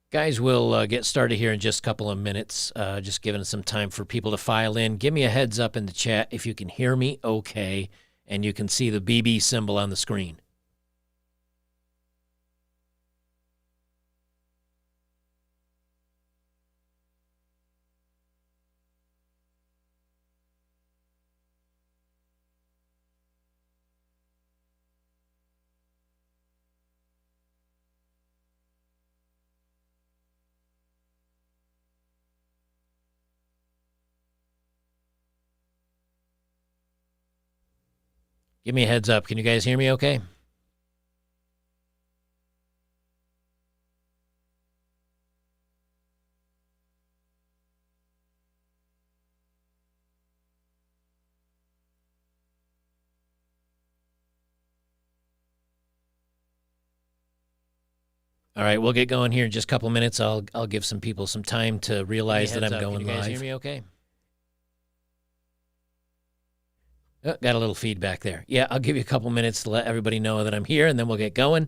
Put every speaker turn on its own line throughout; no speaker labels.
Guys, we'll get started here in just a couple of minutes, just giving some time for people to file in. Give me a heads up in the chat if you can hear me okay, and you can see the BB symbol on the screen. Give me a heads up. Can you guys hear me okay? All right, we'll get going here in just a couple minutes. I'll give some people some time to realize that I'm going live. Can you guys hear me okay? Oh, got a little feedback there. Yeah, I'll give you a couple minutes to let everybody know that I'm here, and then we'll get going.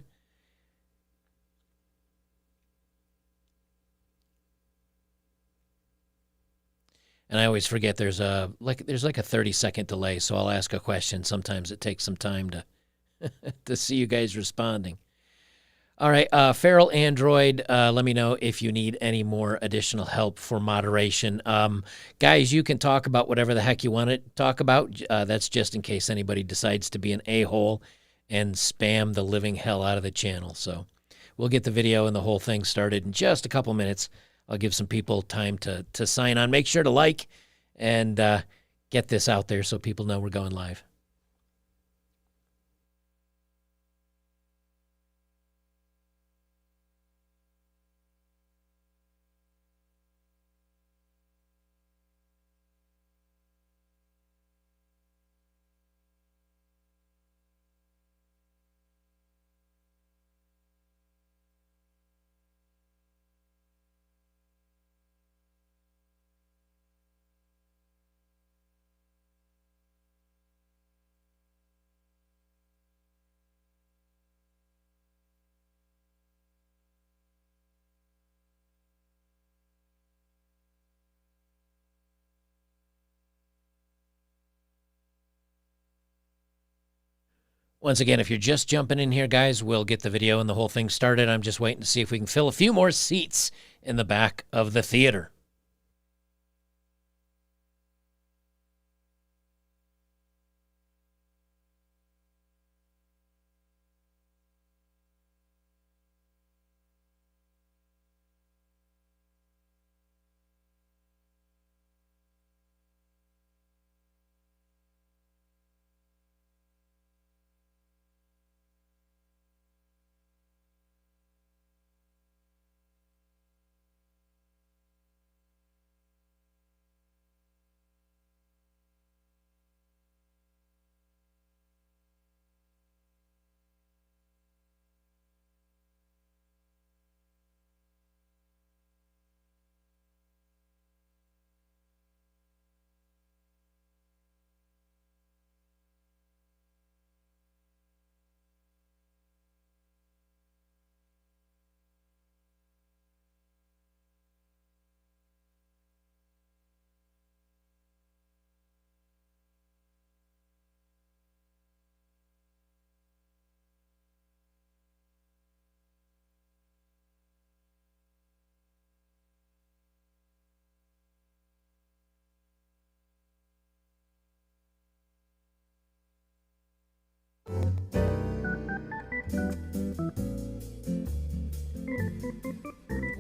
And I always forget there's like a 30-second delay, so I'll ask a question. Sometimes it takes some time to to see you guys responding. All right, Feral Android, let me know if you need any more additional help for moderation. Guys, you can talk about whatever the heck you want to talk about. That's just in case anybody decides to be an a-hole and spam the living hell out of the channel. So we'll get the video and the whole thing started in just a couple minutes. I'll give some people time to sign on. Make sure to like and get this out there so people know we're going live. Once again, if you're just jumping in here, guys, we'll get the video and the whole thing started. I'm just waiting to see if we can fill a few more seats in the back of the theater.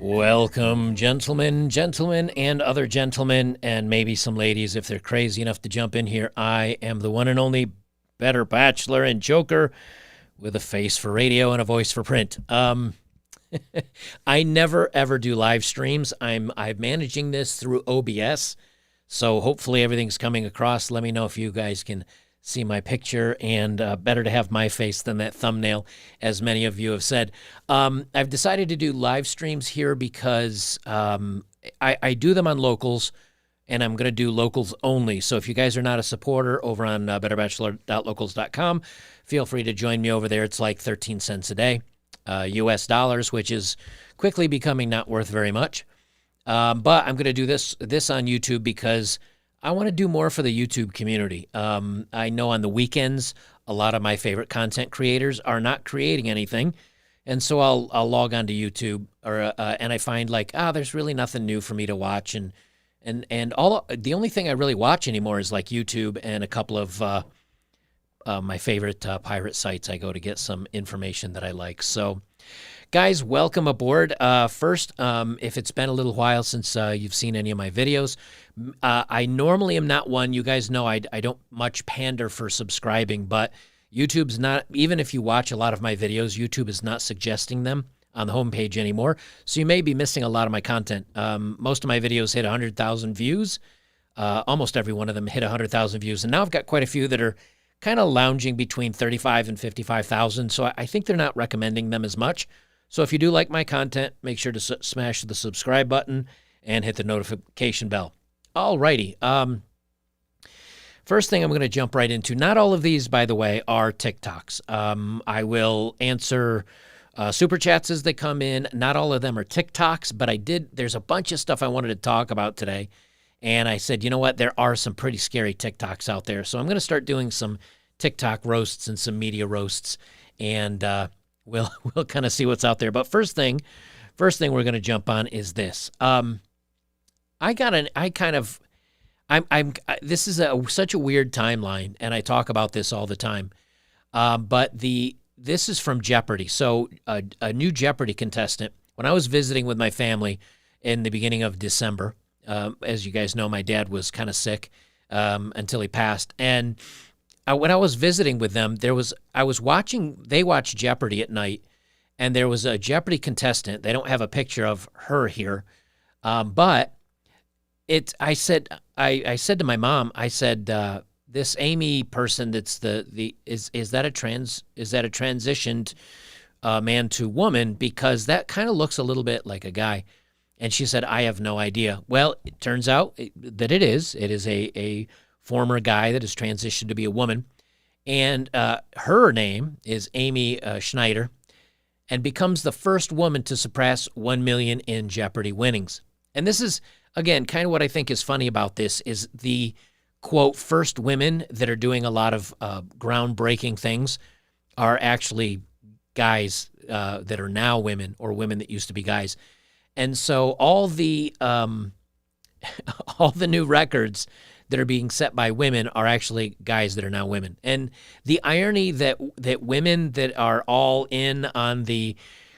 Welcome, gentlemen, and other gentlemen, and maybe some ladies if they're crazy enough to jump in here. I am the one and only Better Bachelor and Joker with a face for radio and a voice for print. I never, ever do live streams. I'm managing this through OBS, so hopefully everything's coming across. Let me know if you guys can see my picture, and better to have my face than that thumbnail, as many of you have said. I've decided to do live streams here because I do them on locals, and I'm going to do locals only. So if you guys are not a supporter over on betterbachelor.locals.com, feel free to join me over there. It's like 13 cents a day. US dollars, which is quickly becoming not worth very much. But I'm going to do this on YouTube because I want to do more for the YouTube community. I know on the weekends, a lot of my favorite content creators are not creating anything. And so I'll log on to YouTube and I find like, there's really nothing new for me to watch. And the only thing I really watch anymore is like YouTube and a couple of my favorite pirate sites I go to get some information that I like. So guys, welcome aboard. First, if it's been a little while since you've seen any of my videos, I normally am not one. You guys know I don't much pander for subscribing, but YouTube's not, even if you watch a lot of my videos, YouTube is not suggesting them on the homepage anymore. So you may be missing a lot of my content. Most of my videos hit 100,000 views. Almost every one of them hit 100,000 views. And now I've got quite a few that are kind of lounging between 35 and 55,000. So I think they're not recommending them as much. So if you do like my content, make sure to smash the subscribe button and hit the notification bell. Alrighty. First thing I'm going to jump right into. Not all of these, by the way, are TikToks. I will answer super chats as they come in. Not all of them are TikToks, but there's a bunch of stuff I wanted to talk about today. And I said, you know what? There are some pretty scary TikToks out there. So I'm going to start doing some TikTok roasts and some media roasts. And we'll kind of see what's out there. But first thing we're going to jump on is this. This is such a weird timeline, and I talk about this all the time. But this is from Jeopardy. So a new Jeopardy contestant. When I was visiting with my family in the beginning of December, as you guys know, my dad was kind of sick until he passed, and when I was visiting with them, they watched Jeopardy at night, and there was a Jeopardy contestant. They don't have a picture of her here, but I said to my mom, I said, this Amy person that's is that a transitioned man to woman, because that kind of looks a little bit like a guy. And she said, I have no idea. Well, it turns out that it is a former guy that has transitioned to be a woman. And her name is Amy Schneider, and becomes the first woman to surpass 1 million in Jeopardy winnings. And this is, again, kind of what I think is funny about this is the, quote, first women that are doing a lot of groundbreaking things are actually guys that are now women, or women that used to be guys. And so all the new records that are being set by women are actually guys that are now women. And the irony that women that are all in on the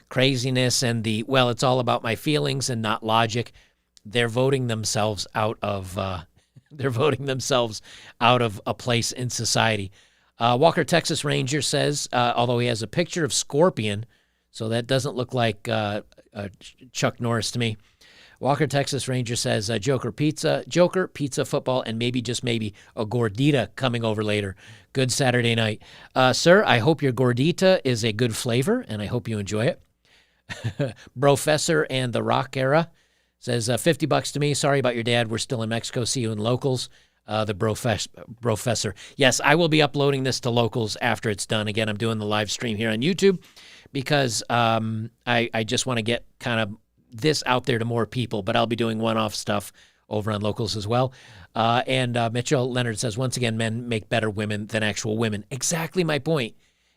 craziness and it's all about my feelings and not logic, they're voting themselves out of a place in society. Walker, Texas Ranger says, although he has a picture of Scorpion, so that doesn't look like Chuck Norris to me. Walker, Texas Ranger says, Joker, pizza, football, and maybe, just maybe, a gordita coming over later. Good Saturday night. Sir, I hope your gordita is a good flavor, and I hope you enjoy it. Professor and the Rock Era says, $50 to me. Sorry about your dad. We're still in Mexico. See you in Locals. The Professor. Yes, I will be uploading this to Locals after it's done. Again, I'm doing the live stream here on YouTube because I just want to get kind of this out there to more people, but I'll be doing one-off stuff over on Locals as well. And Mitchell Leonard says, once again, men make better women than actual women. Exactly my point.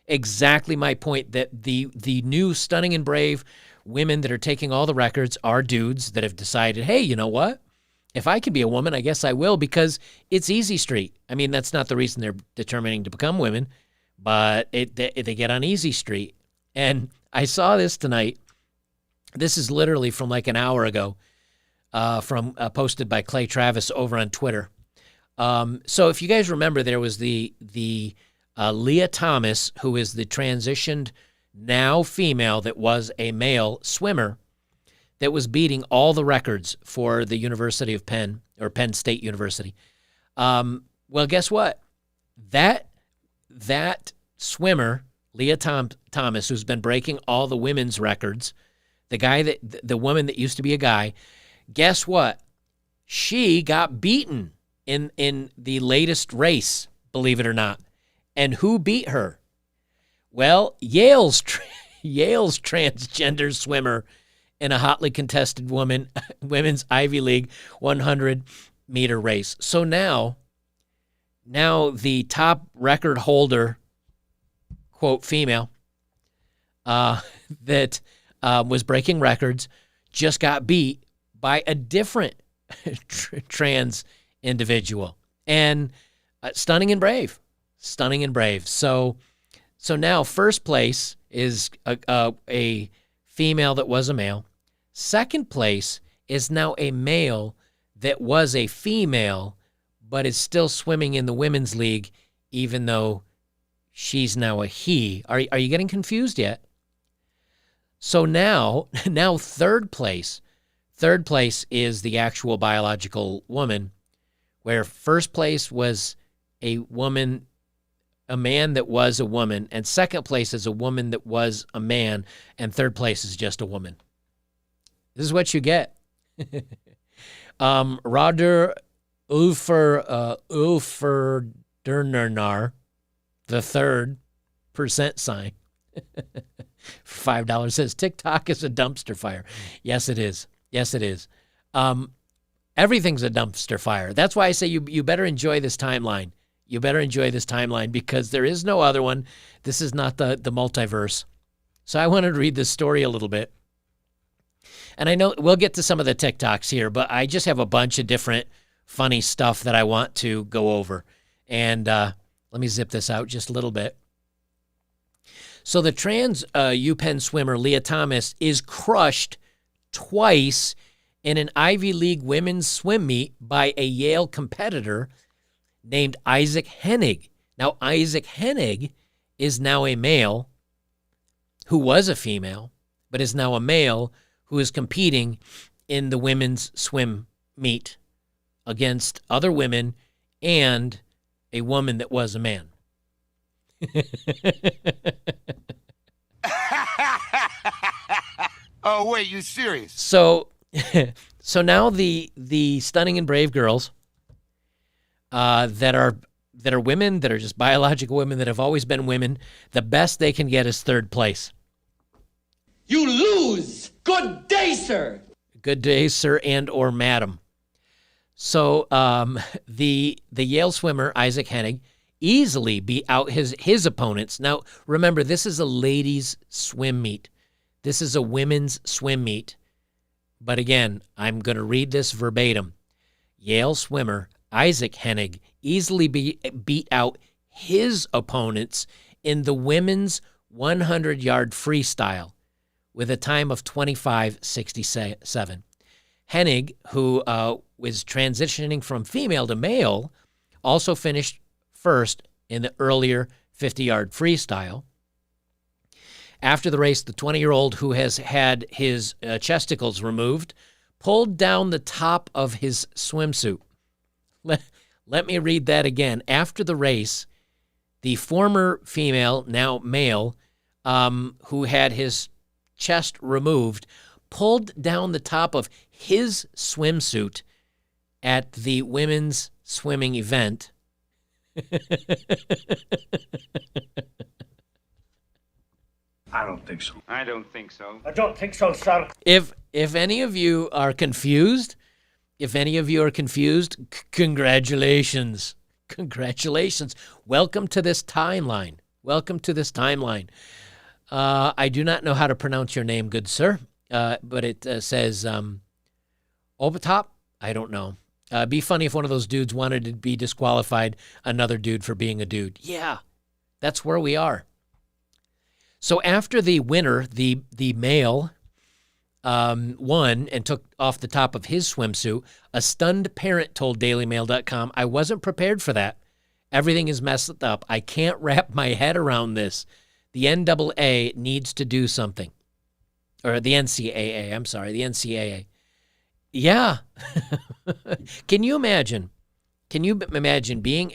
Exactly my point, that the new Stunning and Brave women that are taking all the records are dudes that have decided, hey, you know what? If I can be a woman, I guess I will, because it's easy street. I mean, that's not the reason they're determining to become women, but they get on easy street. And I saw this tonight. This is literally from like an hour ago, posted by Clay Travis over on Twitter. So if you guys remember, there was the Leah Thomas, who is the transitioned now female that was a male swimmer that was beating all the records for the University of Penn, or Penn State University. Well, guess what? That swimmer, Leah Thomas, who's been breaking all the women's records, the woman that used to be a guy, guess what? She got beaten in the latest race, believe it or not. And who beat her? Well, Yale's Yale's transgender swimmer in a hotly contested women's Ivy League 100-meter race. So now the top record holder, quote, female, that was breaking records, just got beat by a different trans individual. And stunning and brave. So now first place is a female that was a male. Second place is now a male that was a female, but is still swimming in the women's league, even though she's now a he. Are you getting confused yet? So now third place is the actual biological woman, where first place was a man that was a woman, and second place is a woman that was a man, and third place is just a woman. This is what you get. Roger Ulferdernar, the third percent sign, $5 says TikTok is a dumpster fire. Yes, it is. Everything's a dumpster fire. That's why I say you better enjoy this timeline. You better enjoy this timeline because there is no other one. This is not the multiverse. So I wanted to read this story a little bit. And I know we'll get to some of the TikToks here, but I just have a bunch of different funny stuff that I want to go over. And let me zip this out just a little bit. So the trans UPenn swimmer Leah Thomas is crushed twice in an Ivy League women's swim meet by a Yale competitor named Isaac Hennig. Now, Isaac Hennig is now a male who was a female, but is now a male who is competing in the women's swim meet against other women and a woman that was a man.
Oh, wait, you serious?
So now the stunning and brave girls that are women, that are just biological women, that have always been women, the best they can get is third place.
You lose. Good day, sir.
Good day, sir, and or madam. So the Yale swimmer Isaac Hennig easily beat out his opponents. Now, remember, this is a ladies' swim meet. This is a women's swim meet. But again, I'm going to read this verbatim. Yale swimmer Isaac Hennig easily beat out his opponents in the women's 100-yard freestyle with a time of 25:67. Hennig, who was transitioning from female to male, also finished first in the earlier 50-yard freestyle. After the race, the 20-year-old, who has had his chesticles removed, pulled down the top of his swimsuit. Let me read that again. After the race, the former female, now male, who had his chest removed, pulled down the top of his swimsuit at the women's swimming event.
I don't think so.
I don't think so.
I don't think so, sir.
If any of you are confused, congratulations. Welcome to this timeline. I do not know how to pronounce your name, good sir, but it says Obitop. I don't know. Be funny if one of those dudes wanted to be disqualified another dude for being a dude. Yeah, that's where we are. So after the winner, the male, won and took off the top of his swimsuit, a stunned parent told DailyMail.com, "I wasn't prepared for that. Everything is messed up. I can't wrap my head around this. The NAA needs to do something." Or the NCAA, I'm sorry, the NCAA. Yeah. Can you imagine being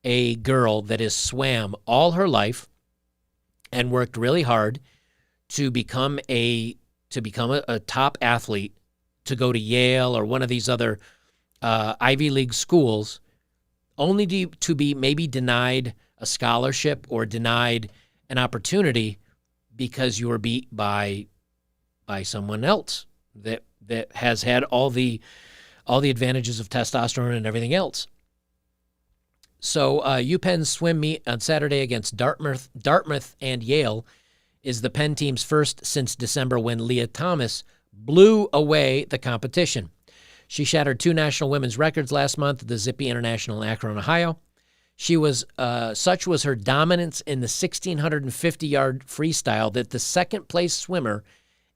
a girl that has swam all her life and worked really hard to become a top athlete, to go to Yale or one of these other Ivy League schools, only to be maybe denied a scholarship or denied an opportunity because you were beat by someone else that has had all the advantages of testosterone and everything else. So UPenn's swim meet on Saturday against Dartmouth and Yale is the Penn team's first since December, when Leah Thomas blew away the competition. She shattered 2 national women's records last month at the Zippy International in Akron, Ohio. She was such was her dominance in the 1,650-yard freestyle that the second-place swimmer,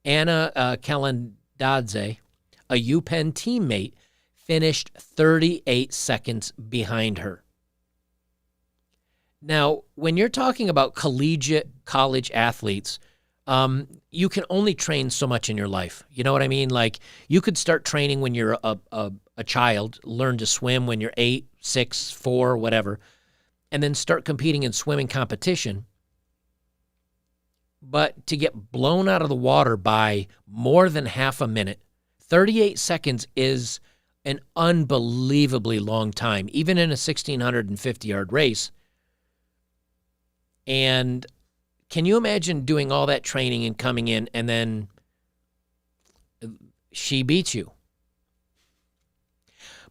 Anna Kalandadze, a UPenn teammate, finished 38 seconds behind her. Now, when you're talking about college athletes, you can only train so much in your life. You know what I mean? Like, you could start training when you're a child, learn to swim when you're 8, 6, 4, whatever, and then start competing in swimming competition. But to get blown out of the water by more than half a minute, 38 seconds is an unbelievably long time, even in a 1,650-yard race. And can you imagine doing all that training and coming in and then she beats you?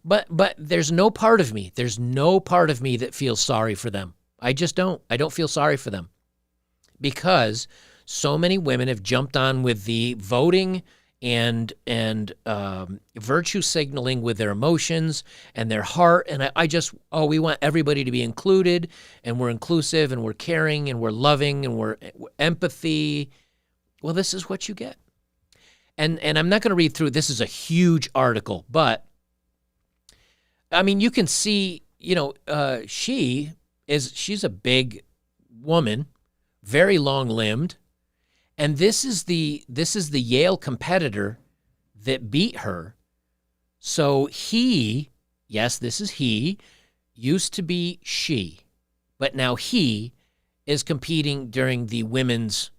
But there's no part of me that feels sorry for them. I just don't. I don't feel sorry for them, because so many women have jumped on with the voting and virtue signaling with their emotions and their heart. And we want everybody to be included, and we're inclusive, and we're caring, and we're loving, and we're empathy. Well, this is what you get. And I'm not going to read through. This is a huge article, but I mean, you can see, she's a big woman, very long-limbed. And this is the Yale competitor that beat her. So he, yes, this is he, used to be she, but now he is competing during the women's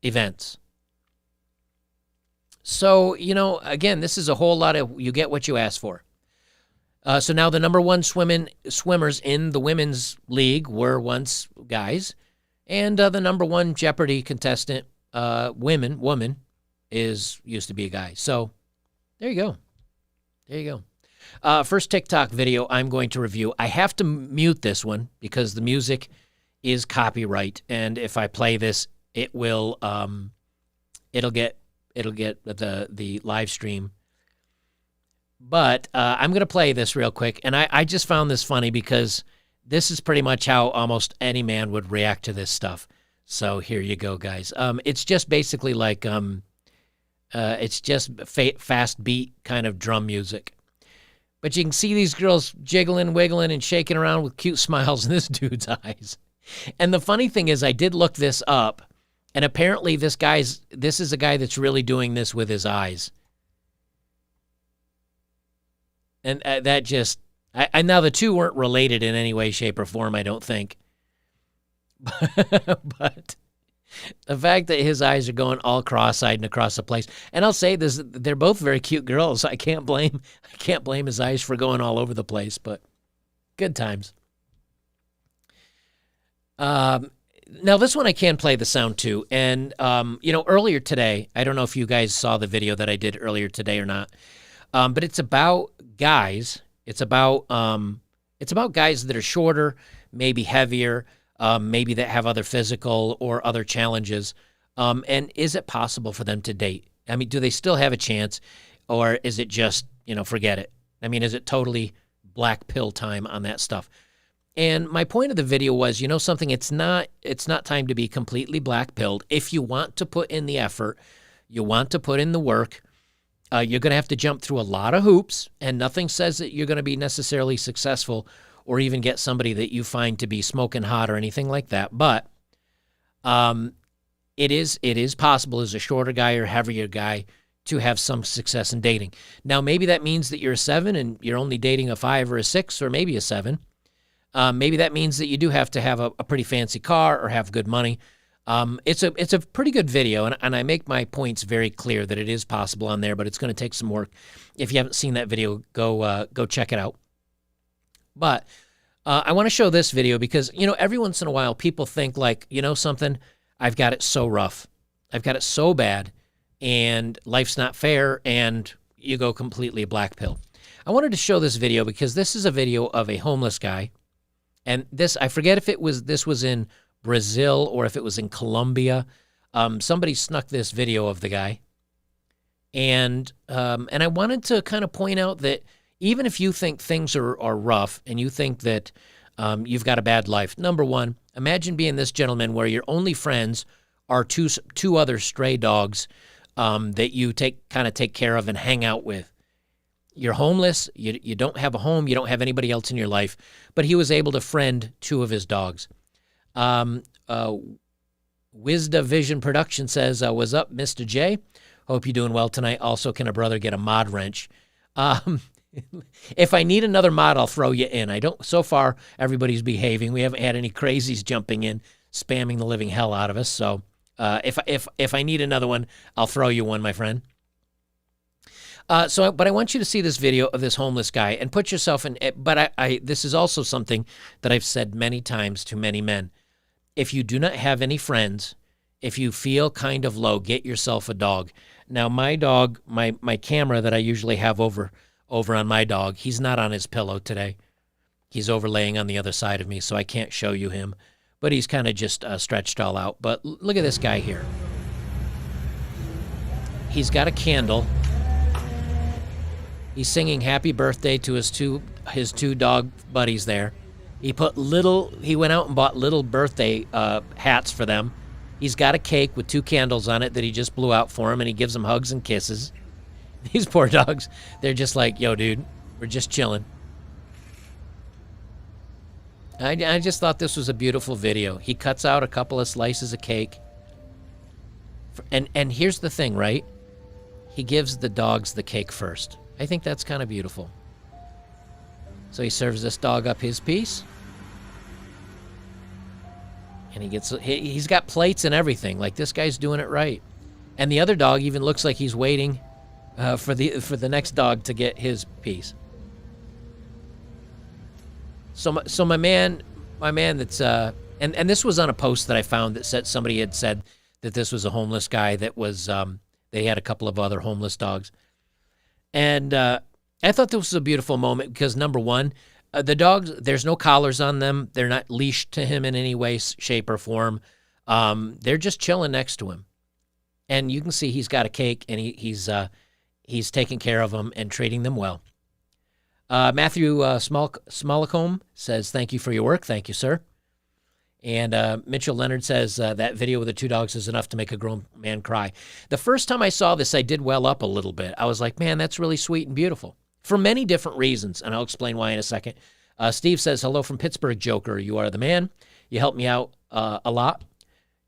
events. So, again, this is a whole lot of, you get what you ask for. So now the number one swimmers in the women's league were once guys. And the number one Jeopardy contestant, woman, used to be a guy. So there you go. First TikTok video I'm going to review. I have to mute this one because the music is copyright, and if I play this, it will it'll get the live stream. But I'm going to play this real quick, and I just found this funny because this is pretty much how almost any man would react to this stuff. So here you go, guys. It's just basically like it's just fast beat kind of drum music. But you can see these girls jiggling, wiggling, and shaking around with cute smiles in this dude's eyes. And the funny thing is, I did look this up, and apparently this is a guy that's really doing this with his eyes. And that just... now the two weren't related in any way, shape, or form, I don't think. But the fact that his eyes are going all cross-eyed and across the place, and I'll say this: they're both very cute girls. I can't blame his eyes for going all over the place. But good times. Now this one I can play the sound to, and earlier today, I don't know if you guys saw the video that I did earlier today or not, but it's about guys. It's about guys that are shorter, maybe heavier, maybe that have other physical or other challenges. And is it possible for them to date? I mean, do they still have a chance, or is it just, forget it? I mean, is it totally black pill time on that stuff? And my point of the video was, something, it's not time to be completely black pilled. If you want to put in the effort, you want to put in the work, you're going to have to jump through a lot of hoops, and nothing says that you're going to be necessarily successful or even get somebody that you find to be smoking hot or anything like that. But it is possible as a shorter guy or heavier guy to have some success in dating. Now, maybe that means that you're a 7 and you're only dating a 5 or a 6 or maybe a 7. Maybe that means that you do have to have a pretty fancy car or have good money. It's a pretty good video, and I make my points very clear that it is possible on there, but it's going to take some work. If you haven't seen that video, go check it out. But I want to show this video because, every once in a while people think like, something, I've got it so rough. I've got it so bad and life's not fair, and you go completely black pill. I wanted to show this video because this is a video of a homeless guy. And this, I forget if this was in Brazil or if it was in Colombia. Somebody snuck this video of the guy. And I wanted to kind of point out that even if you think things are rough and you think that you've got a bad life, number one, imagine being this gentleman where your only friends are two other stray dogs that you take care of and hang out with. You're homeless, you don't have a home, you don't have anybody else in your life, but he was able to friend two of his dogs. Wisda Vision Production says, what's up, Mr. J? Hope you're doing well tonight. Also, can a brother get a mod wrench? If I need another mod, I'll throw you in. So far, everybody's behaving. We haven't had any crazies jumping in, spamming the living hell out of us. So if I need another one, I'll throw you one, my friend. But I want you to see this video of this homeless guy and put yourself in. But this is also something that I've said many times to many men. If you do not have any friends, if you feel kind of low, get yourself a dog. Now, my dog, my camera that I usually have over on my dog, he's not on his pillow today. He's overlaying on the other side of me, so I can't show you him. But he's kind of just stretched all out. But look at this guy here. He's got a candle. He's singing happy birthday to his two dog buddies there. He went out and bought little birthday hats for them. He's got a cake with 2 candles on it that he just blew out for him, and he gives them hugs and kisses. These poor dogs, they're just like, yo, dude, we're just chilling. I just thought this was a beautiful video. He cuts out a couple of slices of cake. And here's the thing, right? He gives the dogs the cake first. I think that's kind of beautiful. So he serves this dog up his piece. And he's got plates and everything. Like, this guy's doing it right. And the other dog even looks like he's waiting for the next dog to get his piece. So my man that's and this was on a post that I found that said somebody had said that this was a homeless guy that was they had a couple of other homeless dogs. And I thought this was a beautiful moment because, number one, the dogs, there's no collars on them. They're not leashed to him in any way, shape, or form. They're just chilling next to him. And you can see he's got a cake, and he's taking care of them and treating them well. Matthew Smolacombe says, thank you for your work. Thank you, sir. And Mitchell Leonard says, that video with the 2 dogs is enough to make a grown man cry. The first time I saw this, I did well up a little bit. I was like, man, that's really sweet and beautiful. For many different reasons, and I'll explain why in a second. Steve says, hello from Pittsburgh, Joker. You are the man. You help me out a lot.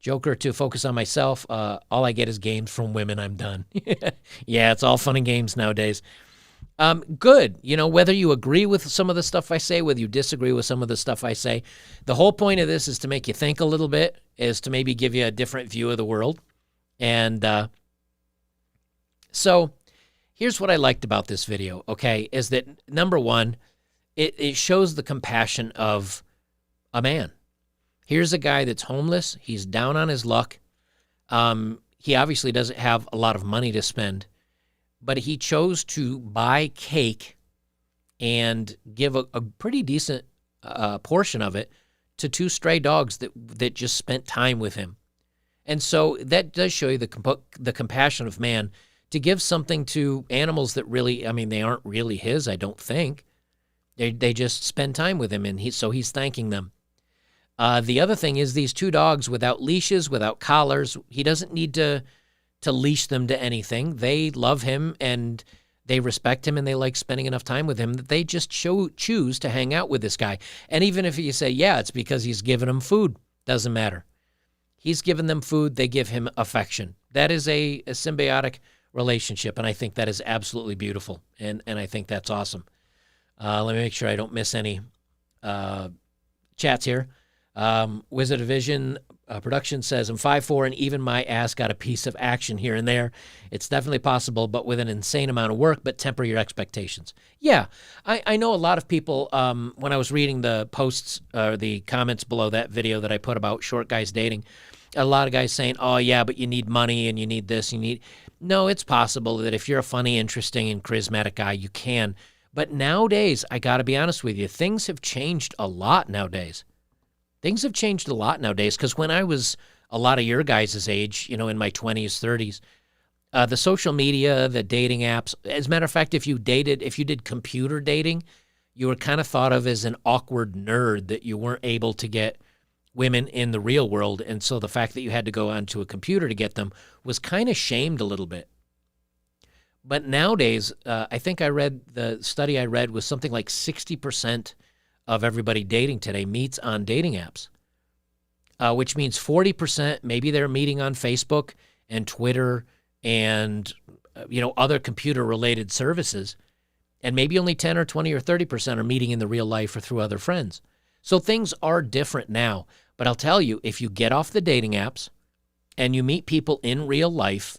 Joker, to focus on myself, all I get is games from women. I'm done. Yeah, it's all fun and games nowadays. Good. Whether you agree with some of the stuff I say, whether you disagree with some of the stuff I say, the whole point of this is to make you think a little bit, is to maybe give you a different view of the world. And so here's what I liked about this video, okay, is that, number one, it shows the compassion of a man. Here's a guy that's homeless. He's down on his luck. He obviously doesn't have a lot of money to spend, but he chose to buy cake and give a pretty decent portion of it to 2 stray dogs that just spent time with him. And so that does show you the compassion of man to give something to animals that really, they aren't really his, I don't think. They just spend time with him, and he's thanking them. The other thing is these 2 dogs without leashes, without collars, he doesn't need to leash them to anything. They love him, and they respect him, and they like spending enough time with him that they just choose to hang out with this guy. And even if you say, yeah, it's because he's giving them food, doesn't matter. He's given them food, they give him affection. That is a symbiotic relationship, and I think that is absolutely beautiful, and I think that's awesome. Let me make sure I don't miss any chats here. Wizard of Vision Production says, I'm 5'4", and even my ass got a piece of action here and there. It's definitely possible, but with an insane amount of work, but temper your expectations. Yeah, I know a lot of people, when I was reading the posts, the comments below that video that I put about short guys dating, a lot of guys saying, oh, yeah, but you need money and you need this, you need... No, it's possible that if you're a funny, interesting, and charismatic guy, you can. But nowadays, I got to be honest with you, things have changed a lot nowadays. Things have changed a lot nowadays, because when I was a lot of your guys' age, you know, in my 20s, 30s, the social media, the dating apps, as a matter of fact, if you did computer dating, you were kind of thought of as an awkward nerd, that you weren't able to get women in the real world. And so the fact that you had to go onto a computer to get them was kind of shamed a little bit. But nowadays, I think the study I read was something like 60% of everybody dating today meets on dating apps, which means 40% maybe they're meeting on Facebook and Twitter and other computer-related services, and maybe only 10 or 20 or 30% are meeting in the real life or through other friends. So things are different now. But I'll tell you, if you get off the dating apps and you meet people in real life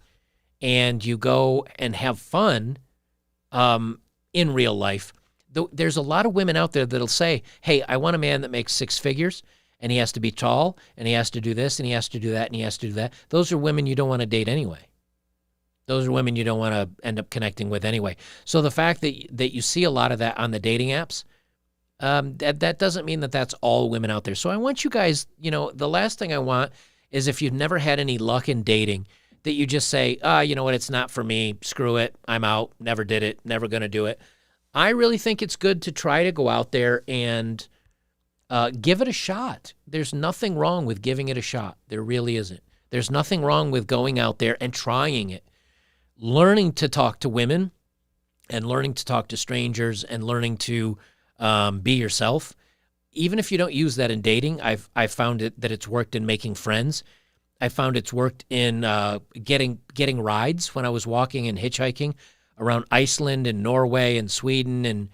and you go and have fun in real life, there's a lot of women out there that'll say, hey, I want a man that makes 6 figures, and he has to be tall, and he has to do this, and he has to do that, and he has to do that. Those are women you don't want to date anyway. Those are women you don't want to end up connecting with anyway. So the fact that you see a lot of that on the dating apps, that doesn't mean that that's all women out there. So I want you guys, the last thing I want is, if you've never had any luck in dating, that you just say, you know what, it's not for me, screw it, I'm out, never did it, never going to do it. I really think it's good to try to go out there and give it a shot. There's nothing wrong with giving it a shot. There really isn't. There's nothing wrong with going out there and trying it. Learning to talk to women and learning to talk to strangers and learning to be yourself. Even if you don't use that in dating, I've found that it's worked in making friends. I found it's worked in getting rides when I was walking and hitchhiking around Iceland and Norway and Sweden and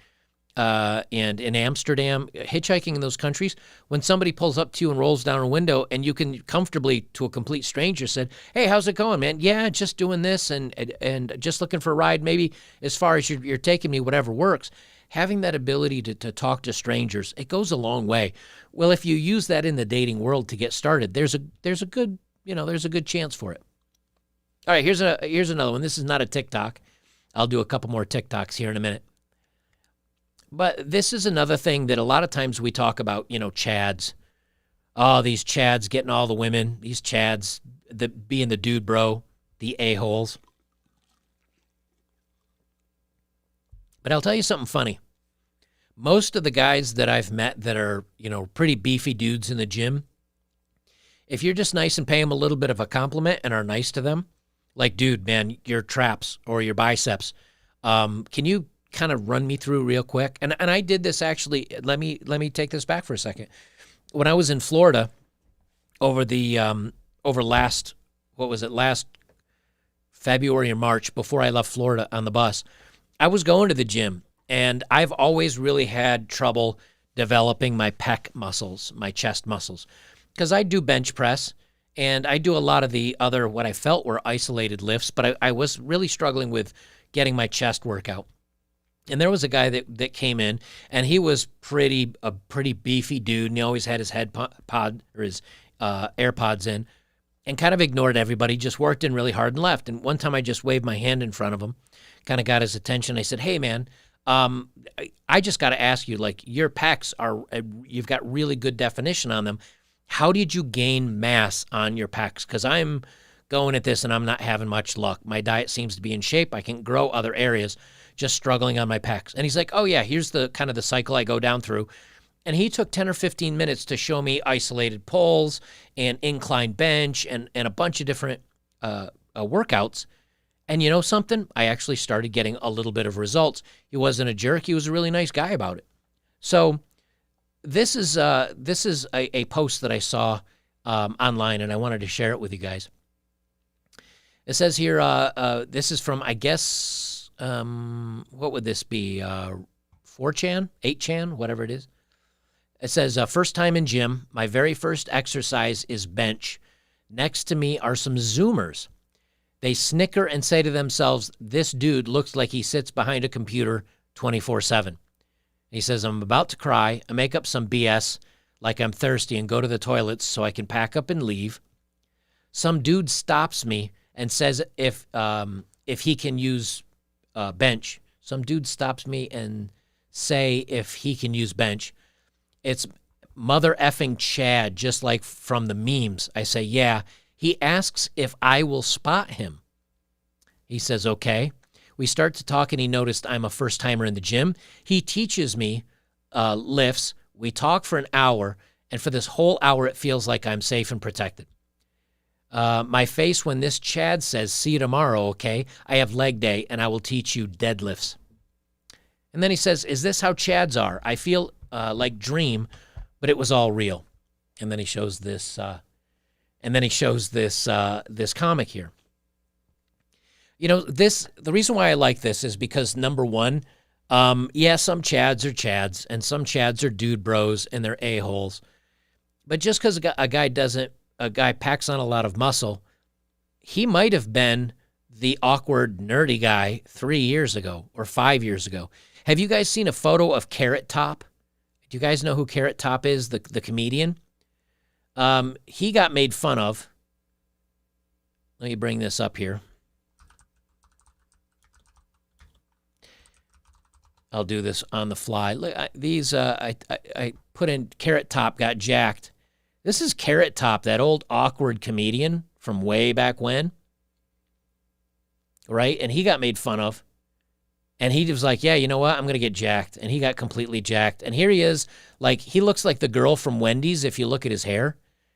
in Amsterdam, hitchhiking in those countries. When somebody pulls up to you and rolls down a window, and you can comfortably, to a complete stranger, said, hey, how's it going, man? Yeah, just doing this and just looking for a ride, maybe as far as you're taking me, whatever works. Having that ability to talk to strangers, it goes a long way. Well, if you use that in the dating world to get started, there's a good chance for it. All right, here's another one. This is not a TikTok. I'll do a couple more TikToks here in a minute. But this is another thing that a lot of times we talk about, chads. Oh, these chads getting all the women. These chads being the dude bro, the a-holes. But I'll tell you something funny. Most of the guys that I've met that are, pretty beefy dudes in the gym, if you're just nice and pay them a little bit of a compliment and are nice to them, like, dude, man, your traps or your biceps, can you kind of run me through real quick? And I did this actually. Let me take this back for a second. When I was in Florida over last February or March, before I left Florida on the bus, I was going to the gym, and I've always really had trouble developing my pec muscles, my chest muscles, because I do bench press and I do a lot of the other, what I felt were isolated lifts, but I was really struggling with getting my chest workout. And there was a guy that came in, and he was a pretty beefy dude, and he always had his his AirPods in, and kind of ignored everybody, just worked in really hard and left. And one time I just waved my hand in front of him, kind of got his attention. I said, hey, man, I just got to ask you, like, your pecs you've got really good definition on them. How did you gain mass on your pecs? Because I'm going at this and I'm not having much luck. My diet seems to be in shape. I can grow other areas, just struggling on my pecs. And he's like, oh, yeah, here's the kind of the cycle I go down through. And he took 10 or 15 minutes to show me isolated pulls and incline bench and a bunch of different workouts. And you know something? I actually started getting a little bit of results. He wasn't a jerk. He was a really nice guy about it. So this is a post that I saw online, and I wanted to share it with you guys. It says here, this is from, I guess, what would this be? 4chan, 8chan, whatever it is. It says, first time in gym, my very first exercise is bench. Next to me are some Zoomers. They snicker and say to themselves, this dude looks like he sits behind a computer 24/7. He says, I'm about to cry. I make up some BS like I'm thirsty and go to the toilets so I can pack up and leave. Some dude stops me and says if he can use bench. Some dude stops me and say if he can use bench. It's mother effing Chad, just like from the memes. I say, yeah. He asks if I will spot him. He says, okay. We start to talk, and he noticed I'm a first-timer in the gym. He teaches me lifts. We talk for an hour, and for this whole hour, it feels like I'm safe and protected. My face when this Chad says, see you tomorrow, okay? I have leg day, and I will teach you deadlifts. And then he says, is this how Chads are? I feel like dream, but it was all real. And then he shows this this comic here. You know, the reason why I like this is because, number one, yeah, some Chads are Chads, and some Chads are dude bros, and they're a-holes. But just because a guy packs on a lot of muscle, he might have been the awkward, nerdy guy 3 years ago or 5 years ago. Have you guys seen a photo of Carrot Top? Do you guys know who Carrot Top is, the comedian? He got made fun of. Let me bring this up here. I'll do this on the fly. Look, I put in Carrot Top got jacked. This is Carrot Top, that old awkward comedian from way back when. Right? And he got made fun of. And he was like, yeah, you know what? I'm going to get jacked. And he got completely jacked. And here he is. Like, he looks like the girl from Wendy's if you look at his hair.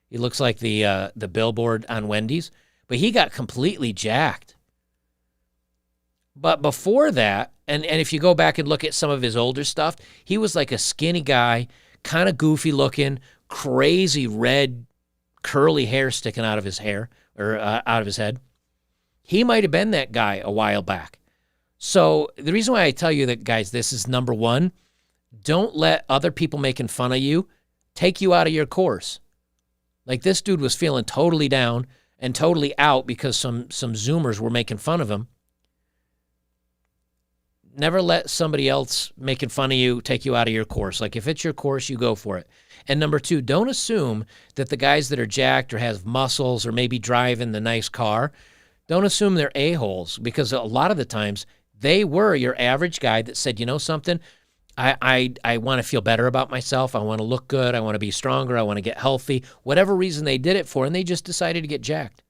He looks like the billboard on Wendy's. But he got completely jacked. But before that, and if you go back and look at some of his older stuff, he was like a skinny guy, kind of goofy looking, crazy red curly hair sticking out of his hair or out of his head. He might have been that guy a while back. So the reason why I tell you that, guys, this is number one, don't let other people making fun of you take you out of your course. Like, this dude was feeling totally down and totally out because some Zoomers were making fun of him. Never let somebody else making fun of you take you out of your course. Like, if it's your course, you go for it. And number two, don't assume that the guys that are jacked or have muscles or maybe driving the nice car, don't assume they're a-holes, because a lot of the times they were your average guy that said, you know something, I want to feel better about myself. I want to look good. I want to be stronger. I want to get healthy. Whatever reason they did it for, and they just decided to get jacked.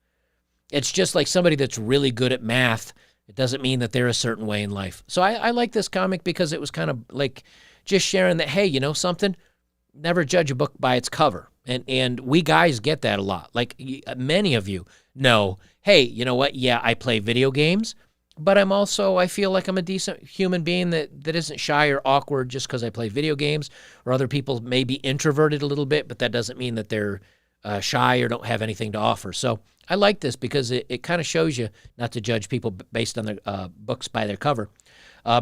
It's just like somebody that's really good at math. It doesn't mean that they're a certain way in life. So I like this comic because it was kind of like just sharing that, hey, you know something? Never judge a book by its cover. And we guys get that a lot. Like, many of you know, hey, you know what? Yeah, I play video games, but I feel like I'm a decent human being that isn't shy or awkward just because I play video games. Or other people may be introverted a little bit, but that doesn't mean that they're shy or don't have anything to offer. So I like this because it kind of shows you not to judge people based on their books by their cover.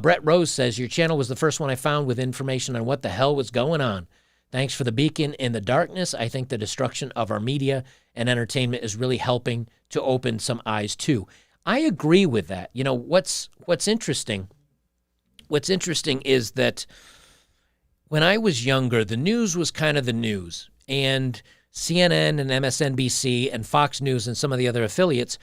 Brett Rose says, your channel was the first one I found with information on what the hell was going on. Thanks for the beacon in the darkness. I think the destruction of our media and entertainment is really helping to open some eyes too. I agree with that. You know, what's interesting is that when I was younger, the news was kind of the news. And CNN and MSNBC and Fox News and some of the other affiliates,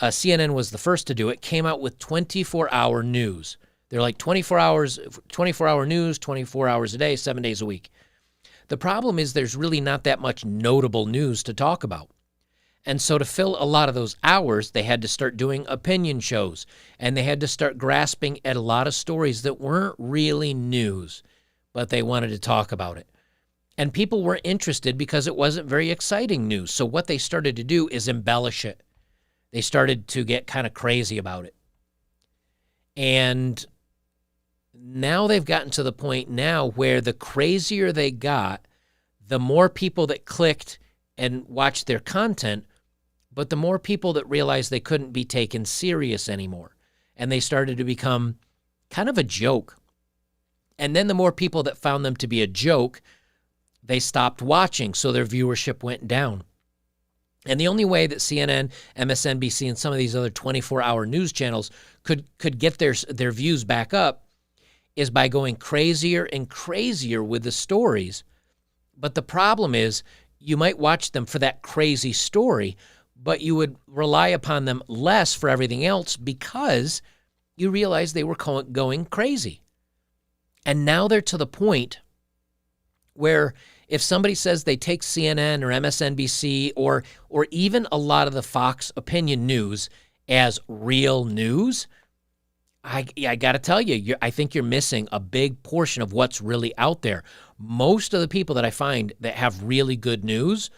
CNN was the first to do it, came out with 24-hour news. They're like 24-hour news, 24 hours a day, 7 days a week. The problem is there's really not that much notable news to talk about. And so to fill a lot of those hours, they had to start doing opinion shows, and they had to start grasping at a lot of stories that weren't really news, but they wanted to talk about it. And people were interested because it wasn't very exciting news. So what they started to do is embellish it. They started to get kind of crazy about it. And now they've gotten to the point now where the crazier they got, the more people that clicked and watched their content, but the more people that realized they couldn't be taken serious anymore. And they started to become kind of a joke. And then the more people that found them to be a joke, they stopped watching, so their viewership went down. And the only way that CNN, MSNBC, and some of these other 24-hour news channels could get their views back up is by going crazier and crazier with the stories. But the problem is you might watch them for that crazy story, but you would rely upon them less for everything else because you realize they were going crazy. And now they're to the point where if somebody says they take CNN or MSNBC or even a lot of the Fox opinion news as real news, I got to tell you, I think you're missing a big portion of what's really out there. Most of the people that I find that have really good news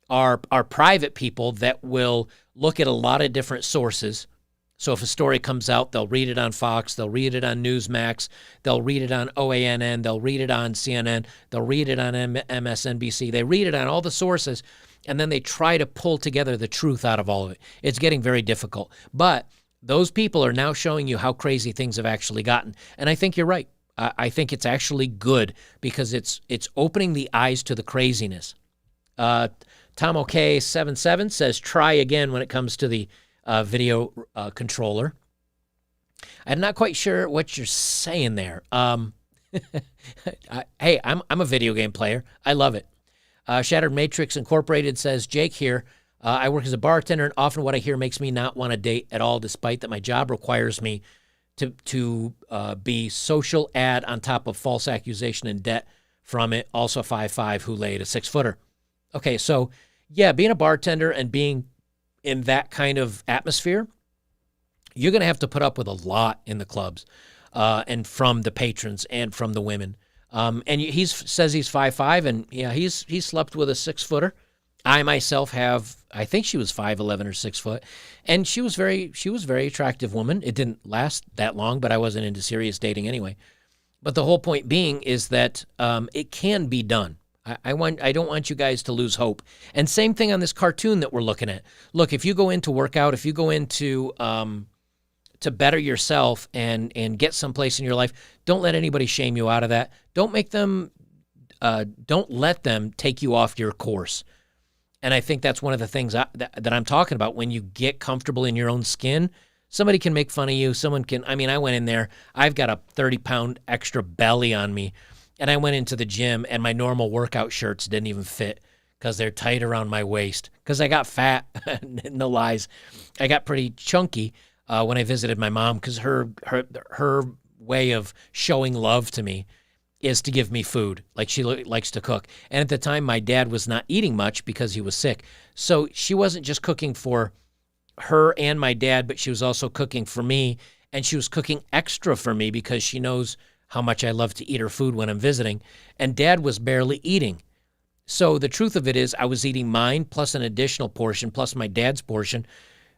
are private people that will look at a lot of different sources. So if a story comes out, they'll read it on Fox, they'll read it on Newsmax, they'll read it on OANN, they'll read it on CNN, they'll read it on MSNBC. They read it on all the sources, and then they try to pull together the truth out of all of it. It's getting very difficult. But those people are now showing you how crazy things have actually gotten. And I think you're right. I think it's actually good because it's opening the eyes to the craziness. Tom OK77 says, try again when it comes to the video controller. I'm not quite sure what you're saying there. Hey, I'm a video game player. I love it. Shattered Matrix Incorporated says, Jake here. I work as a bartender, and often what I hear makes me not want to date at all, despite that my job requires me to be social ad on top of false accusation and debt from it. Also 5'5", who laid a 6-footer. Okay, so yeah, being a bartender and being in that kind of atmosphere, you're going to have to put up with a lot in the clubs and from the patrons and from the women. And he says he's 5'5", and yeah, he's slept with a 6-footer. I myself have, I think she was 5'11" or 6 foot, and she was very attractive woman. It didn't last that long, but I wasn't into serious dating anyway. But the whole point being is that it can be done. I don't want you guys to lose hope. And same thing on this cartoon that we're looking at. Look, if you go into workout, if you go into to better yourself and get someplace in your life, don't let anybody shame you out of that. Don't let them take you off your course. And I think that's one of the things that I'm talking about. When you get comfortable in your own skin, somebody can make fun of you. Someone can, I went in there, I've got a 30-pound extra belly on me, and I went into the gym, and my normal workout shirts didn't even fit because they're tight around my waist because I got fat. No lies. I got pretty chunky when I visited my mom because her way of showing love to me is to give me food. Like, she likes to cook. And at the time, my dad was not eating much because he was sick. So she wasn't just cooking for her and my dad, but she was also cooking for me. And she was cooking extra for me because she knows how much I love to eat her food when I'm visiting. And Dad was barely eating. So the truth of it is I was eating mine plus an additional portion plus my dad's portion.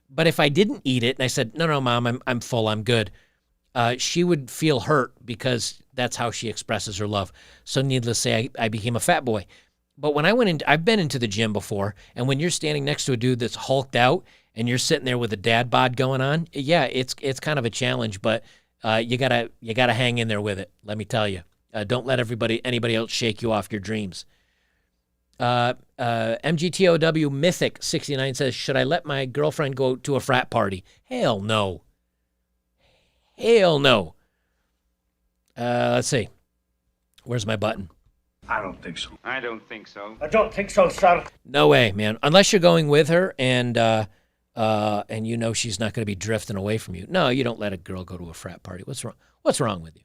But if I didn't eat it and I said, no, Mom, I'm full, I'm good, she would feel hurt because that's how she expresses her love. So needless to say, I became a fat boy. But when I went in, I've been into the gym before, and when you're standing next to a dude that's hulked out and you're sitting there with a dad bod going on, yeah, it's kind of a challenge, but you gotta hang in there with it. Let me tell you, don't let anybody else shake you off your dreams. MGTOW Mythic 69 says, should I let my girlfriend go to a frat party? Hell no. Hell no. Let's see. Where's my button?
I don't think so.
I don't think so.
I don't think so, sir.
No way, man. Unless you're going with her and you know she's not going to be drifting away from you. No, you don't let a girl go to a frat party. What's wrong? What's wrong with you?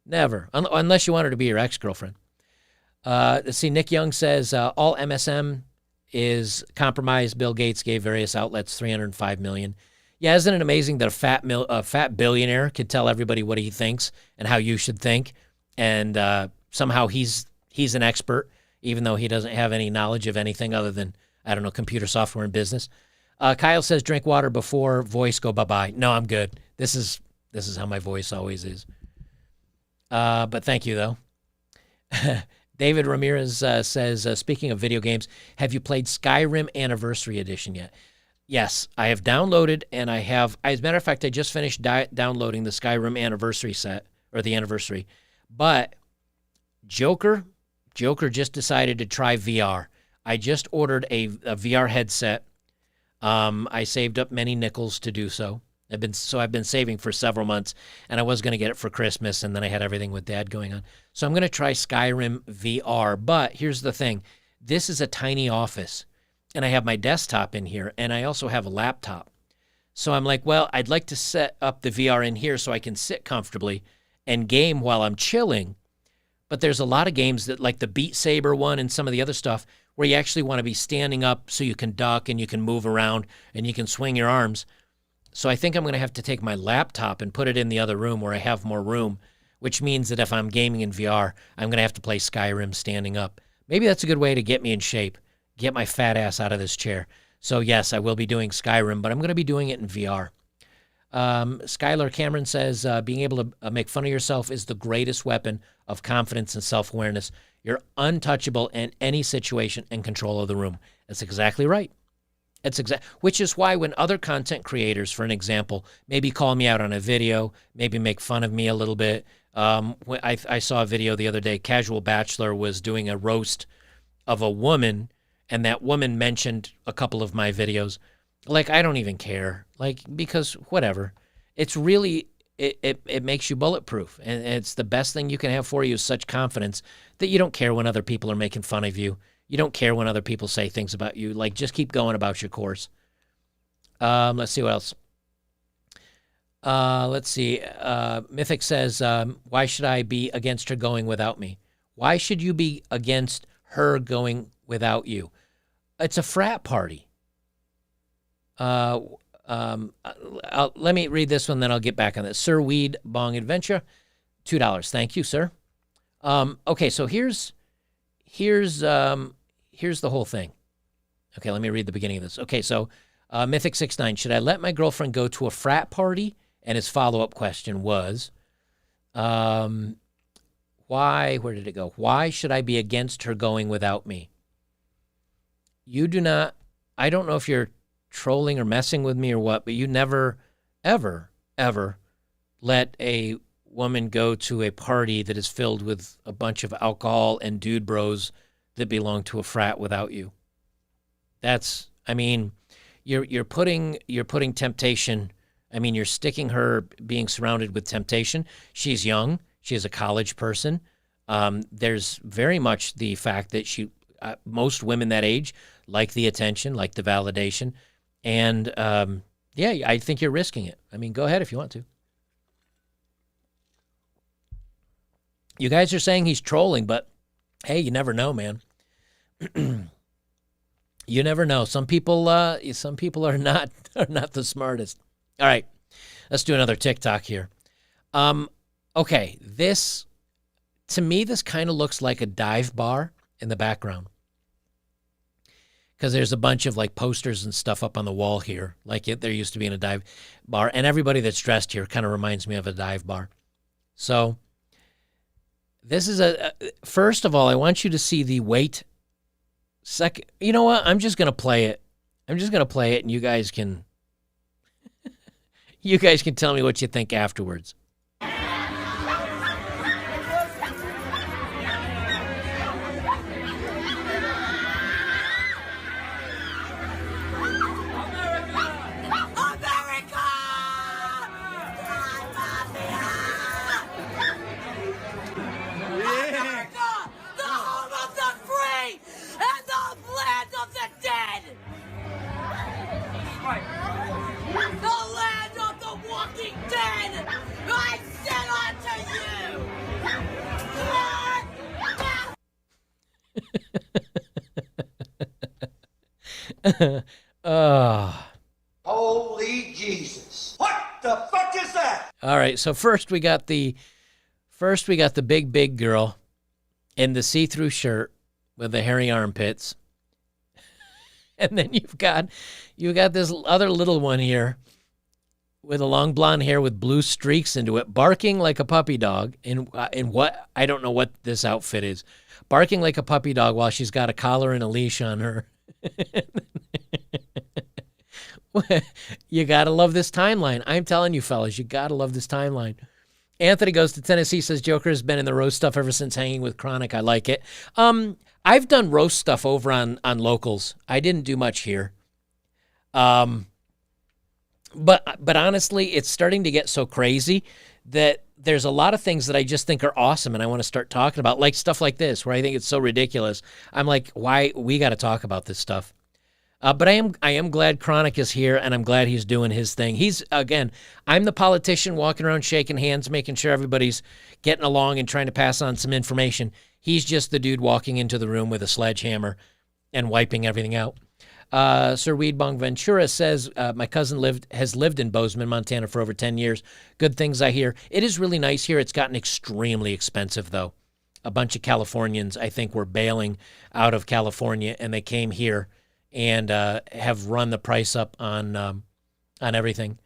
Never. Unless you want her to be your ex-girlfriend. Let's see. Nick Young says, all MSM is compromised. Bill Gates gave various outlets $305 million. Yeah, isn't it amazing that a fat billionaire could tell everybody what he thinks and how you should think, and somehow he's an expert, even though he doesn't have any knowledge of anything other than, I don't know, computer software and business. Kyle says, drink water before voice go bye-bye. No, I'm good. This is how my voice always is. But thank you, though. David Ramirez says, speaking of video games, have you played Skyrim Anniversary Edition yet? Yes, I have downloaded, and I have, as a matter of fact, I just finished downloading the Skyrim Anniversary set, or the Anniversary. But Joker Joker just decided to try VR. I just ordered a VR headset. I saved up many nickels to do so. I've been saving for several months, and I was going to get it for Christmas, and then I had everything with Dad going on. So I'm going to try Skyrim VR, but here's the thing. This is a tiny office, and I have my desktop in here, and I also have a laptop. So I'm like, well, I'd like to set up the VR in here so I can sit comfortably and game while I'm chilling. But there's a lot of games that, like the Beat Saber one and some of the other stuff, where you actually want to be standing up so you can duck and you can move around and you can swing your arms. So I think I'm going to have to take my laptop and put it in the other room where I have more room, which means that if I'm gaming in VR, I'm going to have to play Skyrim standing up. Maybe that's a good way to get me in shape, get my fat ass out of this chair. So yes, I will be doing Skyrim, but I'm going to be doing it in VR. Skylar Cameron says, being able to make fun of yourself is the greatest weapon of confidence and self-awareness. You're untouchable in any situation and control of the room. That's exactly right. Which is why when other content creators, for an example, maybe call me out on a video, maybe make fun of me a little bit. I saw a video the other day. Casual Bachelor was doing a roast of a woman, and that woman mentioned a couple of my videos. Like, I don't even care. Like, because whatever. It's really, it makes you bulletproof. And it's the best thing you can have for you is such confidence that you don't care when other people are making fun of you. You don't care when other people say things about you. Like, just keep going about your course. Let's see what else. Let's see. Mythic says, why should I be against her going without me? Why should you be against her going without you? It's a frat party. Let me read this one, then I'll get back on this. Sir Weed Bong Adventure, $2. Thank you, sir. Okay, so here's the whole thing. Okay, let me read the beginning of this. Okay, so Mythic69, should I let my girlfriend go to a frat party? And his follow-up question was, where did it go? Why should I be against her going without me? You do not, I don't know if you're trolling or messing with me or what, but you never, ever, ever let a woman go to a party that is filled with a bunch of alcohol and dude bros that belong to a frat without you. That's, I mean, you're putting temptation. I mean, you're sticking her being surrounded with temptation. She's young. She is a college person. There's very much the fact that most women that age like the attention, like the validation. And, yeah, I think you're risking it. I mean, go ahead if you want to. You guys are saying he's trolling, but hey, you never know, man. You never know. Some people are not the smartest. All right, let's do another TikTok here. Okay, to me, this kind of looks like a dive bar in the background. Because there's a bunch of like posters and stuff up on the wall here, like there used to be in a dive bar. And everybody that's dressed here kind of reminds me of a dive bar. So this is first of all, I want you to see the wait. Second, you know what? I'm just going to play it. And you guys can tell me what you think afterwards.
Holy Jesus. What the fuck is that?
All right, so first we got the big girl in the see-through shirt with the hairy armpits. And then you've got this other little one here with a long blonde hair with blue streaks into it, barking like a puppy dog in what I don't know what this outfit is. Barking like a puppy dog while she's got a collar and a leash on her. You got to love this timeline. I'm telling you, fellas, you got to love this timeline. Anthony goes to Tennessee, says Joker has been in the roast stuff ever since hanging with Chronic. I like it. I've done roast stuff over on locals. I didn't do much here. But honestly, it's starting to get so crazy that there's a lot of things that I just think are awesome and I want to start talking about, like stuff like this, where I think it's so ridiculous. I'm like, why? We got to talk about this stuff. But I am glad Chronic is here, and I'm glad he's doing his thing. I'm the politician walking around shaking hands, making sure everybody's getting along and trying to pass on some information. He's just the dude walking into the room with a sledgehammer and wiping everything out. Sir Weed Bong Ventura says, my cousin has lived in Bozeman, Montana for over 10 years. Good things I hear. It is really nice here. It's gotten extremely expensive, though. A bunch of Californians, I think, were bailing out of California, and they came here and have run the price up on everything.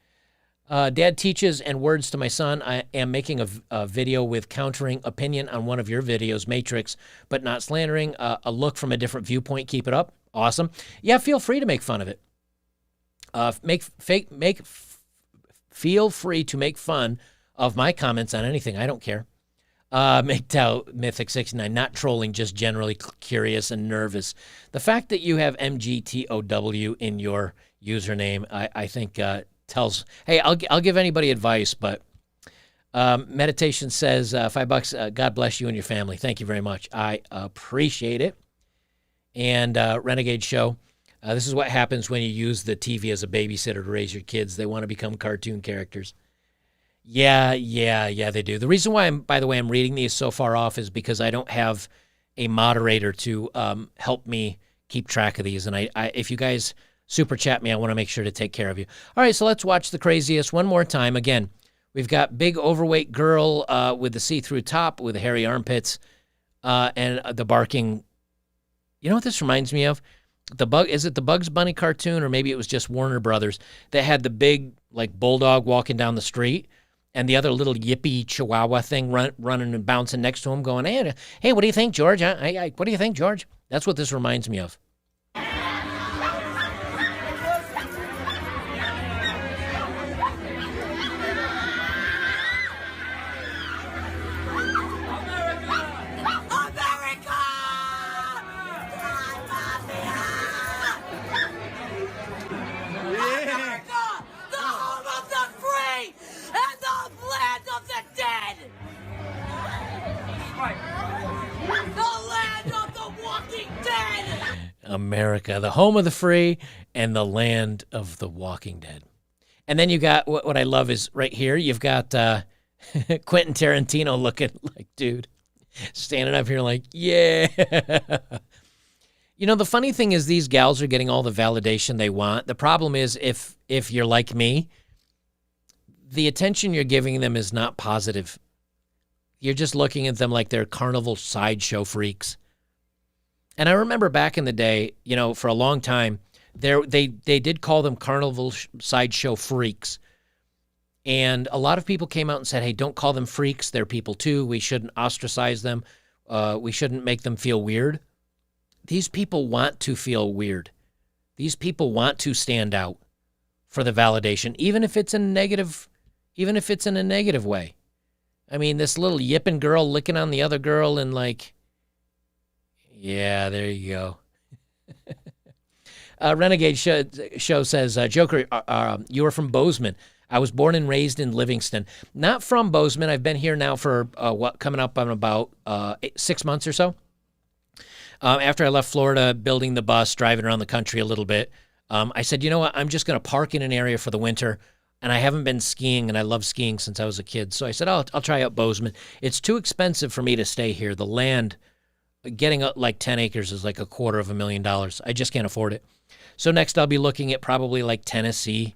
Dad teaches and words to my son. I am making a video with countering opinion on one of your videos, Matrix, but not slandering. A look from a different viewpoint. Keep it up. Awesome. Yeah, feel free to make fun of it. Feel free to make fun of my comments on anything. I don't care. MGTOW Mythic 69, not trolling, just generally curious and nervous. The fact that you have MGTOW in your username, I think tells, hey, I'll give anybody advice, but Meditation says, $5, God bless you and your family. Thank you very much. I appreciate it. And Renegade Show, this is what happens when you use the TV as a babysitter to raise your kids. They want to become cartoon characters. Yeah, they do. The reason why by the way, I'm reading these so far off is because I don't have a moderator to help me keep track of these. And I if you guys super chat me, I want to make sure to take care of you. All right, so let's watch the craziest one more time. Again, we've got big overweight girl with the see-through top with hairy armpits and the barking. You know what this reminds me of? Is it the Bugs Bunny cartoon, or maybe it was just Warner Brothers that had the big like bulldog walking down the street? And the other little yippy chihuahua thing running and bouncing next to him going, hey, what do you think, George? What do you think, George? That's what this reminds me of. America, the home of the free and the land of the walking dead. And then you got, what I love is right here, you've got Quentin Tarantino looking like, dude, standing up here like, yeah. You know, the funny thing is these gals are getting all the validation they want. The problem is if you're like me, the attention you're giving them is not positive. You're just looking at them like they're carnival sideshow freaks. And I remember back in the day, you know, for a long time, they did call them carnival sideshow freaks. And a lot of people came out and said, hey, don't call them freaks. They're people too. We shouldn't ostracize them. We shouldn't make them feel weird. These people want to feel weird. These people want to stand out for the validation, even if it's in a negative way. I mean, this little yipping girl licking on the other girl and like, yeah, there you go. Renegade Show says, Joker, you are from Bozeman. I was born and raised in Livingston. Not from Bozeman. I've been here now for coming up on about 6 months or so. After I left Florida, building the bus, driving around the country a little bit, I said, you know what? I'm just going to park in an area for the winter. And I haven't been skiing, and I love skiing since I was a kid. So I said, I'll try out Bozeman. It's too expensive for me to stay here. The land, getting like 10 acres is like $250,000. I just can't afford it. So next I'll be looking at probably like Tennessee,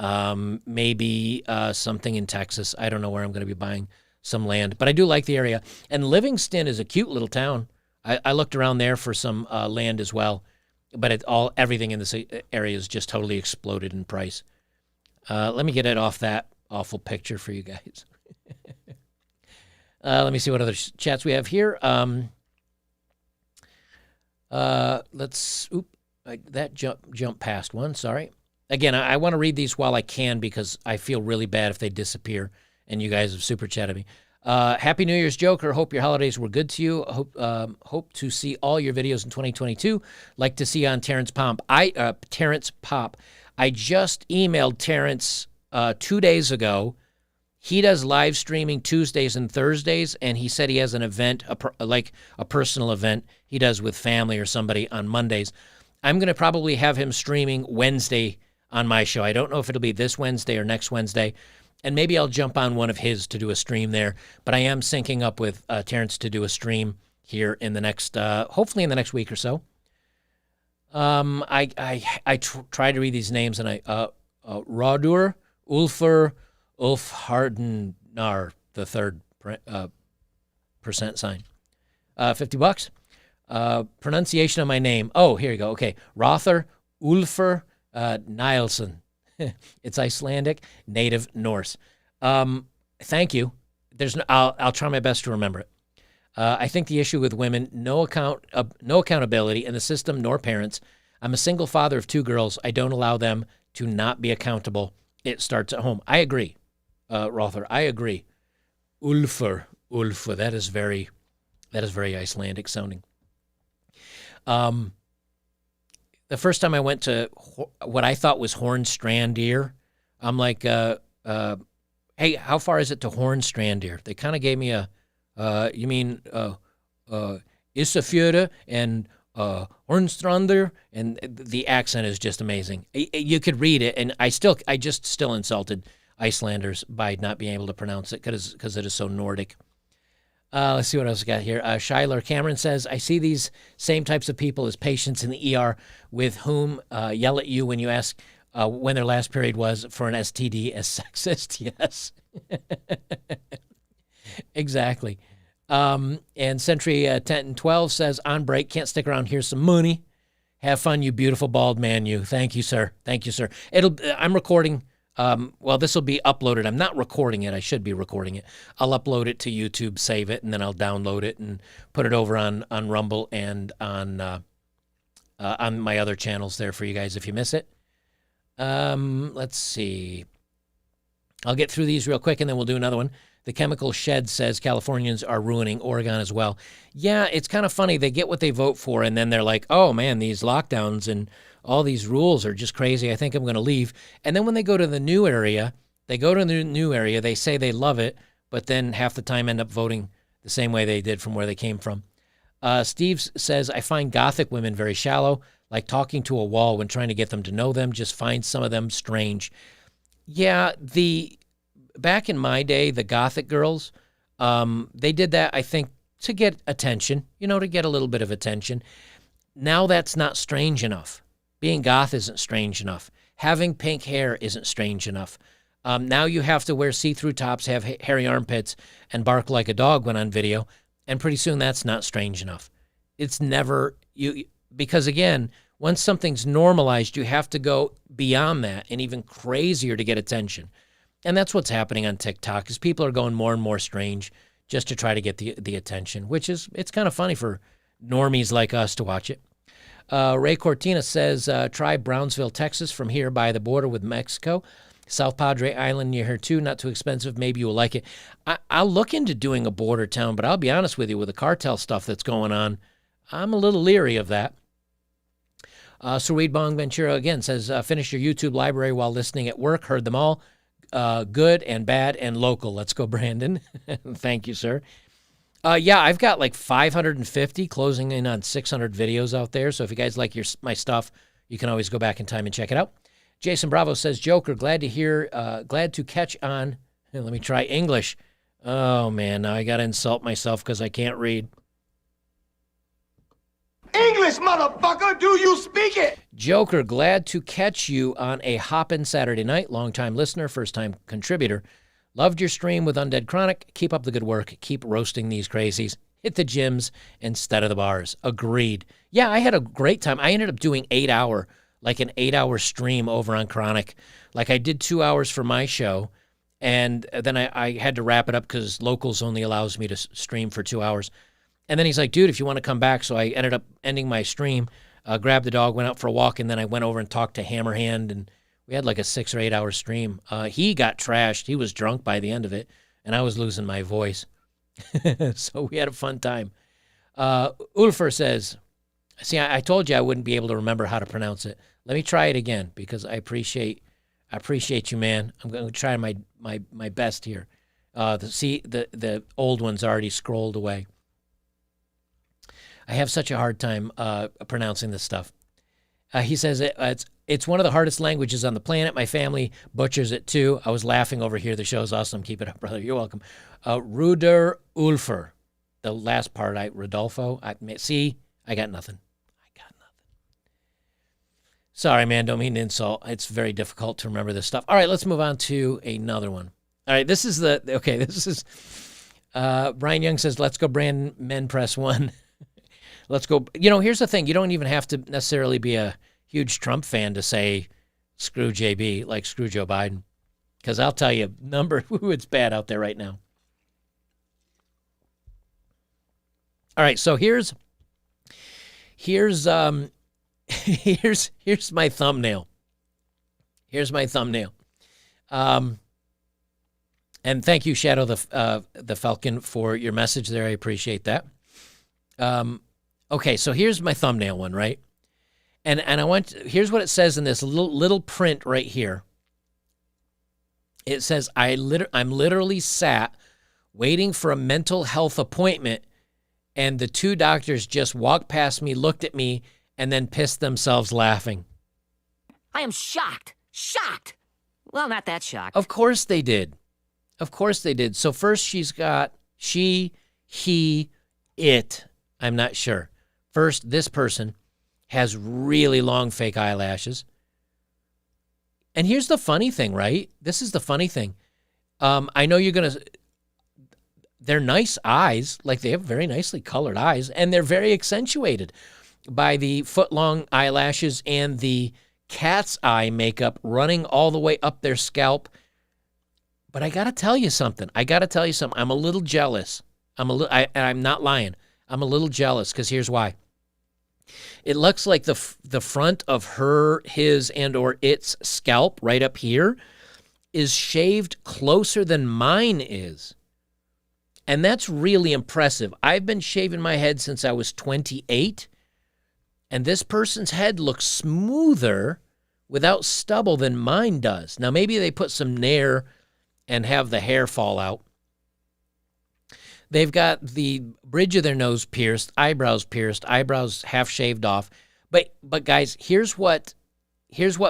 maybe something in Texas. I don't know where I'm going to be buying some land, but I do like the area. And Livingston is a cute little town. I looked around there for some land as well, but everything in this area is just totally exploded in price. Let me get it off that awful picture for you guys. Let me see what other chats we have here. That jump past one, sorry. Again, I want to read these while I can because I feel really bad if they disappear and you guys have super chatted me. Happy New Year's, Joker. Hope your holidays were good to you. Hope to see all your videos in 2022. Like to see you on Terrence Pop. Terrence Pop. I just emailed Terrence 2 days ago. He does live streaming Tuesdays and Thursdays, and he said he has an event, like a personal event he does with family or somebody on Mondays. I'm going to probably have him streaming Wednesday on my show. I don't know if it'll be this Wednesday or next Wednesday, and maybe I'll jump on one of his to do a stream there. But I am syncing up with Terrence to do a stream here in the next, hopefully in the next week or so. I try to read these names, and Rodur, Ulfur, Ulf Hardenar, the third percent sign. $50. Pronunciation of my name. Oh, here you go. Okay. Rother Ulfur Nielsen. It's Icelandic, native Norse. Thank you. I'll try my best to remember it. I think the issue with women, no accountability in the system nor parents. I'm a single father of 2 girls. I don't allow them to not be accountable. It starts at home. I agree, Rother. I agree. Ulfur. That is very Icelandic sounding. The first time I went to what I thought was Hornstrandir, I'm like, hey, how far is it to Hornstrandir? They kind of gave me you mean Isafjörður and Hornstrandir, and the accent is just amazing. You could read it, and I just still insulted Icelanders by not being able to pronounce it because it is so Nordic. Let's see what else we got here. Shyler Cameron says, I see these same types of people as patients in the ER with whom yell at you when you ask when their last period was for an STD as sexist. Yes. Exactly. And Century 1012 says, on break, can't stick around, here's some money. Have fun, you beautiful bald man, you. Thank you, sir. Thank you, sir. I'm recording. Well, this will be uploaded. I'm not recording it. I should be recording it. I'll upload it to YouTube, save it, and then I'll download it and put it over on Rumble and on my other channels there for you guys if you miss it. Let's see. I'll get through these real quick, and then we'll do another one. The Chemical Shed says Californians are ruining Oregon as well. Yeah, it's kind of funny. They get what they vote for, and then they're like, oh, man, these lockdowns and all these rules are just crazy. I think I'm going to leave. And then when they go to the new area, they say they love it, but then half the time end up voting the same way they did from where they came from. Steve says, I find Gothic women very shallow, like talking to a wall when trying to get them to know them. Just find some of them strange. Yeah, back in my day, the Gothic girls, they did that, I think, to get attention, to get a little bit of attention. Now that's not strange enough. Being goth isn't strange enough. Having pink hair isn't strange enough. Now you have to wear see-through tops, have hairy armpits, and bark like a dog when on video, and pretty soon that's not strange enough. It's never, because again, once something's normalized, you have to go beyond that and even crazier to get attention. And that's what's happening on TikTok, is people are going more and more strange just to try to get the attention, which is, it's kind of funny for normies like us to watch it. Ray Cortina says, try Brownsville, Texas, from here by the border with Mexico. South Padre Island near here, too. Not too expensive. Maybe you will like it. I'll look into doing a border town, but I'll be honest with you, with the cartel stuff that's going on, I'm a little leery of that. Sweet Bong Ventura, again, says, finish your YouTube library while listening at work. Heard them all. Good and bad and local. Let's go, Brandon. Thank you, sir. Yeah, I've got like 550, closing in on 600 videos out there. So if you guys like my stuff, you can always go back in time and check it out. Jason Bravo says, Joker, glad to catch on. Let me try English. Oh, man, now I got to insult myself because I can't read.
English, motherfucker, do you speak it?
Joker, glad to catch you on a hoppin' Saturday night. Long-time listener, first-time contributor. Loved your stream with Undead Chronic. Keep up the good work. Keep roasting these crazies. Hit the gyms instead of the bars. Agreed. Yeah, I had a great time. I ended up doing an 8-hour stream over on Chronic. Like I did 2 hours for my show, and then I had to wrap it up because Locals only allows me to stream for 2 hours. And then he's like, dude, if you want to come back. So I ended up ending my stream, grabbed the dog, went out for a walk, and then I went over and talked to Hammerhand, and We had like a 6 or 8 hour stream. He got trashed. He was drunk by the end of it, and I was losing my voice. So we had a fun time. Ulfer says, see, I told you I wouldn't be able to remember how to pronounce it. Let me try it again because I appreciate you, man. I'm going to try my best here. The old one's already scrolled away. I have such a hard time pronouncing this stuff. He says it's one of the hardest languages on the planet. My family butchers it too. I was laughing over here. The show's awesome. Keep it up, brother. You're welcome. Ruder Ulfer. The last part, Rodolfo. I got nothing. Sorry, man. Don't mean to insult. It's very difficult to remember this stuff. All right, let's move on to another one. All right, this is Brian Young says, let's go brand men press 1. Let's go. Here's the thing. You don't even have to necessarily be a huge Trump fan to say screw JB, like screw Joe Biden. Because I'll tell you, it's bad out there right now. All right, so here's my thumbnail. Here's my thumbnail. And thank you, Shadow the Falcon, for your message there. I appreciate that. Okay, so here's my thumbnail one, right? And here's what it says in this little print right here. It says, I'm literally sat waiting for a mental health appointment, and the 2 doctors just walked past me, looked at me, and then pissed themselves laughing.
I am shocked. Shocked. Well, not that shocked.
Of course they did. Of course they did. So first she's got she, he, it. I'm not sure. First, this person has really long fake eyelashes. And here's the funny thing, right? This is the funny thing. I know you're going to... They're nice eyes. Like, they have very nicely colored eyes. And they're very accentuated by the foot-long eyelashes and the cat's eye makeup running all the way up their scalp. But I got to tell you something. I'm a little jealous. I'm not lying. I'm a little jealous because here's why. It looks like the front of her, his, and or its scalp right up here is shaved closer than mine is. And that's really impressive. I've been shaving my head since I was 28, and this person's head looks smoother without stubble than mine does. Now, maybe they put some Nair and have the hair fall out. They've got the bridge of their nose pierced, eyebrows half shaved off. But guys, here's what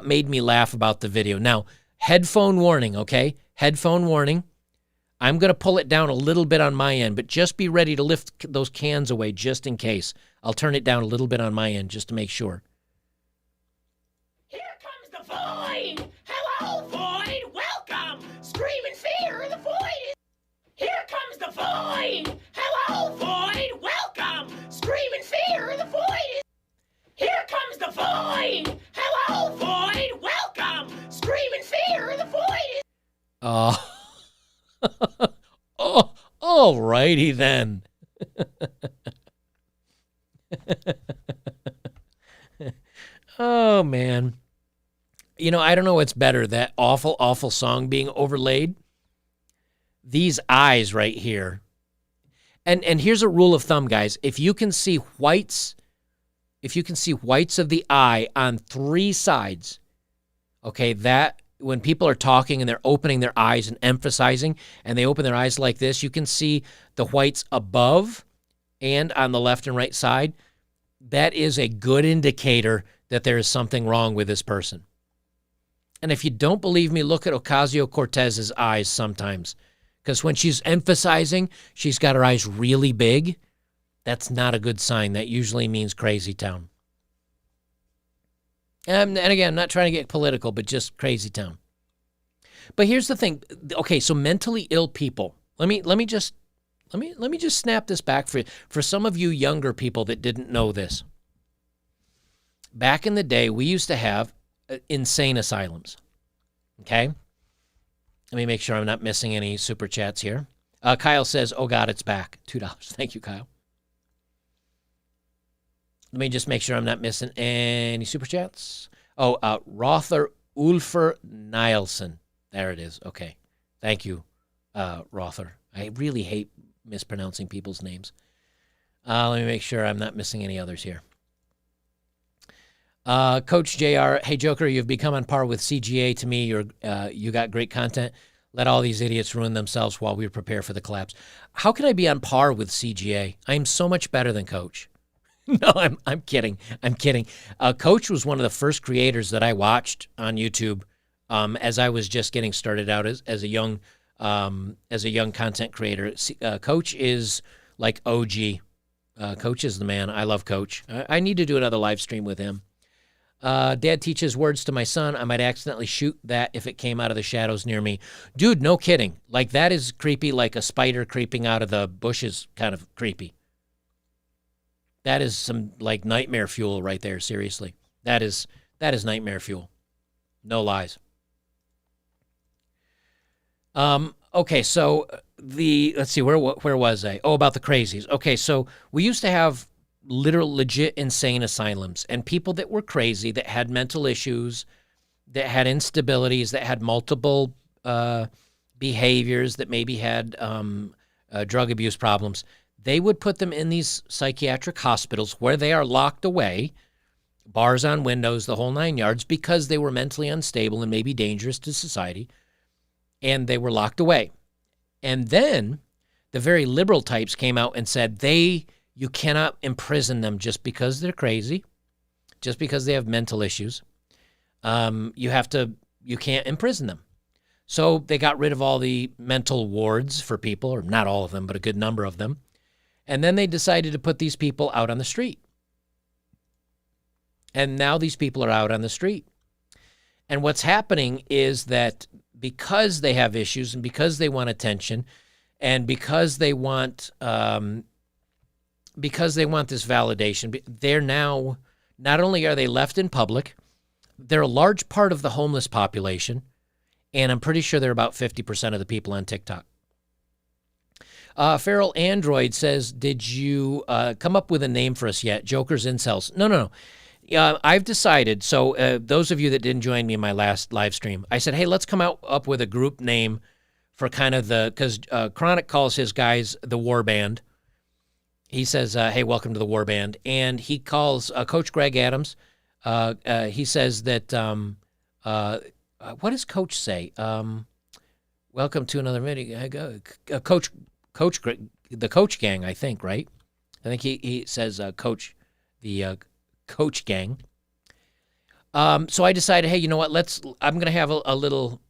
made me laugh about the video. Now, headphone warning, okay? Headphone warning. I'm going to pull it down a little bit on my end, but just be ready to lift those cans away just in case. I'll turn it down a little bit on my end just to make sure.
Here comes the void! Hello, void! Welcome! Screaming fear, the void is... Here comes the void! Hello, void! Welcome! Screaming fear, the void is... Here comes the void! Hello, void! Welcome! Screaming fear, the void is...
Oh, all righty then. Oh, man. I don't know what's better, that awful, awful song being overlaid. These eyes right here. And here's a rule of thumb, guys. If you can see whites of the eye on 3 sides, okay, that when people are talking and they're opening their eyes and emphasizing, and they open their eyes like this, you can see the whites above and on the left and right side. That is a good indicator that there is something wrong with this person. And if you don't believe me, look at Ocasio-Cortez's eyes sometimes. Because when she's emphasizing, she's got her eyes really big. That's not a good sign. That usually means crazy town. And again, I'm not trying to get political, but just crazy town. But here's the thing. Okay, so mentally ill people. Let me just snap this back for some of you younger people that didn't know this. Back in the day, we used to have insane asylums. Okay? Let me make sure I'm not missing any super chats here. Kyle says, "Oh God, it's back." $2. Thank you, Kyle. Let me just make sure I'm not missing any super chats. Oh, Rother Ulfer Nielsen. There it is. Okay. Thank you, Rother. I really hate mispronouncing people's names. Let me make sure I'm not missing any others here. Coach JR, hey, Joker, you've become on par with CGA to me. You got great content. Let all these idiots ruin themselves while we prepare for the collapse. How can I be on par with CGA? I am so much better than Coach. No, I'm kidding. I'm kidding. Coach was one of the first creators that I watched on YouTube as I was just getting started out as a young content creator. Coach is like OG. Coach is the man. I love Coach. I need to do another live stream with him. Dad teaches words to my son. I might accidentally shoot that if it came out of the shadows near me. Dude, no kidding. Like, that is creepy, like a spider creeping out of the bushes, kind of creepy. That is some, like, nightmare fuel right there, seriously. That is nightmare fuel. No lies. Okay, so let's see, where was I? Oh, about the crazies. Okay, so we used to have legit insane asylums, and people that were crazy, that had mental issues, that had instabilities, that had multiple behaviors, that maybe had drug abuse problems. They would put them in these psychiatric hospitals where they are locked away, bars on windows, the whole 9 yards, because they were mentally unstable and maybe dangerous to society, and they were locked away. And then the very liberal types came out and said you cannot imprison them just because they're crazy, just because they have mental issues. You can't imprison them. So they got rid of all the mental wards for people, or not all of them, but a good number of them. And then they decided to put these people out on the street. And now these people are out on the street. And what's happening is that because they have issues and because they want attention and because they want this validation, they're now, not only are they left in public, they're a large part of the homeless population, and I'm pretty sure they're about 50% of the people on TikTok. Feral Android says, did you come up with a name for us yet? Jokers, incels. No. I've decided, so those of you that didn't join me in my last live stream, I said, hey, let's come up with a group name for kind of because Chronic calls his guys the War Band. He says, hey, welcome to the War Band. And he calls Coach Greg Adams. He says that, what does Coach say? Welcome to another video. Coach Greg, the Coach Gang, I think, right? I think he says Coach, the Coach Gang. So I decided, hey, you know what? I'm going to have a little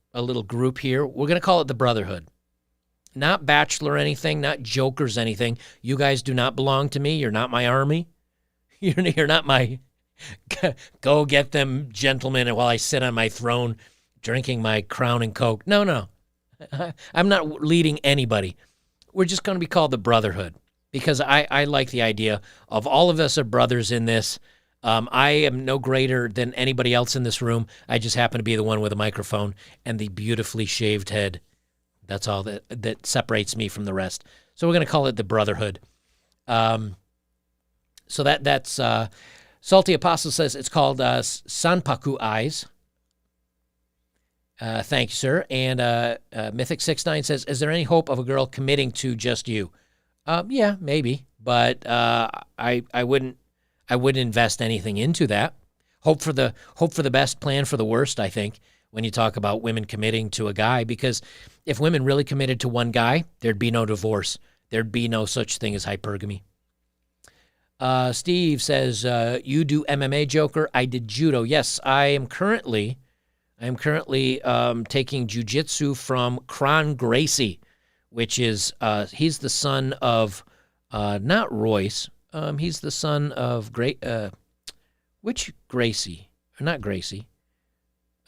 group here. We're going to call it the Brotherhood. Not Bachelor anything, not Jokers anything. You guys do not belong to me. You're not my army. You're not my go get them gentlemen while I sit on my throne drinking my Crown and Coke. No. I'm not leading anybody. We're just going to be called the Brotherhood because I like the idea of all of us are brothers in this. I am no greater than anybody else in this room. I just happen to be the one with a microphone and the beautifully shaved head. That's all that separates me from the rest. So we're going to call it the Brotherhood. So that's Salty Apostle says it's called Sanpaku Eyes. Thank you, sir. And Mythic69 says, is there any hope of a girl committing to just you? Yeah, maybe. But I wouldn't invest anything into that. Hope for the best, plan for the worst, I think, when you talk about women committing to a guy, because if women really committed to one guy, there'd be no divorce. There'd be no such thing as hypergamy. Steve says, you do MMA, Joker? I did judo. Yes, I am currently taking jiu-jitsu from Kron Gracie, which is, he's the son of, not Royce. He's the son of which Gracie? Or not Gracie.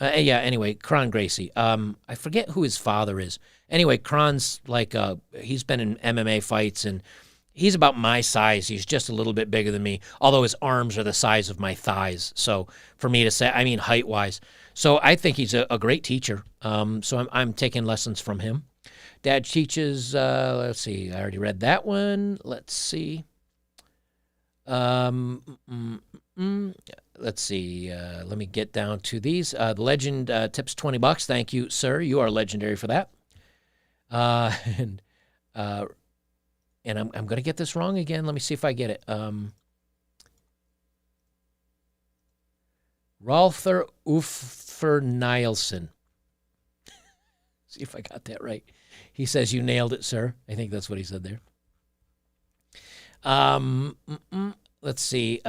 Yeah, anyway, Kron Gracie. I forget who his father is. Anyway, Kron's like, he's been in MMA fights, and he's about my size. He's just a little bit bigger than me, although his arms are the size of my thighs. So for me to say, I mean, height-wise. So I think he's a great teacher. So I'm taking lessons from him. Dad teaches, let's see, I already read that one. Let's see. Let's see. Let me get down to these. The legend tips $20. Thank you, sir. You are legendary for that. And I'm going to get this wrong again. Let me see if I get it. Rolfer Uffer Nielsen. See if I got that right. He says you nailed it, sir. I think that's what he said there. Let's see.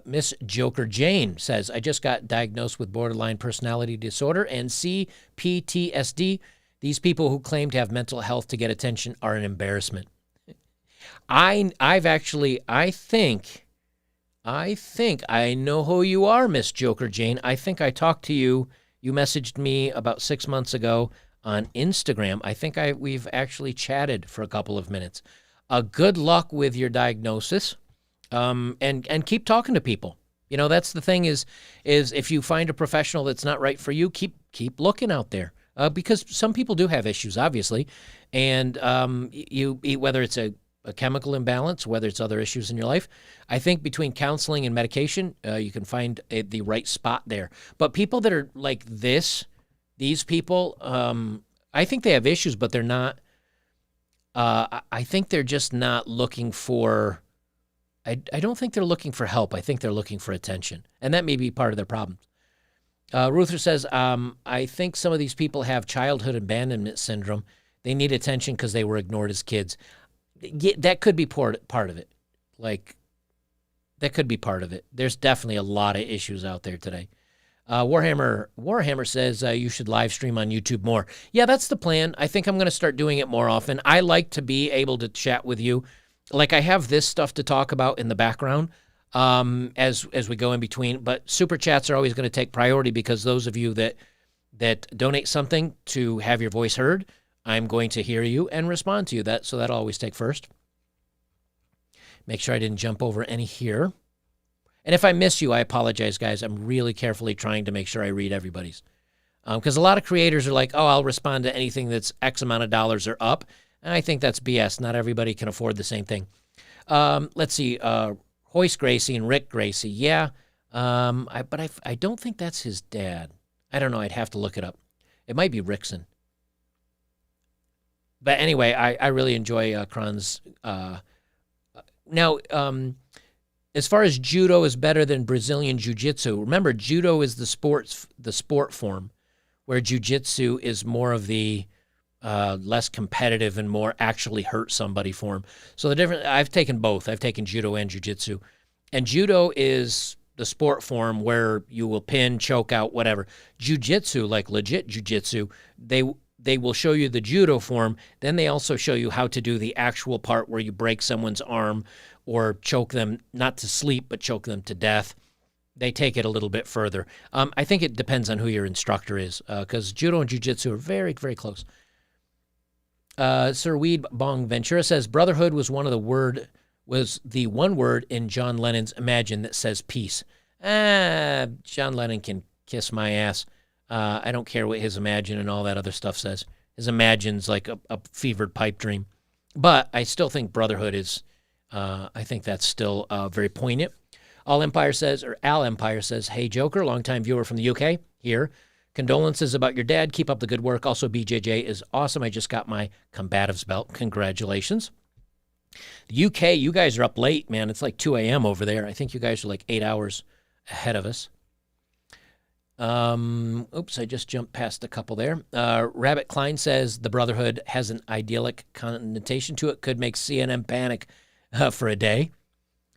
Miss Joker Jane says, I just got diagnosed with borderline personality disorder and CPTSD. These people who claim to have mental health to get attention are an embarrassment. I think I know who you are, Miss Joker Jane. I think I talked to you. You messaged me about 6 months ago on Instagram. I think we've actually chatted for a couple of minutes. Good luck with your diagnosis, and keep talking to people. You know, that's the thing is if you find a professional that's not right for you, keep looking out there, because some people do have issues, obviously, and whether it's a chemical imbalance, whether it's other issues in your life. I think between counseling and medication, you can find the right spot there. But people that are like these people, I think they have issues, but they're not. I think they're just not looking for. I don't think they're looking for help. I think they're looking for attention, and that may be part of their problem. Ruther says, I think some of these people have childhood abandonment syndrome. They need attention because they were ignored as kids. Yeah, that could be part of it. Like, that could be part of it. There's definitely a lot of issues out there today. Warhammer says you should live stream on YouTube more. Yeah, that's the plan. I think I'm going to start doing it more often. I like to be able to chat with you. Like, I have this stuff to talk about in the background as we go in between. But super chats are always going to take priority because those of you that donate something to have your voice heard, I'm going to hear you and respond to you. So that'll always take first. Make sure I didn't jump over any here. And if I miss you, I apologize, guys. I'm really carefully trying to make sure I read everybody's. Because a lot of creators are like, oh, I'll respond to anything that's X amount of dollars or up. And I think that's BS. Not everybody can afford the same thing. Let's see. Hoist Gracie and Rick Gracie. Yeah. But I don't think that's his dad. I don't know. I'd have to look it up. It might be Rickson. But anyway, I really enjoy Kron's. Now, as far as judo is better than Brazilian jiu-jitsu, remember, judo is the sport form, where jiu-jitsu is more of the less competitive and more actually hurt somebody form. So the difference, I've taken both. I've taken judo and jiu-jitsu. And judo is the sport form where you will pin, choke out, whatever. Jiu-jitsu, like legit jiu-jitsu, they will show you the judo form. Then they also show you how to do the actual part where you break someone's arm or choke them, not to sleep, but choke them to death. They take it a little bit further. I think it depends on who your instructor is, because judo and jiu-jitsu are very, very close. Sir Weed Bong Ventura says, brotherhood was the one word in John Lennon's Imagine that says peace. John Lennon can kiss my ass. I don't care what his Imagine and all that other stuff says. His Imagine's like a fevered pipe dream. But I still think brotherhood is, I think that's still very poignant. Al Empire says, hey, Joker, longtime viewer from the UK, here. Condolences about your dad. Keep up the good work. Also, BJJ is awesome. I just got my combatives belt. Congratulations. The UK, you guys are up late, man. It's like 2 a.m. over there. I think you guys are like 8 hours ahead of us. Oops, I just jumped past a couple there. Rabbit Klein says the Brotherhood has an idyllic connotation to it. Could make CNN panic for a day.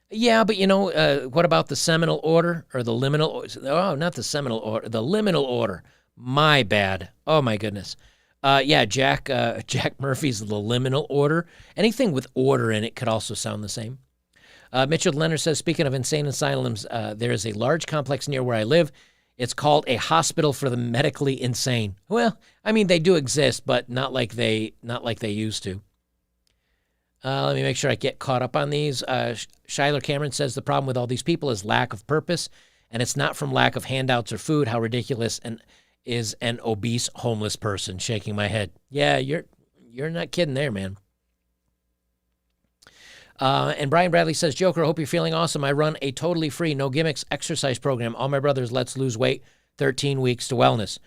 Yeah, but you know, what about the Seminole Order or the Liminal? Oh, not the Seminole Order, the Liminal Order. My bad. Oh my goodness. Yeah, Jack Murphy's the Liminal Order. Anything with order in it could also sound the same. Mitchell Leonard says, speaking of insane asylums, there is a large complex near where I live. It's called a hospital for the medically insane. Well, I mean, they do exist, but not like they used to. Let me make sure I get caught up on these. Shyler Cameron says the problem with all these people is lack of purpose, and it's not from lack of handouts or food. How ridiculous is an obese homeless person? Shaking my head. Yeah, you're not kidding there, man. And Brian Bradley says, Joker, I hope you're feeling awesome. I run a totally free, no gimmicks exercise program. All my brothers, let's lose weight. 13 weeks to wellness.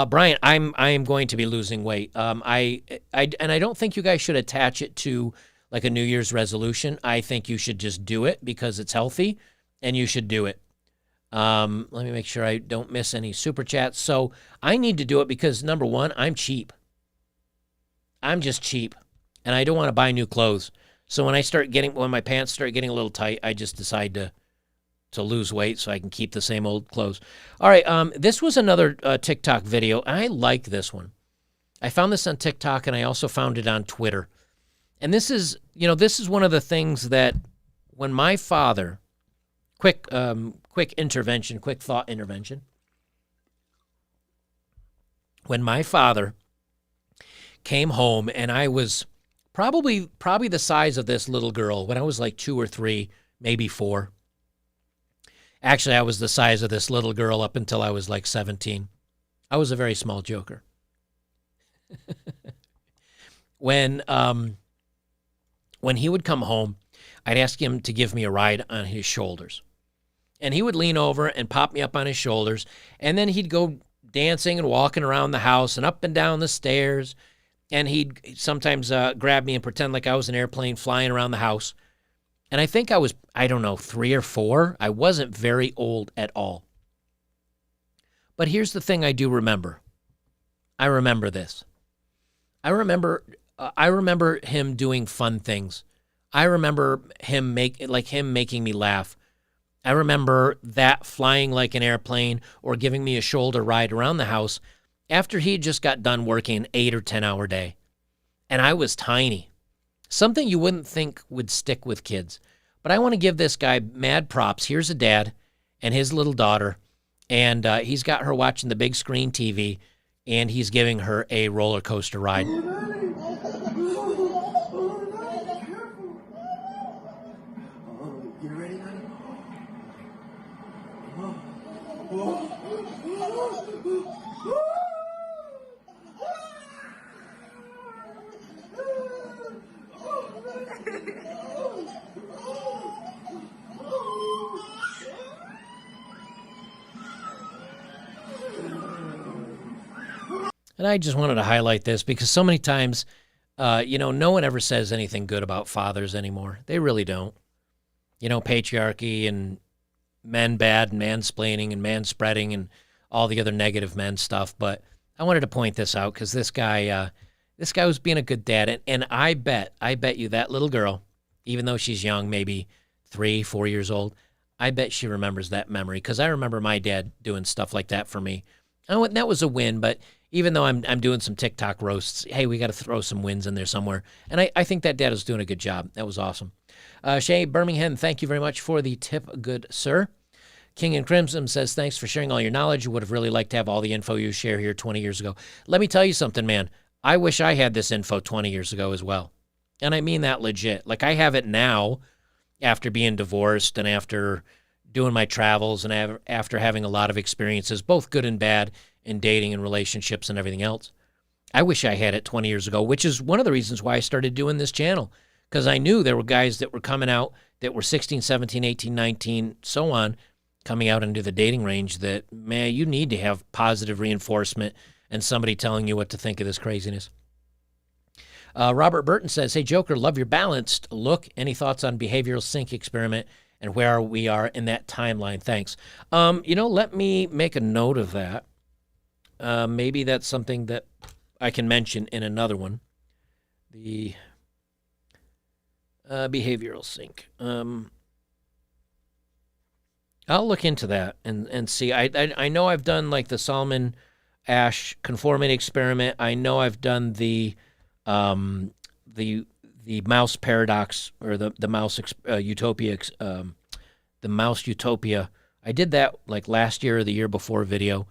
Brian, I am going to be losing weight. I don't think you guys should attach it to like a New Year's resolution. I think you should just do it because it's healthy, and you should do it. Let me make sure I don't miss any super chats. So I need to do it because, number one, I'm cheap. I'm just cheap, and I don't want to buy new clothes. So when my pants start getting a little tight, I just decide to lose weight so I can keep the same old clothes. All right, this was another TikTok video. I like this one. I found this on TikTok, and I also found it on Twitter. And this is one of the things that when my father, quick thought intervention. When my father came home, and I was probably the size of this little girl when I was like 2 or 3, maybe 4. Actually, I was the size of this little girl up until I was like 17. I was a very small joker. When he would come home, I'd ask him to give me a ride on his shoulders. And he would lean over and pop me up on his shoulders, and then he'd go dancing and walking around the house and up and down the stairs, and he'd sometimes grab me and pretend like I was an airplane flying around the house. And I think I was, 3 or 4. I wasn't very old at all. But here's the thing I do remember. I remember this. I remember him doing fun things. I remember him making me laugh. I remember that flying like an airplane or giving me a shoulder ride around the house after he just got done working an 8 or 10 hour day. And I was tiny. Something you wouldn't think would stick with kids. But I want to give this guy mad props. Here's a dad and his little daughter, and he's got her watching the big screen TV, and he's giving her a roller coaster ride. And I just wanted to highlight this because so many times, no one ever says anything good about fathers anymore. They really don't. Patriarchy and men bad and mansplaining and manspreading and all the other negative men stuff. But I wanted to point this out because this guy was being a good dad. And I bet you that little girl, even though she's young, maybe 3, 4 years old, I bet she remembers that memory because I remember my dad doing stuff like that for me. And that was a win, but even though I'm doing some TikTok roasts, hey, we got to throw some wins in there somewhere. And I think that dad is doing a good job. That was awesome. Shay Birmingham, thank you very much for the tip, good sir. King and Crimson says, thanks for sharing all your knowledge. Would have really liked to have all the info you share here 20 years ago. Let me tell you something, man. I wish I had this info 20 years ago as well. And I mean that legit. Like I have it now after being divorced and after doing my travels and after having a lot of experiences, both good and bad, in dating and relationships and everything else. I wish I had it 20 years ago, which is one of the reasons why I started doing this channel, because I knew there were guys that were coming out that were 16, 17, 18, 19, so on, coming out into the dating range that, man, you need to have positive reinforcement and somebody telling you what to think of this craziness. Robert Burton says, hey, Joker, love your balanced look. Any thoughts on behavioral sync experiment and where we are in that timeline? Thanks. Let me make a note of that. Maybe that's something that I can mention in another one. The behavioral sync. I'll look into that and see. I know I've done like the Solomon Asch conformity experiment. I know I've done the mouse paradox or the mouse utopia. The mouse utopia. I did that like last year or the year before video.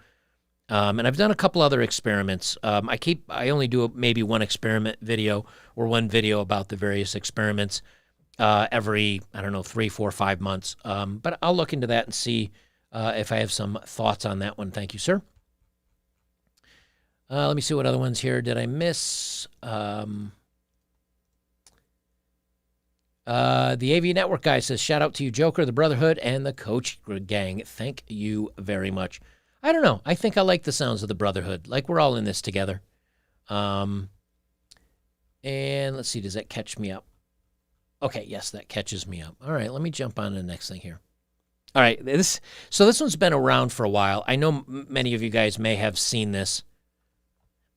And I've done a couple other experiments. I only do maybe one experiment video or one video about the various experiments every, 3, 4, 5 months. But I'll look into that and see if I have some thoughts on that one. Thank you, sir. Let me see what other ones here did I miss. The AV Network guy says, shout out to you, Joker, the Brotherhood, and the Coach Gang. Thank you very much. I don't know. I think I like the sounds of the Brotherhood. Like we're all in this together. And let's see, does that catch me up? Okay, yes, that catches me up. All right, let me jump on to the next thing here. All right, this one's been around for a while. I know many of you guys may have seen this.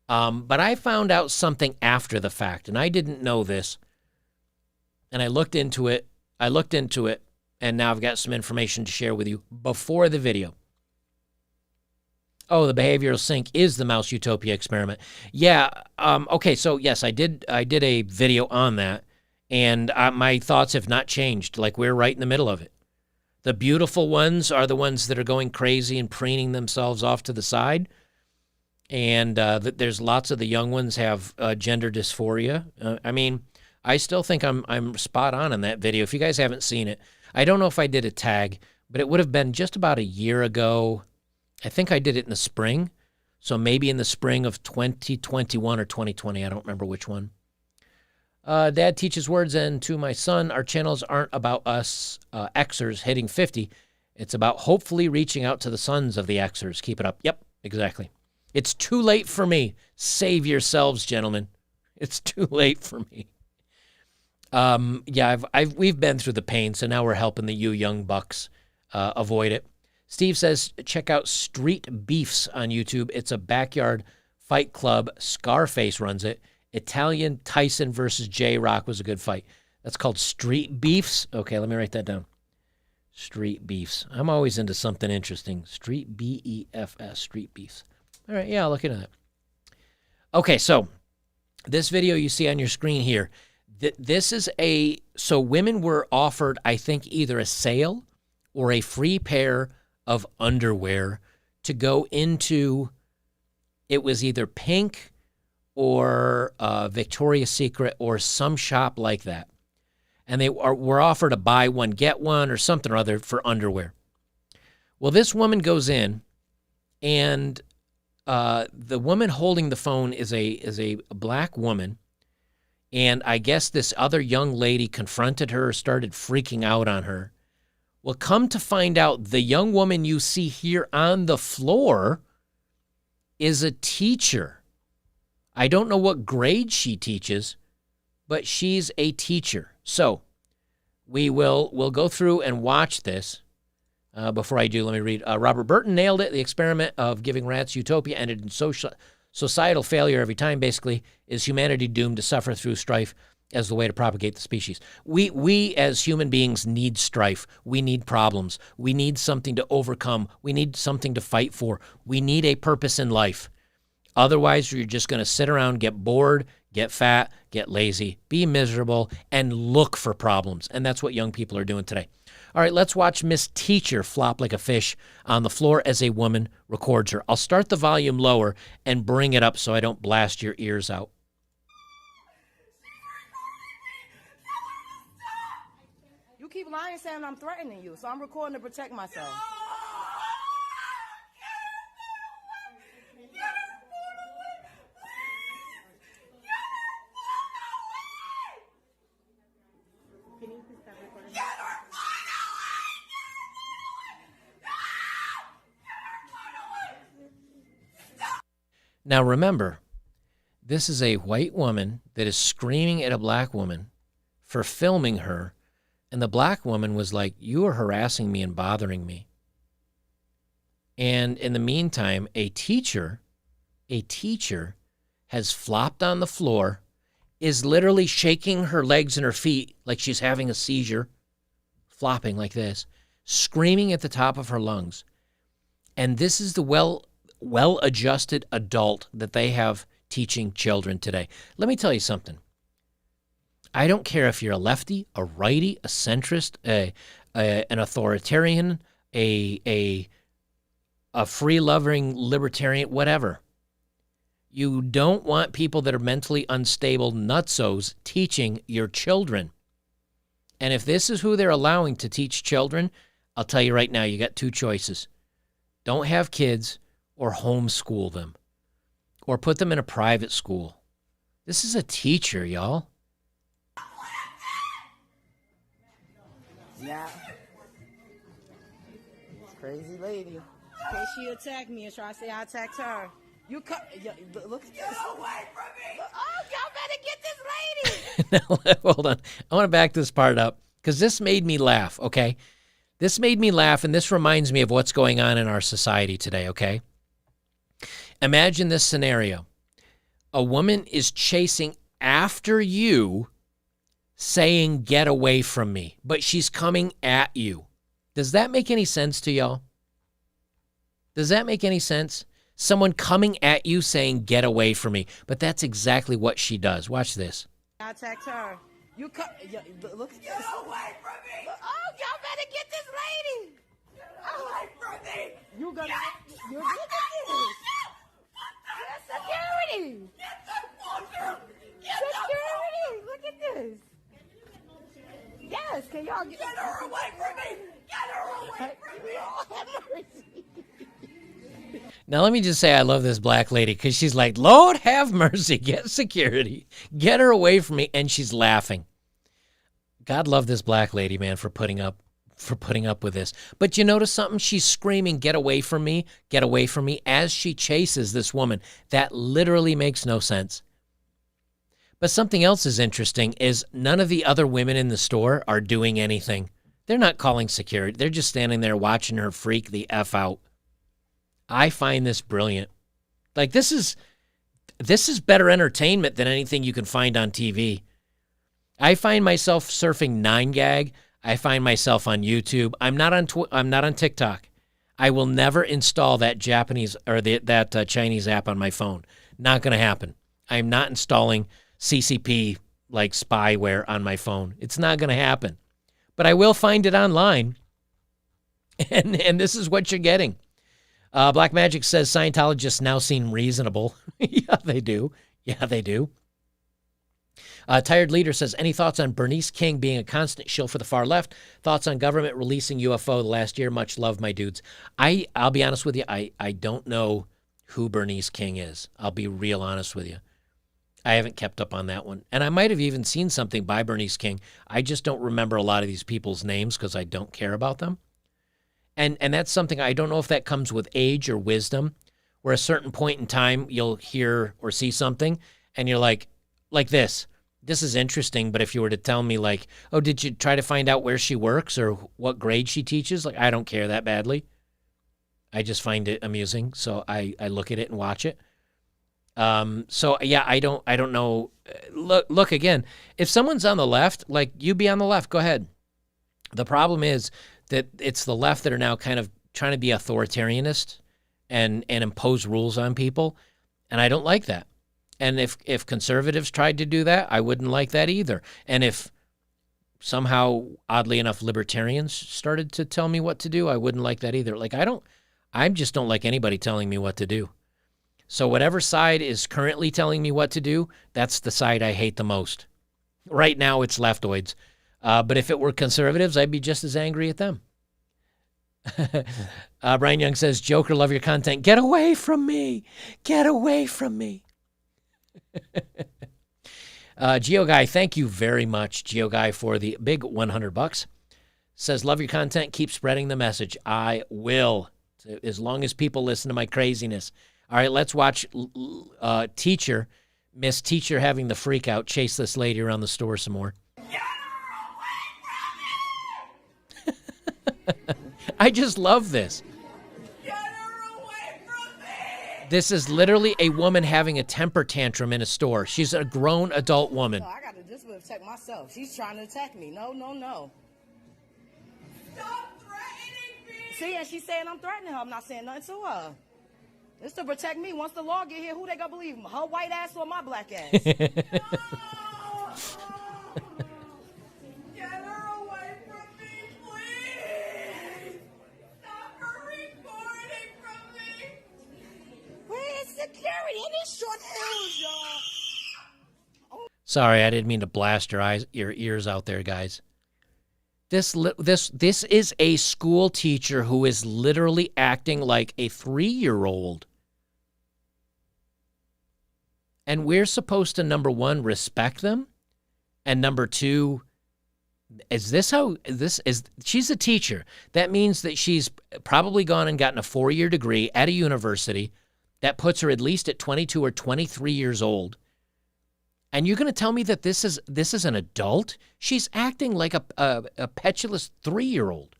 But I found out something after the fact, and I didn't know this. And I looked into it, and now I've got some information to share with you before the video. Oh, the behavioral sync is the Mouse Utopia experiment. Yeah, okay, so yes, I did a video on that, and my thoughts have not changed. Like, we're right in the middle of it. The beautiful ones are the ones that are going crazy and preening themselves off to the side. And there's lots of the young ones have gender dysphoria. I mean, I still think I'm spot on in that video. If you guys haven't seen it, I don't know if I did a tag, but it would have been just about a year ago. I think I did it in the spring. So maybe in the spring of 2021 or 2020. I don't remember which one. Dad teaches words, and to my son, our channels aren't about us Xers hitting 50. It's about hopefully reaching out to the sons of the Xers. Keep it up. Yep, exactly. It's too late for me. Save yourselves, gentlemen. It's too late for me. Yeah, we've been through the pain, so now we're helping the you young bucks avoid it. Steve says, check out Street Beefs on YouTube. It's a backyard fight club. Scarface runs it. Italian Tyson versus J-Rock was a good fight. That's called Street Beefs. Okay, let me write that down. Street Beefs. I'm always into something interesting. Street B-E-F-S, Street Beefs. All right, yeah, I'll look into that. Okay, so this video you see on your screen here, this is so women were offered, I think, either a sale or a free pair of underwear to go into, it was either Pink or Victoria's Secret or some shop like that. And they were offered a buy one, get one or something or other for underwear. Well, this woman goes in, and the woman holding the phone is a black woman, and I guess this other young lady confronted her, started freaking out on her. Well, come to find out, the young woman you see here on the floor is a teacher. I don't know what grade she teaches, but she's a teacher. So we'll go through and watch this. Before I do, let me read. Robert Burton nailed it. The experiment of giving rats utopia ended in societal failure every time. Basically, is humanity doomed to suffer through strife as the way to propagate the species? We as human beings need strife. We need problems. We need something to overcome. We need something to fight for. We need a purpose in life. Otherwise, you're just going to sit around, get bored, get fat, get lazy, be miserable, and look for problems. And that's what young people are doing today. All right, let's watch Miss Teacher flop like a fish on the floor as a woman records her. I'll start the volume lower and bring it up so I don't blast your ears out.
You keep lying saying I'm threatening you, so I'm recording to protect myself.
Now remember, this is a white woman that is screaming at a black woman for filming her, and the black woman was like, you are harassing me and bothering me. And in the meantime, a teacher has flopped on the floor, is literally shaking her legs and her feet like she's having a seizure, flopping like this, screaming at the top of her lungs. And this is the well-adjusted adult that they have teaching children today. Let me tell you something. I don't care if you're a lefty, a righty, a centrist, an authoritarian, a free-loving libertarian, whatever. You don't want people that are mentally unstable nutsos teaching your children. And if this is who they're allowing to teach children, I'll tell you right now, you got two choices. Don't have kids, or homeschool them, or put them in a private school. This is a teacher, y'all.
Yeah. Crazy lady. In case she attacked me and try to say I attacked her. You cut. Look at this. Get away from me! Oh, y'all better get this lady.
Now, hold on. I want to back this part up because this made me laugh, okay? This made me laugh, and this reminds me of what's going on in our society today, okay? Imagine this scenario. A woman is chasing after you saying, get away from me, but she's coming at you. Does that make any sense to y'all? Does that make any sense? Someone coming at you saying, get away from me. But that's exactly what she does. Watch this.
I attacked her. You cut. Look at this. Get away from me! Oh, y'all better get this lady. Get away from me! You gonna? You're look at this. Get security. Get the fucker. Security. Look at this. Yes, can y'all get her away from me? Get her away from me! Oh, have mercy.
Now, let me just say I love this black lady because she's like, Lord have mercy, get security. Get her away from me. And she's laughing. God love this black lady, man, for putting up with this. But you notice something? She's screaming, get away from me, as she chases this woman. That literally makes no sense. But something else is interesting is none of the other women in the store are doing anything. They're not calling security. They're just standing there watching her freak the F out. I find this brilliant. Like, this is better entertainment than anything you can find on TV. I find myself surfing 9gag. I find myself on YouTube. I'm not on TikTok. I will never install that Japanese or that Chinese app on my phone. Not going to happen. I'm not installing CCP like spyware on my phone. It's not going to happen. But I will find it online. And this is what you're getting. Black Magic says Scientologists now seem reasonable. Yeah, they do. Yeah, they do. Tired Leader says, any thoughts on Bernice King being a constant shill for the far left? Thoughts on government releasing UFO the last year? Much love, my dudes. I'll be honest with you. I don't know who Bernice King is. I'll be real honest with you. I haven't kept up on that one. And I might have even seen something by Bernice King. I just don't remember a lot of these people's names because I don't care about them. And that's something, I don't know if that comes with age or wisdom, where at a certain point in time you'll hear or see something and you're like this. This is interesting, but if you were to tell me like, oh, did you try to find out where she works or what grade she teaches? Like, I don't care that badly. I just find it amusing, so I look at it and watch it. So yeah, I don't know. Look again, if someone's on the left, like, you be on the left, go ahead. The problem is that it's the left that are now kind of trying to be authoritarianist and impose rules on people. And I don't like that. And if conservatives tried to do that, I wouldn't like that either. And if somehow, oddly enough, libertarians started to tell me what to do, I wouldn't like that either. Like, I just don't like anybody telling me what to do. So whatever side is currently telling me what to do, that's the side I hate the most. Right now, it's leftoids. But if it were conservatives, I'd be just as angry at them. Brian Young says, Joker, love your content. Get away from me. Get away from me. Geo Guy, thank you very much, Geo Guy, for the big $100. Says, love your content. Keep spreading the message. I will, as long as people listen to my craziness. All right, let's watch Miss Teacher having the freak out, chase this lady around the store some more. I just love this.
Get her away from me!
This is literally a woman having a temper tantrum in a store. She's a grown adult woman.
No, I got to just protect myself. She's trying to attack me. No.
Stop threatening me!
See, and she's saying I'm threatening her. I'm not saying nothing to her. It's to protect me. Once the law get here, who they gonna believe? Her white ass or my black ass?
Get her away from me, please! Stop her recording from me!
Where is security in these short hills, y'all?
Sorry, I didn't mean to blast your ears out there, guys. This is a school teacher who is literally acting like a 3-year-old. And we're supposed to, number one, respect them, and number two, Is this how this is? She's a teacher. That means that she's probably gone and gotten a 4-year degree at a university. That puts her at least at 22 or 23 years old. And you're going to tell me that this is an adult? She's acting like a petulant 3-year-old.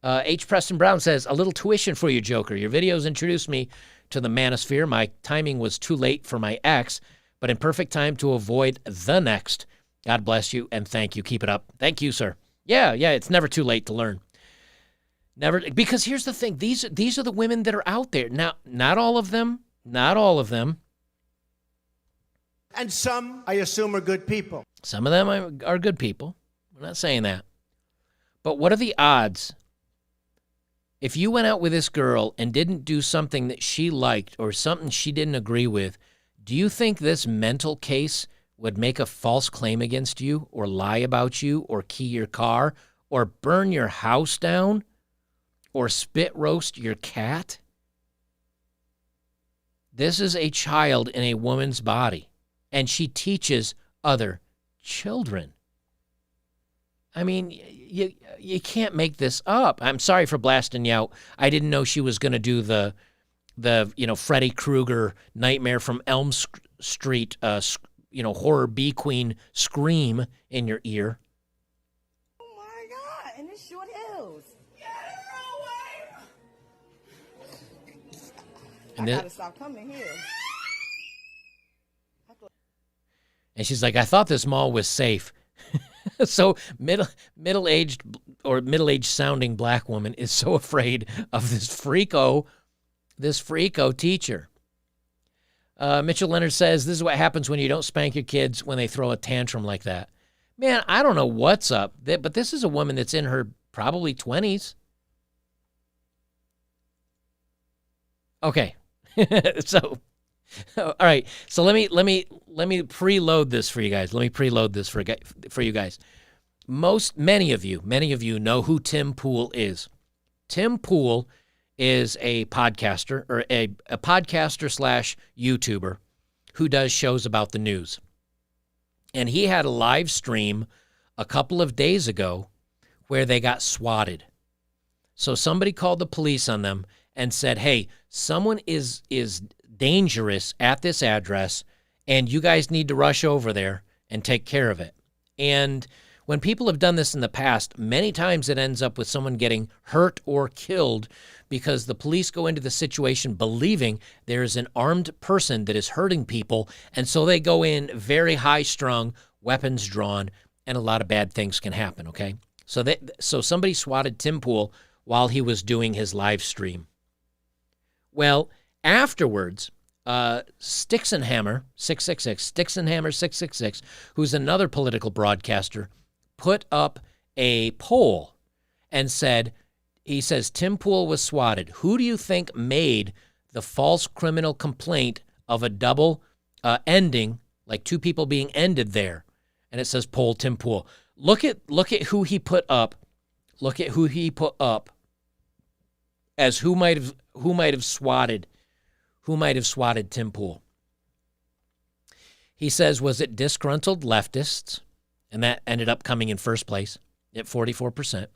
H. Preston Brown says, a little tuition for you, Joker. Your videos introduced me to the manosphere. My timing was too late for my ex, but in perfect time to avoid the next. God bless you, and thank you. Keep it up. Thank you, sir. Yeah, it's never too late to learn. Never, because here's the thing. These are the women that are out there. Now, not all of them.
And some, I assume, are good people.
Some of them are good people. We're not saying that. But what are the odds if you went out with this girl and didn't do something that she liked or something she didn't agree with? Do you think this mental case would make a false claim against you or lie about you or key your car or burn your house down or spit roast your cat? This is a child in a woman's body, and she teaches other children. I mean, you can't make this up. I'm sorry for blasting you out. I didn't know she was going to do the Freddy Krueger Nightmare from Elm Street horror bee queen scream in your ear.
Oh my God! And it's short hills.
And
I gotta stop coming here.
And she's like, I thought this mall was safe. So middle-aged sounding black woman is so afraid of this freako teacher. Mitchell Leonard says, this is what happens when you don't spank your kids when they throw a tantrum like that. Man, I don't know what's up, but this is a woman that's in her probably 20s. Okay. So, all right. So let me preload this for you guys. Let me preload this for you guys. Many of you know who Tim Pool is. Tim Pool is a podcaster or a podcaster / YouTuber who does shows about the news. And he had a live stream a couple of days ago where they got swatted. So somebody called the police on them and said, hey, someone is dangerous at this address, and you guys need to rush over there and take care of it. And when people have done this in the past, many times it ends up with someone getting hurt or killed because the police go into the situation believing there is an armed person that is hurting people, and so they go in very high-strung, weapons drawn, and a lot of bad things can happen, okay? So somebody swatted Tim Pool while he was doing his live stream. Well, afterwards, Sticks and Hammer 666, who's another political broadcaster, put up a poll and he says Tim Pool was swatted. Who do you think made the false criminal complaint of a double ending, like two people being ended there? And it says poll Tim Pool. Look at who he put up. Look at who he put up as who might have swatted Tim Pool. He says, was it disgruntled leftists? And that ended up coming in first place at 44%.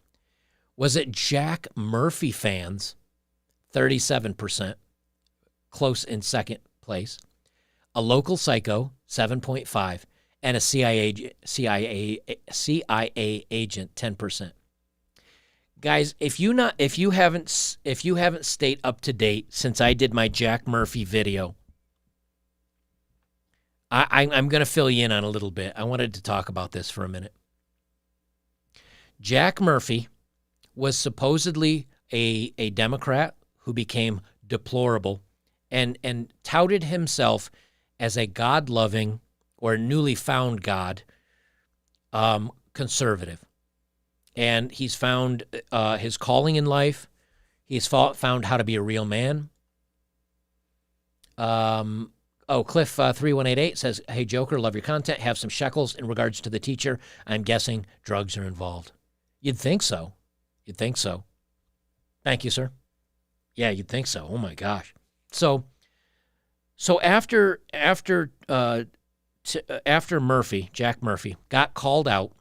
Was it Jack Murphy fans? 37%. Close in second place. A local psycho, 7.5%. And a CIA agent, 10%. Guys, if you haven't stayed up to date since I did my Jack Murphy video, I'm going to fill you in on a little bit. I wanted to talk about this for a minute. Jack Murphy was supposedly a Democrat who became deplorable and touted himself as a God-loving or newly found God conservative. And he's found his calling in life. He's found how to be a real man. Cliff 3188 says, hey, Joker, love your content. Have some shekels in regards to the teacher. I'm guessing drugs are involved. You'd think so. Thank you, sir. Yeah, you'd think so. Oh, my gosh. So after Jack Murphy got called out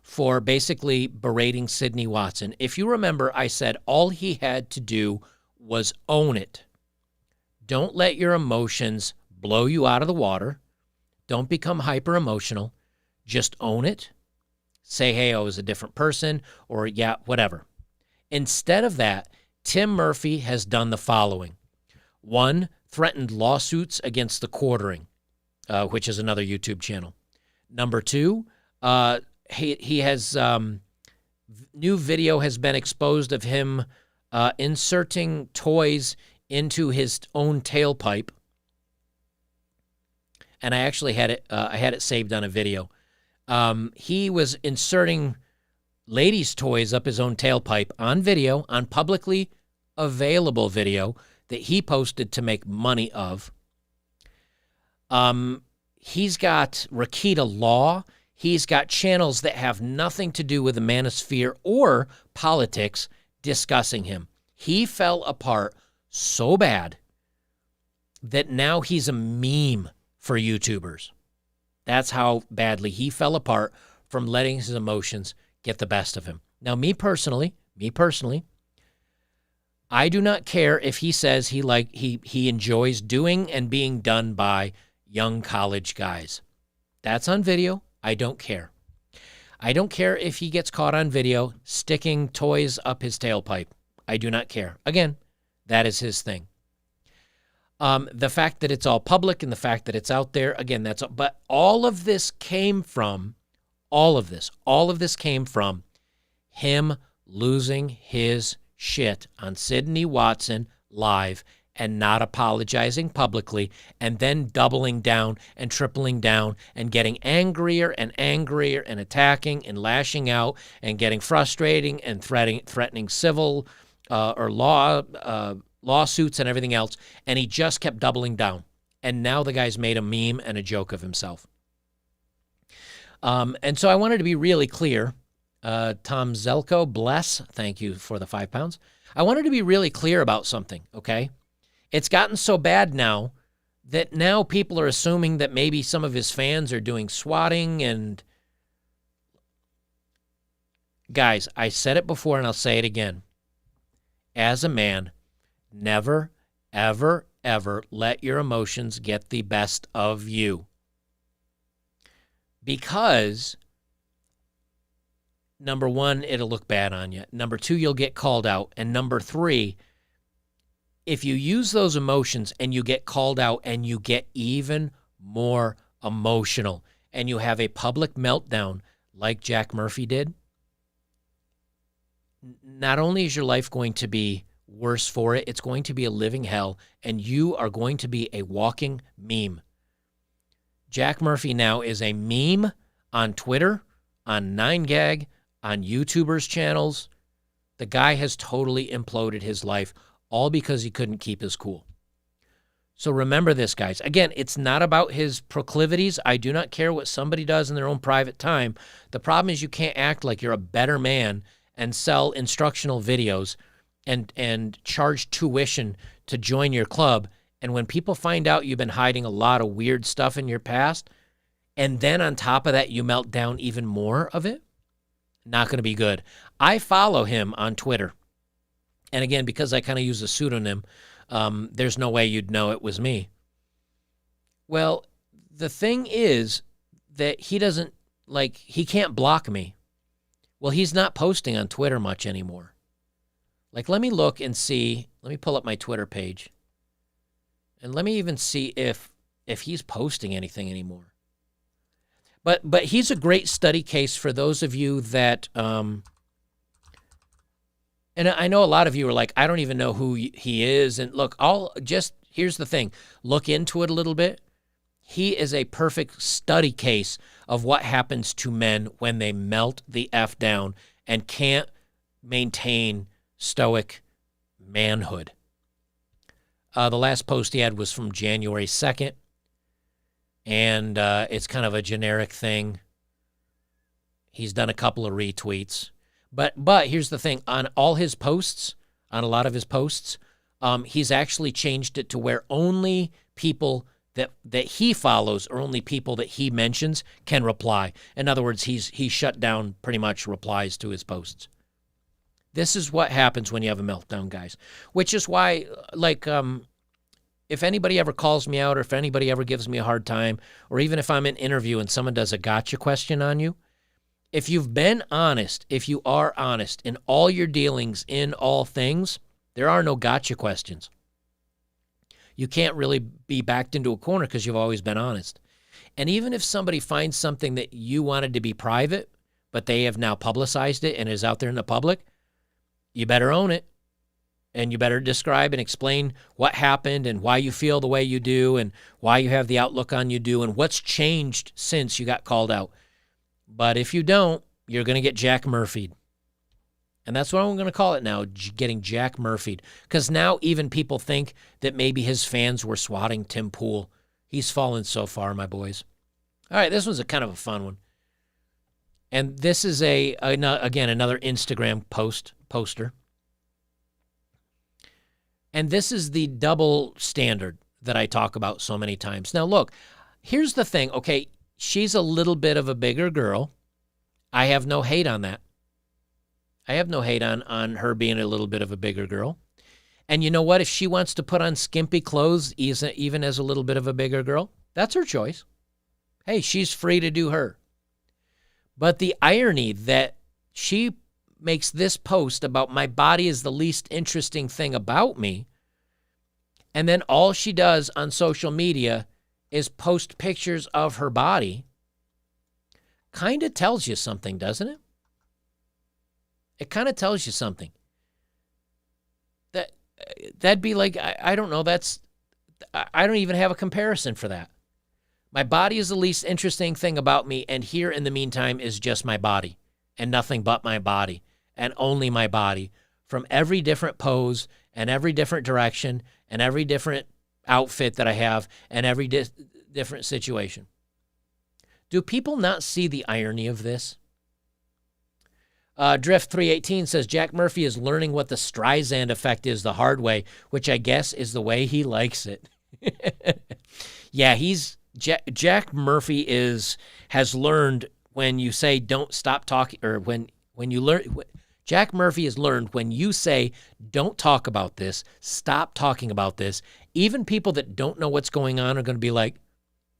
for basically berating Sydney Watson. If you remember, I said all he had to do was own it. Don't let your emotions blow you out of the water. Don't become hyper emotional. Just own it. Say, hey, I was a different person, or yeah, whatever. Instead of that, Tim Murphy has done the following. 1, threatened lawsuits against The Quartering, which is another YouTube channel. Number 2, he has new video has been exposed of him inserting toys into his own tailpipe. And I actually had it saved on a video. He was inserting ladies' toys up his own tailpipe on video, on publicly available video that he posted to make money of. He's got Rakita Law. He's got channels that have nothing to do with the manosphere or politics discussing him. He fell apart so bad that now he's a meme for YouTubers. That's how badly he fell apart from letting his emotions get the best of him. Now, me personally, I do not care if he says he enjoys doing and being done by young college guys. That's on video. I don't care. I don't care if he gets caught on video sticking toys up his tailpipe. I do not care. Again, that is his thing. The fact that it's all public and the fact that it's out there, again, that's all. But all of this came from, all of this came from him losing his shit on Sydney Watson live and not apologizing publicly, and then doubling down and tripling down and getting angrier and angrier and attacking and lashing out and getting frustrating and threatening civil or lawsuits and everything else. And he just kept doubling down. And now the guy's made a meme and a joke of himself. And so I wanted to be really clear. Tom Zelko, bless. Thank you for the £5. I wanted to be really clear about something, okay? It's gotten so bad now that now people are assuming that maybe some of his fans are doing swatting and... Guys, I said it before and I'll say it again. As a man, never, ever, ever let your emotions get the best of you. Because, number 1, it'll look bad on you. Number 2, you'll get called out. And number 3, if you use those emotions and you get called out and you get even more emotional and you have a public meltdown like Jack Murphy did, not only is your life going to be worse for it, it's going to be a living hell, and you are going to be a walking meme. Jack Murphy now is a meme on Twitter, on 9gag, on YouTubers' channels. The guy has totally imploded his life, all because he couldn't keep his cool. So remember this, guys. Again, it's not about his proclivities. I do not care what somebody does in their own private time. The problem is you can't act like you're a better man and sell instructional videos and charge tuition to join your club. And when people find out you've been hiding a lot of weird stuff in your past, and then on top of that you melt down even more of it, not going to be good. I follow him on Twitter. And again, because I kind of use a pseudonym, there's no way you'd know it was me. Well, the thing is that he doesn't, he can't block me. Well, he's not posting on Twitter much anymore. Let me look and see. Let me pull up my Twitter page. And let me even see if he's posting anything anymore. But he's a great study case for those of you that... And I know a lot of you are like, I don't even know who he is. And look, here's the thing. Look into it a little bit. He is a perfect study case of what happens to men when they melt the F down and can't maintain stoic manhood. The last post he had was from January 2nd. And it's kind of a generic thing. He's done a couple of retweets. But here's the thing. On all his posts, on a lot of his posts, he's actually changed it to where only people that he follows or only people that he mentions can reply. In other words, he's shut down pretty much replies to his posts. This is what happens when you have a meltdown, guys. Which is why, like, if anybody ever calls me out or if anybody ever gives me a hard time, or even if I'm in an interview and someone does a gotcha question on you, if you've been honest, if you are honest in all your dealings, in all things, there are no gotcha questions. You can't really be backed into a corner because you've always been honest. And even if somebody finds something that you wanted to be private, but they have now publicized it and is out there in the public, you better own it. And you better describe and explain what happened and why you feel the way you do and why you have the outlook on you do and what's changed since you got called out. But if you don't, you're going to get Jack Murphy'd. And that's what I'm going to call it now, getting Jack Murphy'd. Because now even people think that maybe his fans were swatting Tim Pool. He's fallen so far, my boys. All right, this was a kind of a fun one. And this is again, another Instagram poster. And this is the double standard that I talk about so many times. Now, look, here's the thing. Okay, she's a little bit of a bigger girl. I have no hate on that. I have no hate on her being a little bit of a bigger girl. And you know what? If she wants to put on skimpy clothes, even as a little bit of a bigger girl, that's her choice. Hey, she's free to do her. But the irony that she makes this post about my body is the least interesting thing about me, and then all she does on social media is post pictures of her body, kind of tells you something, doesn't it? It kind of tells you something. That'd be like, I don't know, I don't even have a comparison for that. My body is the least interesting thing about me, and here in the meantime is just my body, and nothing but my body. And only my body, from every different pose and every different direction and every different outfit that I have and every different situation. Do people not see the irony of this? Drift 318 says, Jack Murphy is learning what the Streisand effect is the hard way, which I guess is the way he likes it. Yeah, Jack Murphy has learned when you say don't stop talking, or when you learn. Jack Murphy has learned when you say, don't talk about this, stop talking about this, even people that don't know what's going on are going to be like,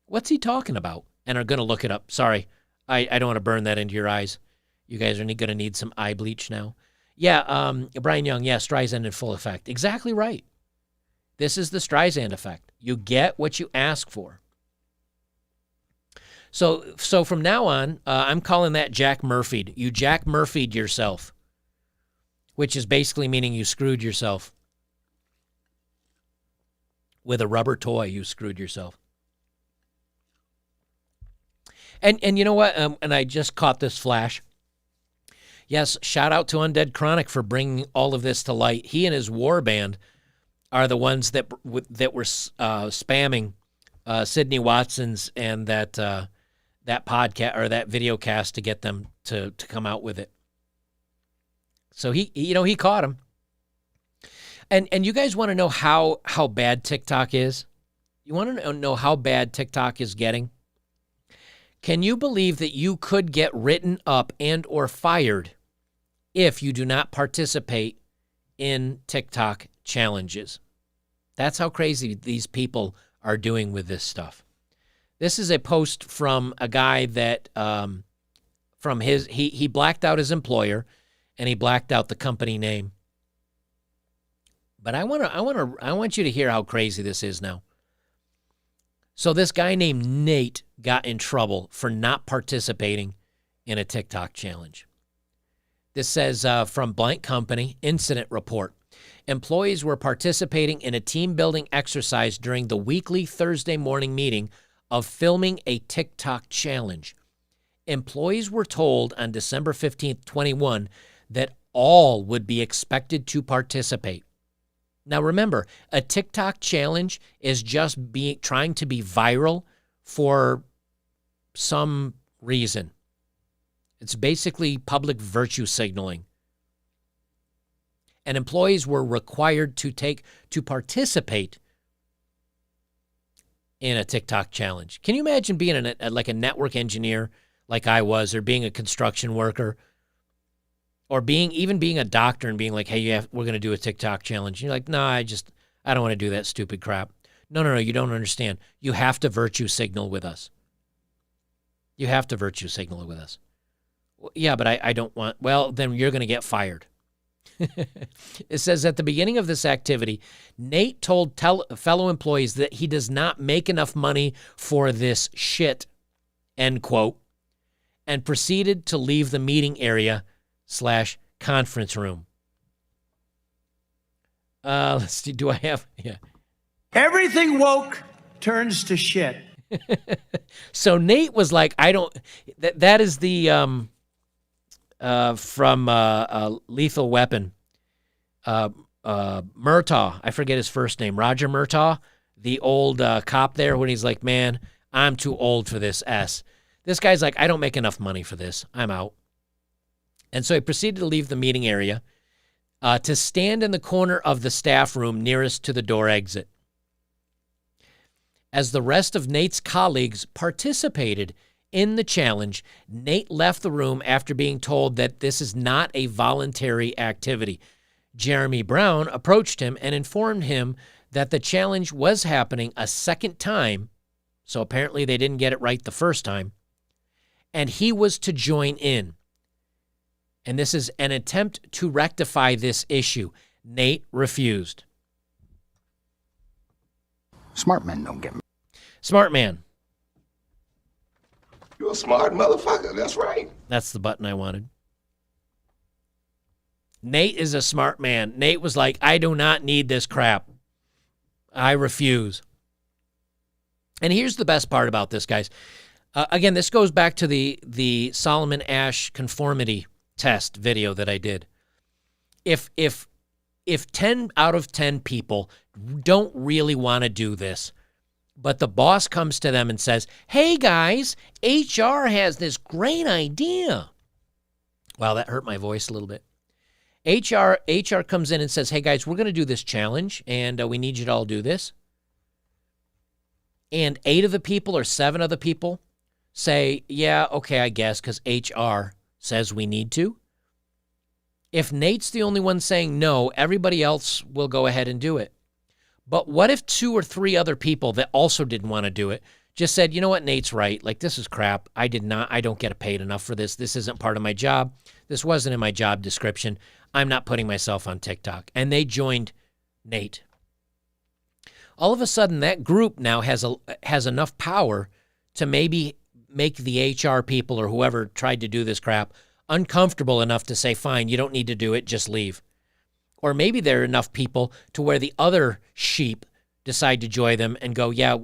what's he talking about? And are going to look it up. Sorry, I don't want to burn that into your eyes. You guys are going to need some eye bleach now. Yeah, Brian Young, yeah, Streisand in full effect. Exactly right. This is the Streisand effect. You get what you ask for. So from now on, I'm calling that Jack Murphy'd. You Jack Murphy'd yourself, which is basically meaning you screwed yourself. With a rubber toy, you screwed yourself. And you know what? And I just caught this flash. Yes, shout out to Undead Chronic for bringing all of this to light. He and his war band are the ones that were spamming Sydney Watson's and that podcast or that video cast to get them to come out with it. So he caught him. And you guys want to know how bad TikTok is? You want to know how bad TikTok is getting? Can you believe that you could get written up and or fired if you do not participate in TikTok challenges? That's how crazy these people are doing with this stuff. This is a post from a guy that he blacked out his employer and he blacked out the company name. But I want you to hear how crazy this is now. So this guy named Nate got in trouble for not participating in a TikTok challenge. This says from blank company, incident report. Employees were participating in a team-building exercise during the weekly Thursday morning meeting of filming a TikTok challenge. Employees were told on December 15th, 21, that all would be expected to participate. Now remember, a TikTok challenge is just trying to be viral for some reason. It's basically public virtue signaling. And employees were required to participate in a TikTok challenge. Can you imagine being like a network engineer like I was, or being a construction worker, or even being a doctor and being like, hey, we're going to do a TikTok challenge. And you're like, no, I don't want to do that stupid crap. No, you don't understand. You have to virtue signal with us. You have to virtue signal with us. Yeah, but I don't want, well, then you're going to get fired. It says at the beginning of this activity, Nate told fellow employees that he does not make enough money for this shit, end quote, and proceeded to leave the meeting area / conference room. Let's see. Do I have? Yeah.
Everything woke turns to shit.
So Nate was like, I don't, that is the, from Lethal Weapon, Murtaugh, I forget his first name, Roger Murtaugh, the old cop there, when he's like, man, I'm too old for this S. This guy's like, I don't make enough money for this. I'm out. And so he proceeded to leave the meeting area to stand in the corner of the staff room nearest to the door exit. As the rest of Nate's colleagues participated in the challenge, Nate left the room after being told that this is not a voluntary activity. Jeremy Brown approached him and informed him that the challenge was happening a second time, so apparently they didn't get it right the first time, and he was to join in. And this is an attempt to rectify this issue. Nate refused.
Smart men don't get me.
Smart man.
You're a smart motherfucker. That's right.
That's the button I wanted. Nate is a smart man. Nate was like, I do not need this crap. I refuse. And here's the best part about this, guys. Again, this goes back to the Solomon Ash conformity test video that I did. If 10 out of 10 people don't really want to do this, but the boss comes to them and says, hey, guys, HR has this great idea. Wow, that hurt my voice a little bit. HR comes in and says, hey, guys, we're going to do this challenge, and we need you to all do this. And 8 of the people or 7 of the people say, yeah, okay, I guess, because HR says we need to. If Nate's the only one saying no, everybody else will go ahead and do it. But what if 2 or 3 other people that also didn't want to do it just said, you know what, Nate's right. Like, this is crap. I don't get paid enough for this. This isn't part of my job. This wasn't in my job description. I'm not putting myself on TikTok. And they joined Nate. All of a sudden, that group now has enough power to maybe make the HR people or whoever tried to do this crap uncomfortable enough to say, fine, you don't need to do it, just leave. Or maybe there are enough people to where the other sheep decide to join them and go, yeah,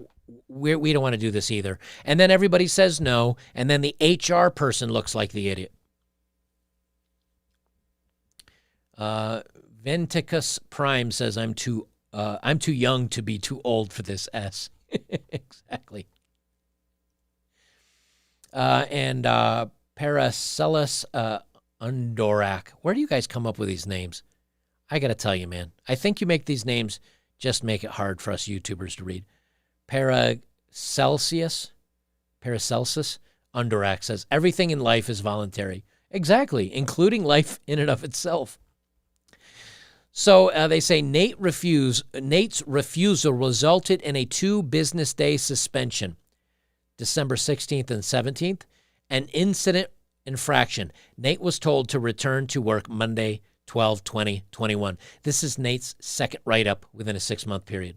we don't want to do this either. And then everybody says no, and then the HR person looks like the idiot. Venticus Prime says, I'm too young to be too old for this S. Exactly. And Paracelsus Undorak. Where do you guys come up with these names? I got to tell you, man. I think you make these names just make it hard for us YouTubers to read. Paracelsus Undorak says, everything in life is voluntary. Exactly, including life in and of itself. So they say Nate's refusal resulted in a 2-business-day suspension, December 16th and 17th, an incident infraction. Nate was told to return to work Monday, 12/20/21. This is Nate's second write-up within a 6-month period.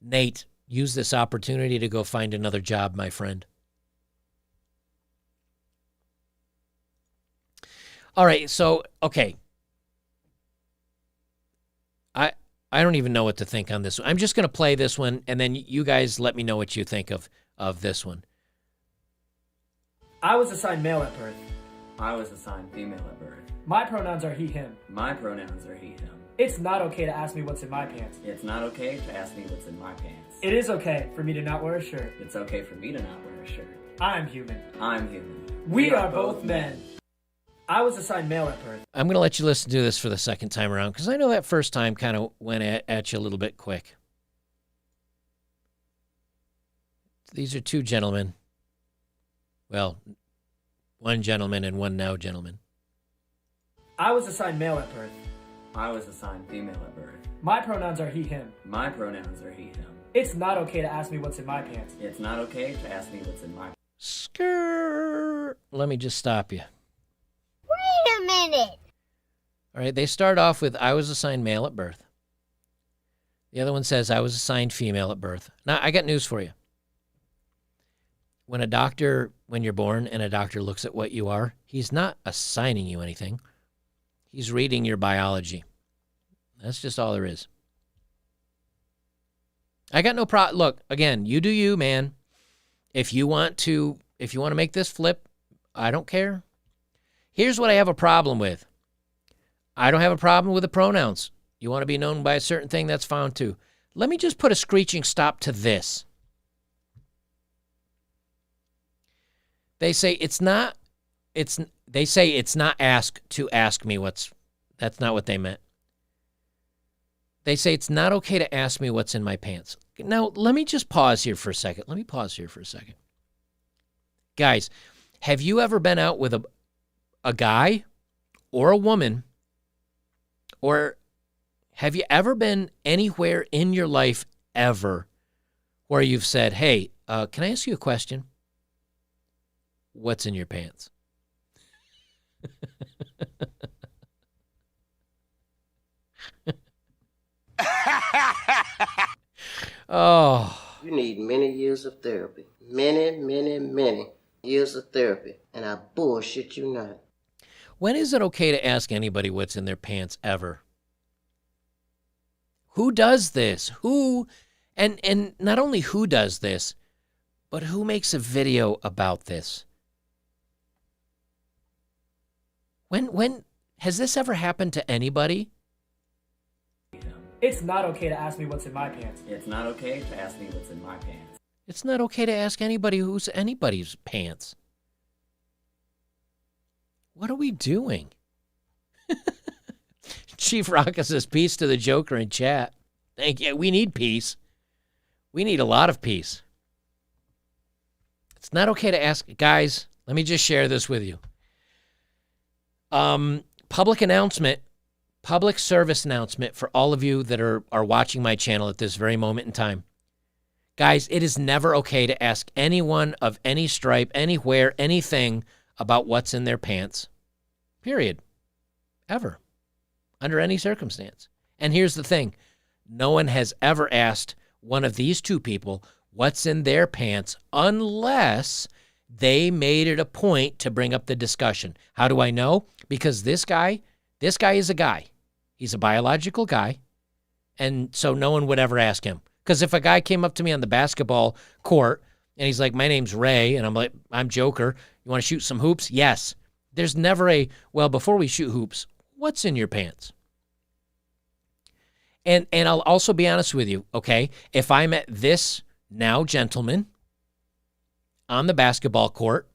Nate, use this opportunity to go find another job, my friend. All right, so, okay. I don't even know what to think on this one. I'm just going to play this one, and then you guys let me know what you think of this one.
I was assigned male at birth.
I was assigned female at birth.
My pronouns are he, him.
My pronouns are he, him.
It's not okay to ask me what's in my pants.
It's not okay to ask me what's in my pants.
It is okay for me to not wear a shirt.
It's okay for me to not wear a shirt.
I'm human.
I'm human.
We are both men. I was assigned male at birth.
I'm going to let you listen to this for the second time around, because I know that first time kind of went at you a little bit quick. These are two gentlemen. Well, one gentleman and one now gentleman.
I was assigned male at birth.
I was assigned female at birth.
My pronouns are he, him.
My pronouns are he, him.
It's not okay to ask me what's in my pants.
It's not okay to ask me what's in my pants.
Skrrr. Let me just stop you.
Wait a minute.
All right, they start off with, I was assigned male at birth. The other one says, I was assigned female at birth. Now, I got news for you. When you're born and a doctor looks at what you are, he's not assigning you anything. He's reading your biology. That's just all there is. I got no problem. Look, again, you do you, man. If you want to make this flip, I don't care. Here's what I have a problem with. I don't have a problem with the pronouns. You want to be known by a certain thing, that's fine too. Let me just put a screeching stop to this. They say it's not ask to ask me that's not what they meant. They say it's not okay to ask me what's in my pants. Now, let me just pause here for a second. Guys, have you ever been out with a guy or a woman, or have you ever been anywhere in your life ever where you've said, hey, can I ask you a question? What's in your pants? Oh.
You need many years of therapy. Many years of therapy. And I bullshit you not.
When is it okay to ask anybody what's in their pants ever? Who does this? Who, and not only who does this, but who makes a video about this? When has this ever happened to anybody?
It's not okay to ask me what's in my pants.
It's not okay to ask me what's in my pants.
It's not okay to ask anybody who's anybody's pants. What are we doing? Chief Rocka says peace to the Joker in chat. Thank you. We need peace. We need a lot of peace. It's not okay to ask. Guys, let me just share this with you. Public service announcement for all of you that are watching my channel at this very moment in time. Guys, it is never okay to ask anyone of any stripe, anywhere, anything about what's in their pants. Period. Ever. Under any circumstance. And here's the thing. No one has ever asked one of these two people what's in their pants unless they made it a point to bring up the discussion. How do I know? Because this guy is a guy. He's a biological guy. And so no one would ever ask him. Because if a guy came up to me on the basketball court and he's like, my name's Ray, and I'm like, I'm Joker, you want to shoot some hoops? Yes. There's never well, before we shoot hoops, what's in your pants? And I'll also be honest with you, okay? If I met this now gentleman on the basketball court,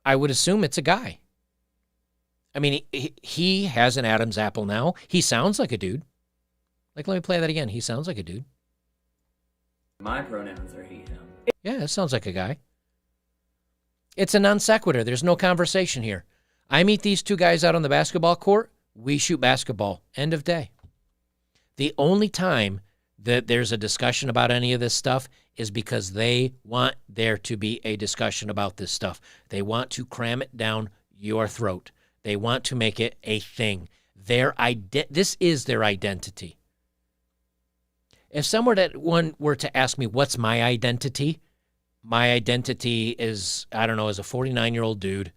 I would assume it's a guy. I mean, he has an Adam's apple now. He sounds like a dude. Like, let me play that again. He sounds like a dude.
My pronouns are he, him.
Yeah, it sounds like a guy. It's a non sequitur. There's no conversation here. I meet these two guys out on the basketball court. We shoot basketball. End of day. The only time that there's a discussion about any of this stuff is because they want there to be a discussion about this stuff. They want to cram it down your throat. They want to make it a thing. This is their identity. If someone were to ask me what's my identity is, I don't know, as a 49-year-old dude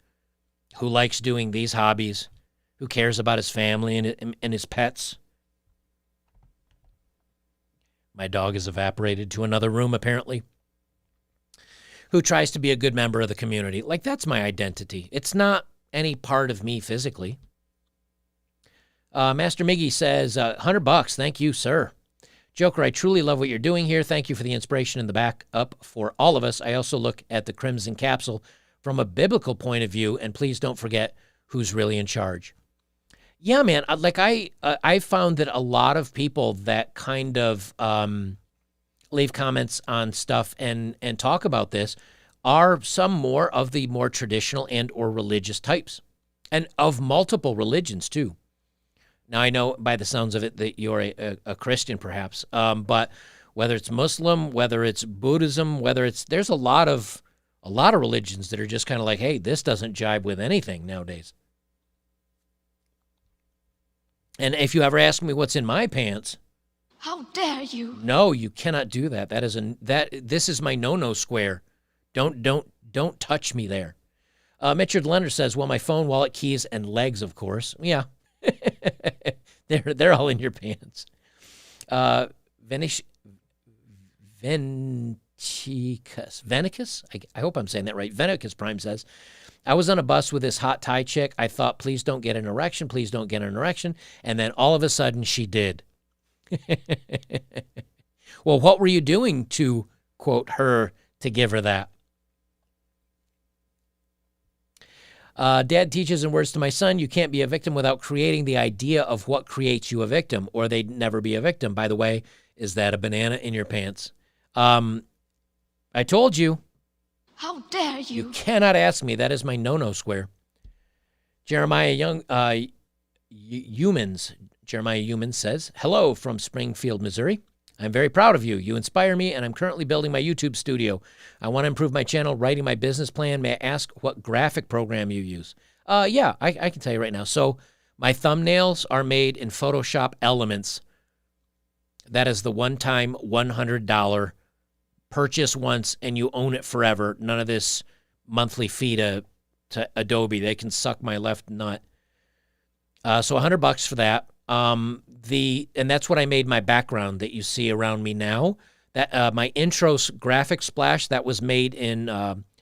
who likes doing these hobbies, who cares about his family and his pets. My dog has evaporated to another room, apparently. Who tries to be a good member of the community. Like, that's my identity. It's not any part of me physically. Master Miggy says, $100. Thank you, sir. Joker, I truly love what you're doing here. Thank you for the inspiration in the back up for all of us. I also look at the Crimson Capsule from a biblical point of view, and please don't forget who's really in charge. Yeah, man, I found that a lot of people that kind of leave comments on stuff and talk about this are some more of the more traditional and or religious types, and of multiple religions too. Now, I know by the sounds of it that you're a Christian, perhaps, but whether it's Muslim, whether it's Buddhism, there's a lot of religions that are just kind of like, hey, this doesn't jibe with anything nowadays. And if you ever ask me what's in my pants,
how dare you?
No, you cannot do that. This is my no-no square. Don't touch me there. Richard Leonard says, well, my phone, wallet, keys, and legs, of course. Yeah. they're all in your pants. Venicus? I hope I'm saying that right. Venicus Prime says, I was on a bus with this hot Thai chick. I thought, please don't get an erection. Please don't get an erection. And then all of a sudden she did. Well, what were you doing to, quote, her to give her that? Dad teaches in words to my son, you can't be a victim without creating the idea of what creates you a victim, or they'd never be a victim. By the way, is that a banana in your pants? I told you.
How dare you?
You cannot ask me. That is my no-no square. Jeremiah Humans says, hello from Springfield, Missouri. I'm very proud of you. You inspire me, and I'm currently building my YouTube studio. I want to improve my channel, writing my business plan. May I ask what graphic program you use? Yeah, I can tell you right now. So my thumbnails are made in Photoshop Elements. That is the one-time $100 purchase once, and you own it forever. None of this monthly fee to Adobe. They can suck my left nut. So $100 for that. And that's what I made my background that you see around me now. That my intro graphic splash, that was made in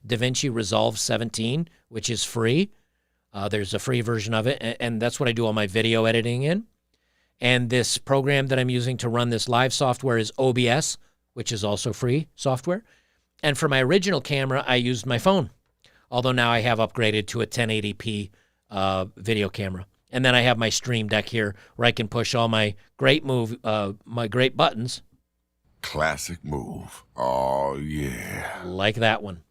DaVinci Resolve 17, which is free. There's a free version of it, and that's what I do all my video editing in. And this program that I'm using to run this live software is OBS, which is also free software. And for my original camera, I used my phone, although now I have upgraded to a 1080p video camera. And then I have my Stream Deck here where I can push all my great buttons.
Classic move. Oh, yeah.
Like that one.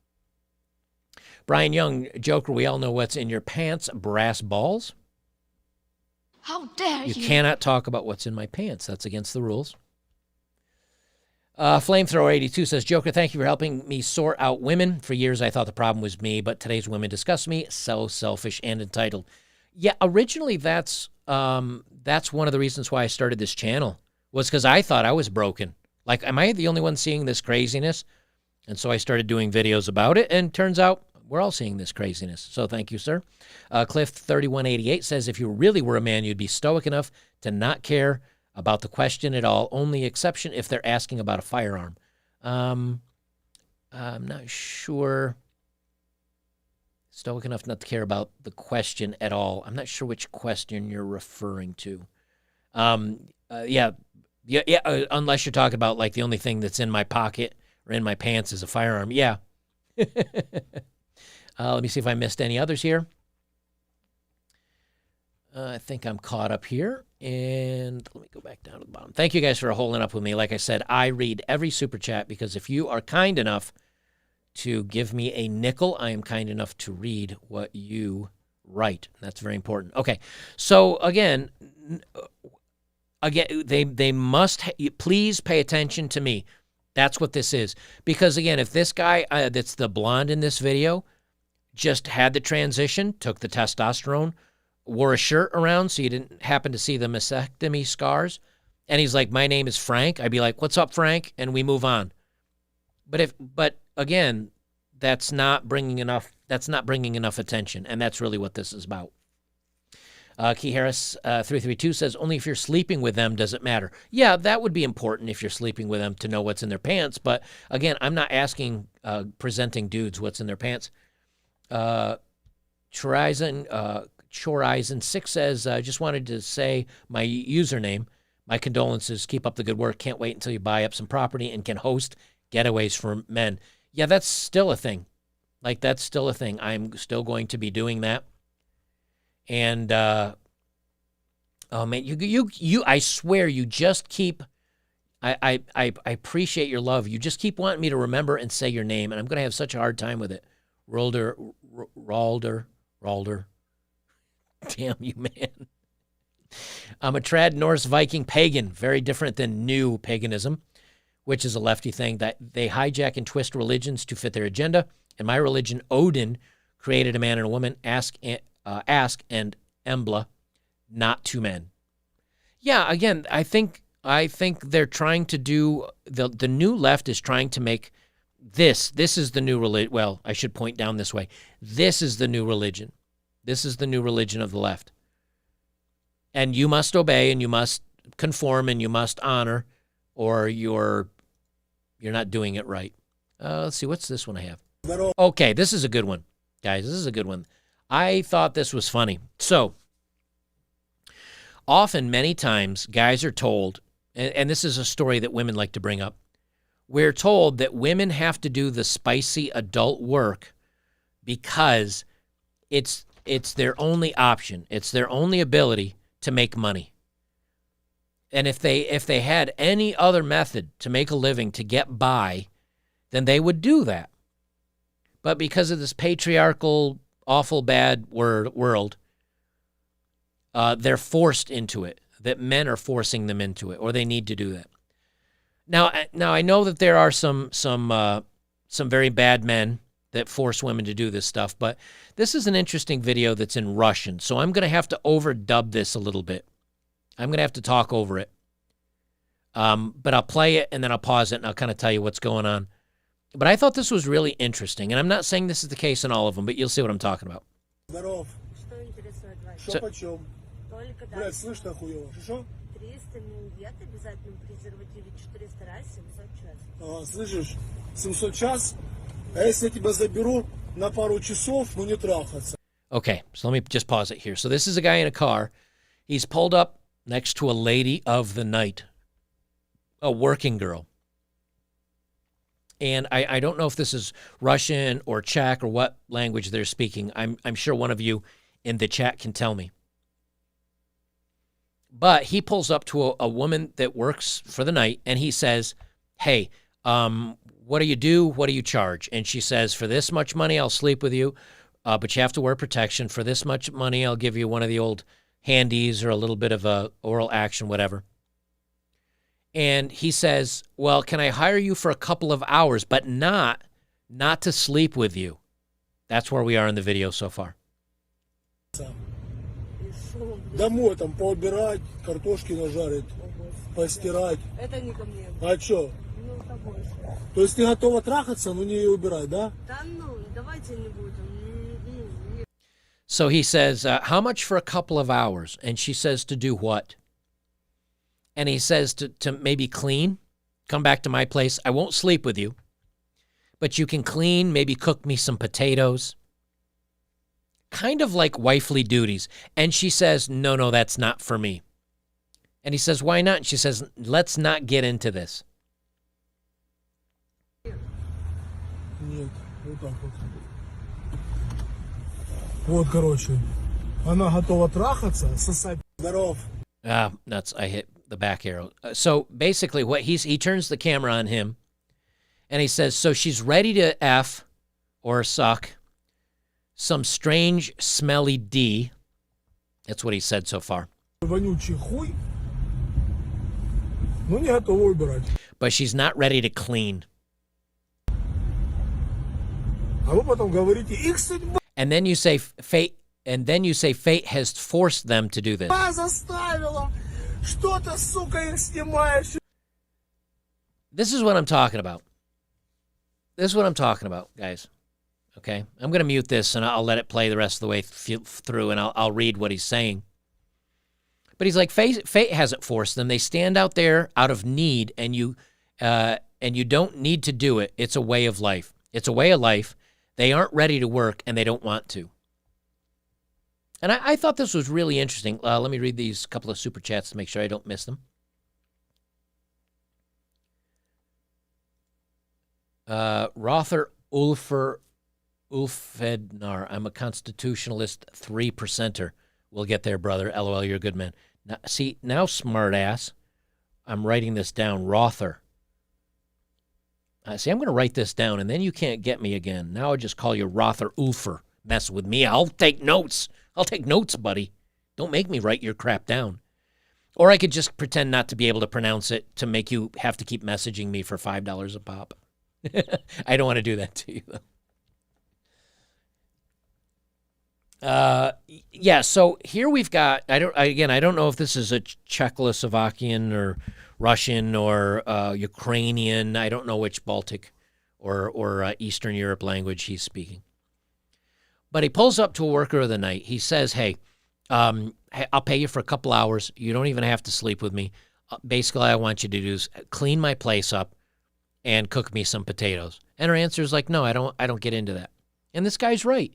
Brian Young, Joker, we all know what's in your pants, brass balls.
How dare you?
You cannot talk about what's in my pants. That's against the rules. Flamethrower82 says, Joker, thank you for helping me sort out women. For years, I thought the problem was me, but today's women disgust me. So selfish and entitled. Yeah, originally that's one of the reasons why I started this channel, was because I thought I was broken. Like, am I the only one seeing this craziness? And so I started doing videos about it, and turns out we're all seeing this craziness. So thank you, sir. Cliff3188 says, if you really were a man, you'd be stoic enough to not care about the question at all. Only exception if they're asking about a firearm. I'm not sure. Stoic enough not to care about the question at all. I'm not sure which question you're referring to. Yeah, unless you're talking about, like, the only thing that's in my pocket or in my pants is a firearm. Yeah. Let me see if I missed any others here. I think I'm caught up here. And let me go back down to the bottom. Thank you guys for holding up with me. Like I said, I read every super chat, because if you are kind enough to give me a nickel, I am kind enough to read what you write. That's very important. Okay, so again, they must please pay attention to me. That's what this is. Because again, if this guy that's the blonde in this video just had the transition, took the testosterone, wore a shirt around so you didn't happen to see the mastectomy scars, and he's like, my name is Frank, I'd be like, what's up, Frank? And we move on. But again, that's not bringing enough attention, and that's really what this is about. Key Harris 332 says, only if you're sleeping with them does it matter. Yeah, that would be important if you're sleeping with them to know what's in their pants, but again, I'm not asking presenting dudes what's in their pants. Chorizon6 says, just wanted to say my username, my condolences, keep up the good work, can't wait until you buy up some property and can host getaways for men. Yeah, that's still a thing. Like, that's still a thing. I'm still going to be doing that. And, oh man, you I swear, you just keep, I appreciate your love. You just keep wanting me to remember and say your name, and I'm going to have such a hard time with it. Ralder. Damn you, man. I'm a trad Norse Viking pagan, very different than new paganism, which is a lefty thing that they hijack and twist religions to fit their agenda. In my religion, Odin created a man and a woman, Ask and Embla, not two men. Yeah, again, I think they're trying to do, the new left is trying to make this is the new religion. Well, I should point down this way. This is the new religion. This is the new religion of the left. And you must obey and you must conform and you must honor, or you're not doing it right. Let's see, what's this one I have? Okay, this is a good one. Guys, this is a good one. I thought this was funny. So, often, many times, guys are told, and this is a story that women like to bring up, we're told that women have to do the spicy adult work because it's their only option. It's their only ability to make money. And if they had any other method to make a living, to get by, then they would do that. But because of this patriarchal, awful, bad world, they're forced into it, that men are forcing them into it, or they need to do that. Now I know that there are some very bad men that force women to do this stuff, but this is an interesting video that's in Russian, so I'm going to have to overdub this a little bit. I'm going to have to talk over it. But I'll play it, and then I'll pause it, and I'll kind of tell you what's going on. But I thought this was really interesting, and I'm not saying this is the case in all of them, but you'll see what I'm talking about.
Здоров. Что интересует вас? Что почем? Только да. Блядь, слышь, хуёво. Что? 300 миньет, обязательно презервативе 400 раз, 700 час. Слышишь? 700 час? А если я тебя заберу на пару часов, ну не трахаться.
Okay, so let me just pause it here. So this is a guy in a car. He's pulled up next to a lady of the night, a working girl. And I don't know if this is Russian or Czech or what language they're speaking. I'm sure one of you in the chat can tell me. But he pulls up to a woman that works for the night, and he says, hey, what do you do? What do you charge? And she says, for this much money, I'll sleep with you, but you have to wear protection. For this much money, I'll give you one of the old handies or a little bit of a oral action, whatever. And he says, well, can I hire you for a couple of hours, but not to sleep with you? That's where we are in the video so far.
Домой там поубирать, картошки нажарить, постирать. Это не ко мне. А что? Ну, это больше. То есть ты готова трахаться, но не убирать, да? Да ну, давайте не будем.
So he says, how much for a couple of hours? And she says, to do what? And he says to maybe clean, come back to my place. I won't sleep with you, but you can clean, maybe cook me some potatoes. Kind of like wifely duties. And she says, no, that's not for me. And he says, why not? And she says, let's not get into this.
Нет, вот так вот. Вот, короче, она готова трахаться, сосать. Здоров.
Nuts. I hit the back arrow. So basically what he turns the camera on him and he says, so she's ready to F or suck some strange smelly D. That's what he said so far.
Вонючий хуй. Ну не готова убирать.
But she's not ready to clean.
А вы потом говорите, их судьба.
And then you say fate has forced them to do this.
Заставила. Что ты, сука, их снимаешь?
This is what I'm talking about. This is what I'm talking about, guys. Okay? I'm going to mute this, and I'll let it play the rest of the way through, and I'll read what he's saying. But he's like, fate hasn't forced them. They stand out there out of need, and you don't need to do it. It's a way of life. It's a way of life. They aren't ready to work, and they don't want to. And I thought this was really interesting. Let me read these couple of super chats to make sure I don't miss them. Rother Ulfednar, I'm a constitutionalist 3%er. We'll get there, brother. LOL, you're a good man. Now, see, now smart ass. I'm writing this down. Rother. See, I'm going to write this down, and then you can't get me again. Now I'll just call you Rother Ulfer. Mess with me. I'll take notes. I'll take notes, buddy. Don't make me write your crap down. Or I could just pretend not to be able to pronounce it to make you have to keep messaging me for $5 a pop. I don't want to do that to you, though. Yeah, so here we've got, I don't know if this is a Czechoslovakian or Russian or Ukrainian. I don't know which Baltic or Eastern Europe language he's speaking. But he pulls up to a worker of the night. He says, hey, I'll pay you for a couple hours. You don't even have to sleep with me. Basically, all I want you to do is clean my place up and cook me some potatoes. And her answer is like, no, I don't get into that. And this guy's right.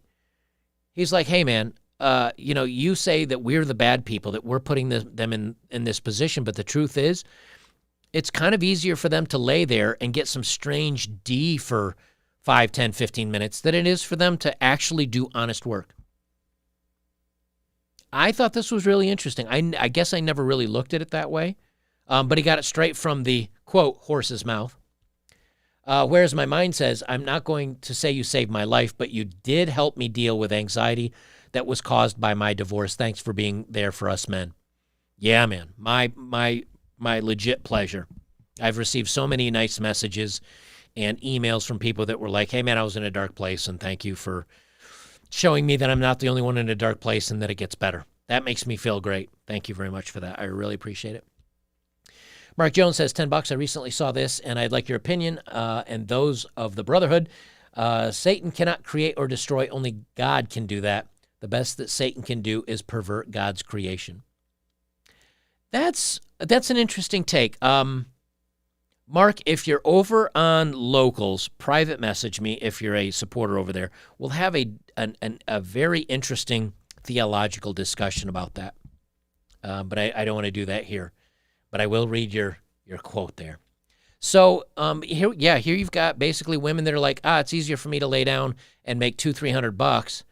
He's like, hey, man, you say that we're the bad people, that we're putting them in this position. But the truth is, it's kind of easier for them to lay there and get some strange D for 5, 10, 15 minutes than it is for them to actually do honest work. I thought this was really interesting. I guess I never really looked at it that way, but he got it straight from the, quote, horse's mouth. Whereas my mind says, I'm not going to say you saved my life, but you did help me deal with anxiety that was caused by my divorce. Thanks for being there for us men. Yeah, man, my legit pleasure. I've received so many nice messages and emails from people that were like, hey, man, I was in a dark place, and thank you for showing me that I'm not the only one in a dark place and that it gets better. That makes me feel great. Thank you very much for that. I really appreciate it. Mark Jones says, $10. I recently saw this, and I'd like your opinion and those of the Brotherhood. Satan cannot create or destroy. Only God can do that. The best that Satan can do is pervert God's creation. That's an interesting take. Mark, if you're over on Locals, private message me if you're a supporter over there. We'll have a very interesting theological discussion about that. But I don't want to do that here. But I will read your quote there. So here you've got basically women that are like, it's easier for me to lay down and make $200-300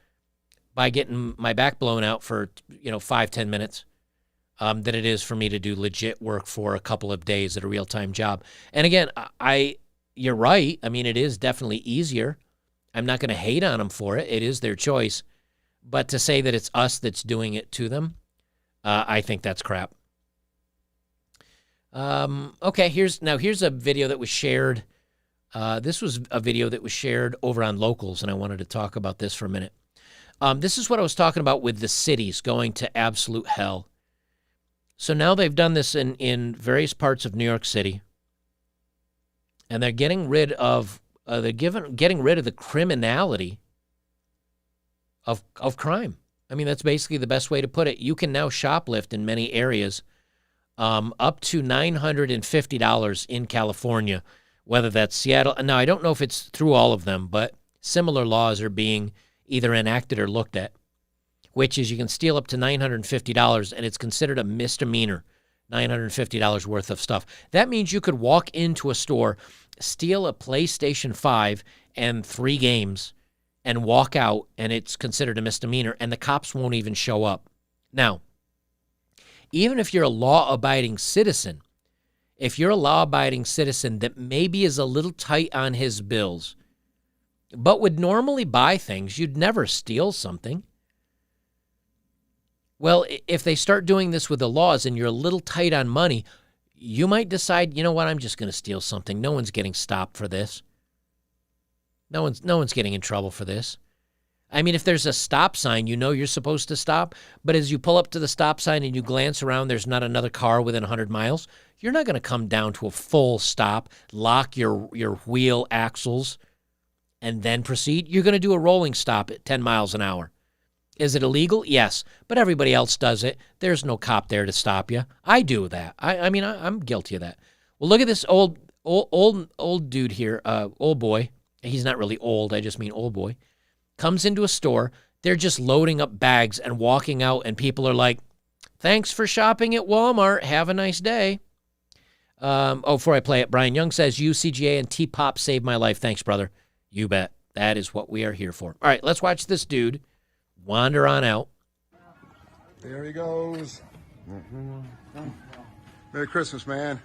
by getting my back blown out for 5-10 minutes than it is for me to do legit work for a couple of days at a real-time job. And again, you're right. I mean, it is definitely easier. I'm not going to hate on them for it. It is their choice. But to say that it's us that's doing it to them, I think that's crap. Okay, here's a video that was shared. This was a video that was shared over on Locals, and I wanted to talk about this for a minute. This is what I was talking about with the cities going to absolute hell. So now they've done this in various parts of New York City, and they're getting rid of the criminality of crime. I mean, that's basically the best way to put it. You can now shoplift in many areas, up to $950 in California, whether that's Seattle. Now, I don't know if it's through all of them, but similar laws are being either enacted or looked at, which is you can steal up to $950, and it's considered a misdemeanor, $950 worth of stuff. That means you could walk into a store, steal a PlayStation 5 and 3 games, and walk out, and it's considered a misdemeanor, and the cops won't even show up. Now, even if you're a law-abiding citizen, that maybe is a little tight on his bills, but would normally buy things, you'd never steal something. Well, if they start doing this with the laws and you're a little tight on money, you might decide, you know what, I'm just going to steal something. No one's getting stopped for this. No one's getting in trouble for this. I mean, if there's a stop sign, you're supposed to stop, but as you pull up to the stop sign and you glance around, there's not another car within 100 miles, you're not going to come down to a full stop, lock your wheel axles, and then proceed. You're going to do a rolling stop at 10 miles an hour. Is it illegal? Yes, but everybody else does it. There's no cop there to stop you. I do that. I'm guilty of that. Well, look at this old dude here, old boy. He's not really old. I just mean old boy. Comes into a store. They're just loading up bags and walking out, and people are like, thanks for shopping at Walmart. Have a nice day. Before I play it, Brian Young says, UCGA and T-Pop saved my life. Thanks, brother. You bet. That is what we are here for. All right, let's watch this dude wander on out.
There he goes. Merry Christmas, man.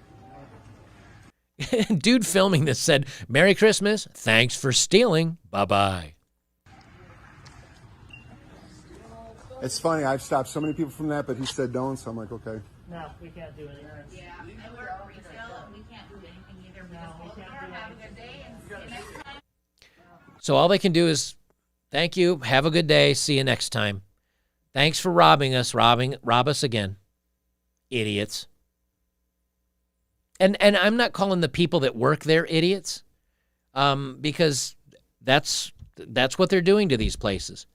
Dude filming this said, Merry Christmas, thanks for stealing, bye-bye.
It's funny, I've stopped so many people from that, but he said don't, so I'm like, okay.
No, we can't do anything.
Yeah, and we're retail, we can't do anything either. Have a good day and see you next time.
So all they can do is, thank you, have a good day, see you next time. Thanks for robbing us, rob us again. Idiots. And I'm not calling the people that work there idiots, because that's what they're doing to these places.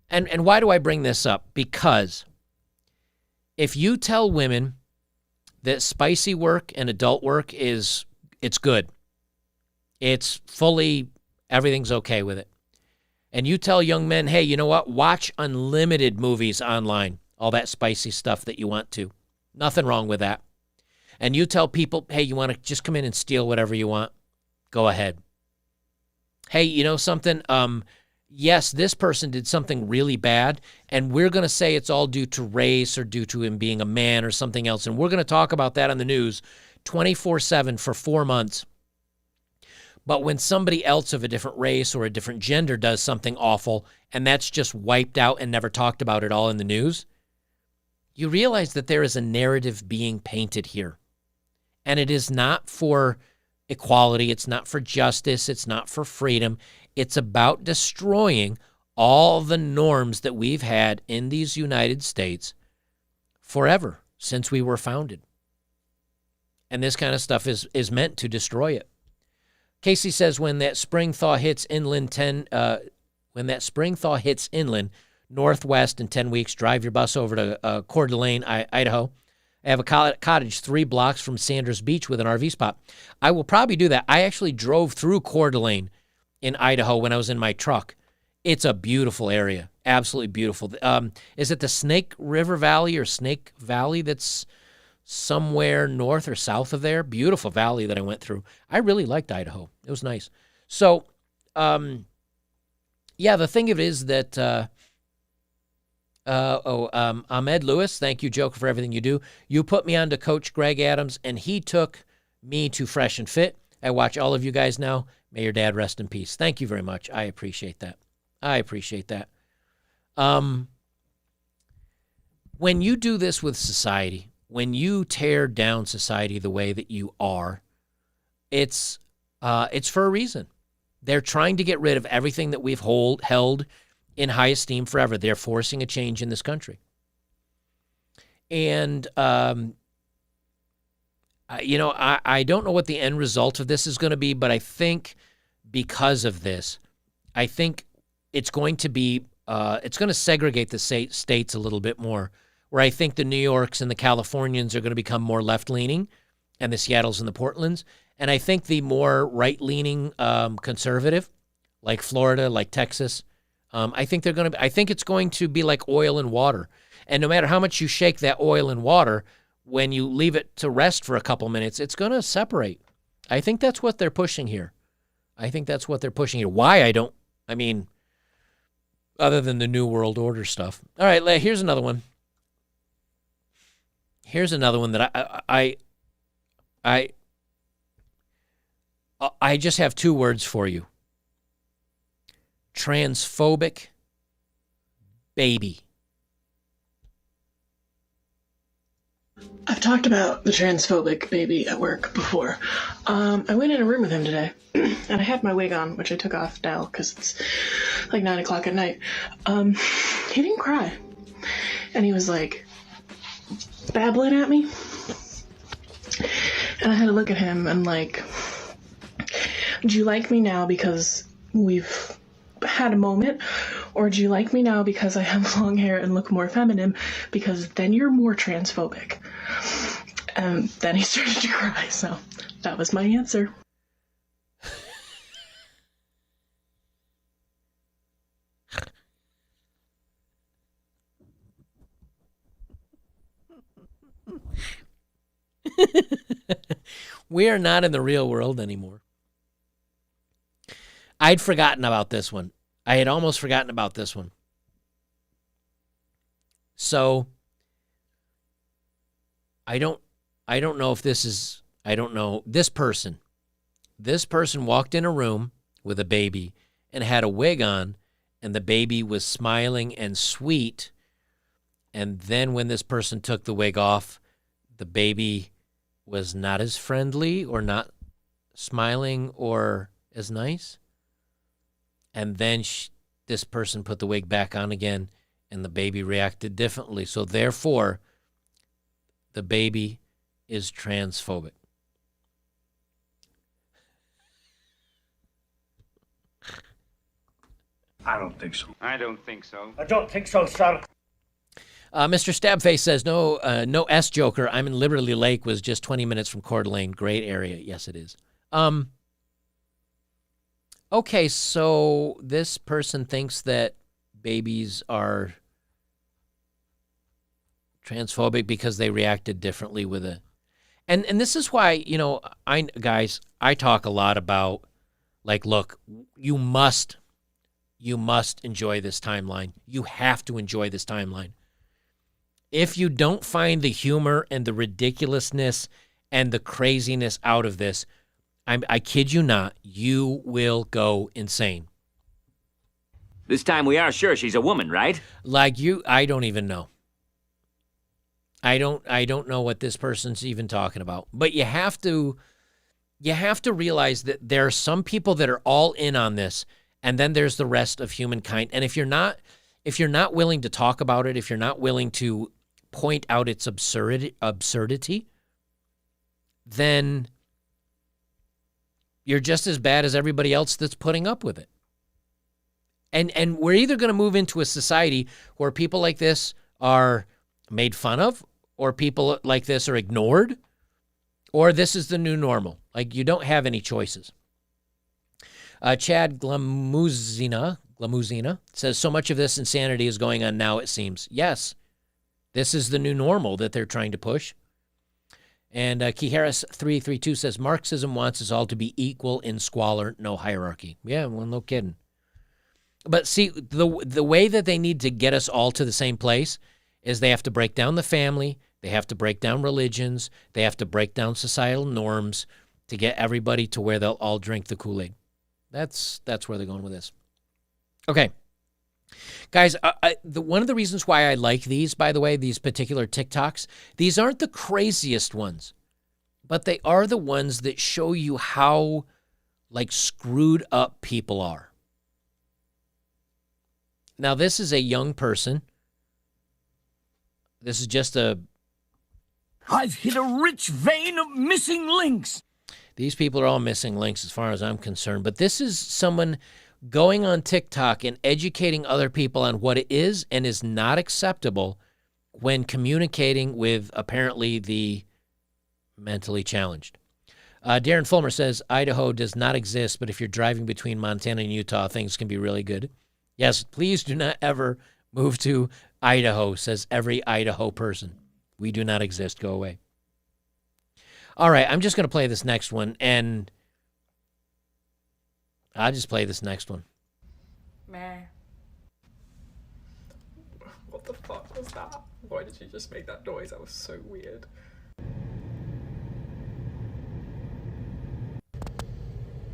And why do I bring this up? Because if you tell women that spicy work and adult work it's good, it's fully, everything's okay with it, and you tell young men, hey, you know what? Watch unlimited movies online, all that spicy stuff that you want to. Nothing wrong with that. And you tell people, hey, you want to just come in and steal whatever you want? Go ahead. Hey, you know something? Yes, this person did something really bad, and we're going to say it's all due to race or due to him being a man or something else, and we're going to talk about that on the news 24/7 for 4 months. But when somebody else of a different race or a different gender does something awful, and that's just wiped out and never talked about at all in the news, you realize that there is a narrative being painted here. And it is not for equality. It's not for justice. It's not for freedom. It's about destroying all the norms that we've had in these United States forever, since we were founded. And this kind of stuff is meant to destroy it. Casey says, when that spring thaw hits inland, northwest in 10 weeks, drive your bus over to Coeur d'Alene, Idaho. I have a cottage 3 blocks from Sanders Beach with an RV spot. I will probably do that. I actually drove through Coeur d'Alene in Idaho when I was in my truck. It's a beautiful area, absolutely beautiful. Is it the Snake River Valley or Snake Valley that's somewhere north or south of there? Beautiful valley that I went through. I really liked Idaho. It was nice. So, yeah, the thing of it is that... Ahmed Lewis, thank you, Joker, for everything you do. You put me on to Coach Greg Adams, and he took me to Fresh and Fit. I watch all of you guys now. May your dad rest in peace. Thank you very much. I appreciate that. When you do this with society, when you tear down society the way that you are, it's for a reason. They're trying to get rid of everything that we've held in high esteem forever. They're forcing a change in this country. And, I don't know what the end result of this is going to be, but I think because of this, I think it's going to be, it's going to segregate the states a little bit more, where I think the New Yorks and the Californians are going to become more left-leaning, and the Seattles and the Portlands. And I think the more right-leaning conservative, like Florida, like Texas, I think it's going to be like oil and water. And no matter how much you shake that oil and water, when you leave it to rest for a couple minutes, it's going to separate. I think that's what they're pushing here. Why other than the New World Order stuff. All right, here's another one. Here's another one that I just have 2 words for you. Transphobic baby.
I've talked about the transphobic baby at work before. I went in a room with him today, and I had my wig on, which I took off now because it's like 9 o'clock at night. He didn't cry. And he was like babbling at me. And I had to look at him and like, do you like me now because we've had a moment, or do you like me now because I have long hair and look more feminine, because then you're more transphobic? And then he started to cry, so that was my answer.
We are not in the real world anymore. I'd forgotten about this one. I had almost forgotten about this one. So, I don't know if this is, I don't know. This person walked in a room with a baby and had a wig on, and the baby was smiling and sweet. And then when this person took the wig off, the baby was not as friendly or not smiling or as nice. And then this person put the wig back on again, and the baby reacted differently. So therefore, the baby is transphobic.
I don't think so.
I don't think so.
I don't think so, sir.
Mr. Stabface says, no S Joker. I'm in Liberty Lake, was just 20 minutes from Coeur d'Alene. Great area. Yes, it is. Okay, so this person thinks that babies are transphobic because they reacted differently with it. And this is why, I talk a lot about, like, look, you must enjoy this timeline. You have to enjoy this timeline. If you don't find the humor and the ridiculousness and the craziness out of this, I kid you not, you will go insane.
This time we are sure she's a woman, right?
Like I don't even know. I don't know what this person's even talking about. But you have to realize that there are some people that are all in on this, and then there's the rest of humankind. And if you're not willing to talk about it, if you're not willing to point out its absurdity, then you're just as bad as everybody else that's putting up with it. And we're either going to move into a society where people like this are made fun of, or people like this are ignored, or this is the new normal. Like, you don't have any choices. Chad Glamuzina says, so much of this insanity is going on now, it seems. Yes, this is the new normal that they're trying to push. And Kiharis332 says, Marxism wants us all to be equal in squalor, no hierarchy. Yeah, well, no kidding. But see, the way that they need to get us all to the same place is they have to break down the family, they have to break down religions, they have to break down societal norms to get everybody to where they'll all drink the Kool-Aid. That's where they're going with this. Okay. Guys, one of the reasons why I like these, by the way, these particular TikToks, these aren't the craziest ones, but they are the ones that show you how, like, screwed up people are. Now, this is a young person. This is just
I've hit a rich vein of missing links.
These people are all missing links as far as I'm concerned. But this is someone going on TikTok and educating other people on what it is and is not acceptable when communicating with apparently the mentally challenged. Darren Fulmer says, Idaho does not exist, but if you're driving between Montana and Utah, things can be really good. Yes, please do not ever move to Idaho, says every Idaho person. We do not exist. Go away. All right, I'm just going to play this next one, and I'll just play this next one.
Meh. What the fuck was that? Why did you just make that noise? That was so weird.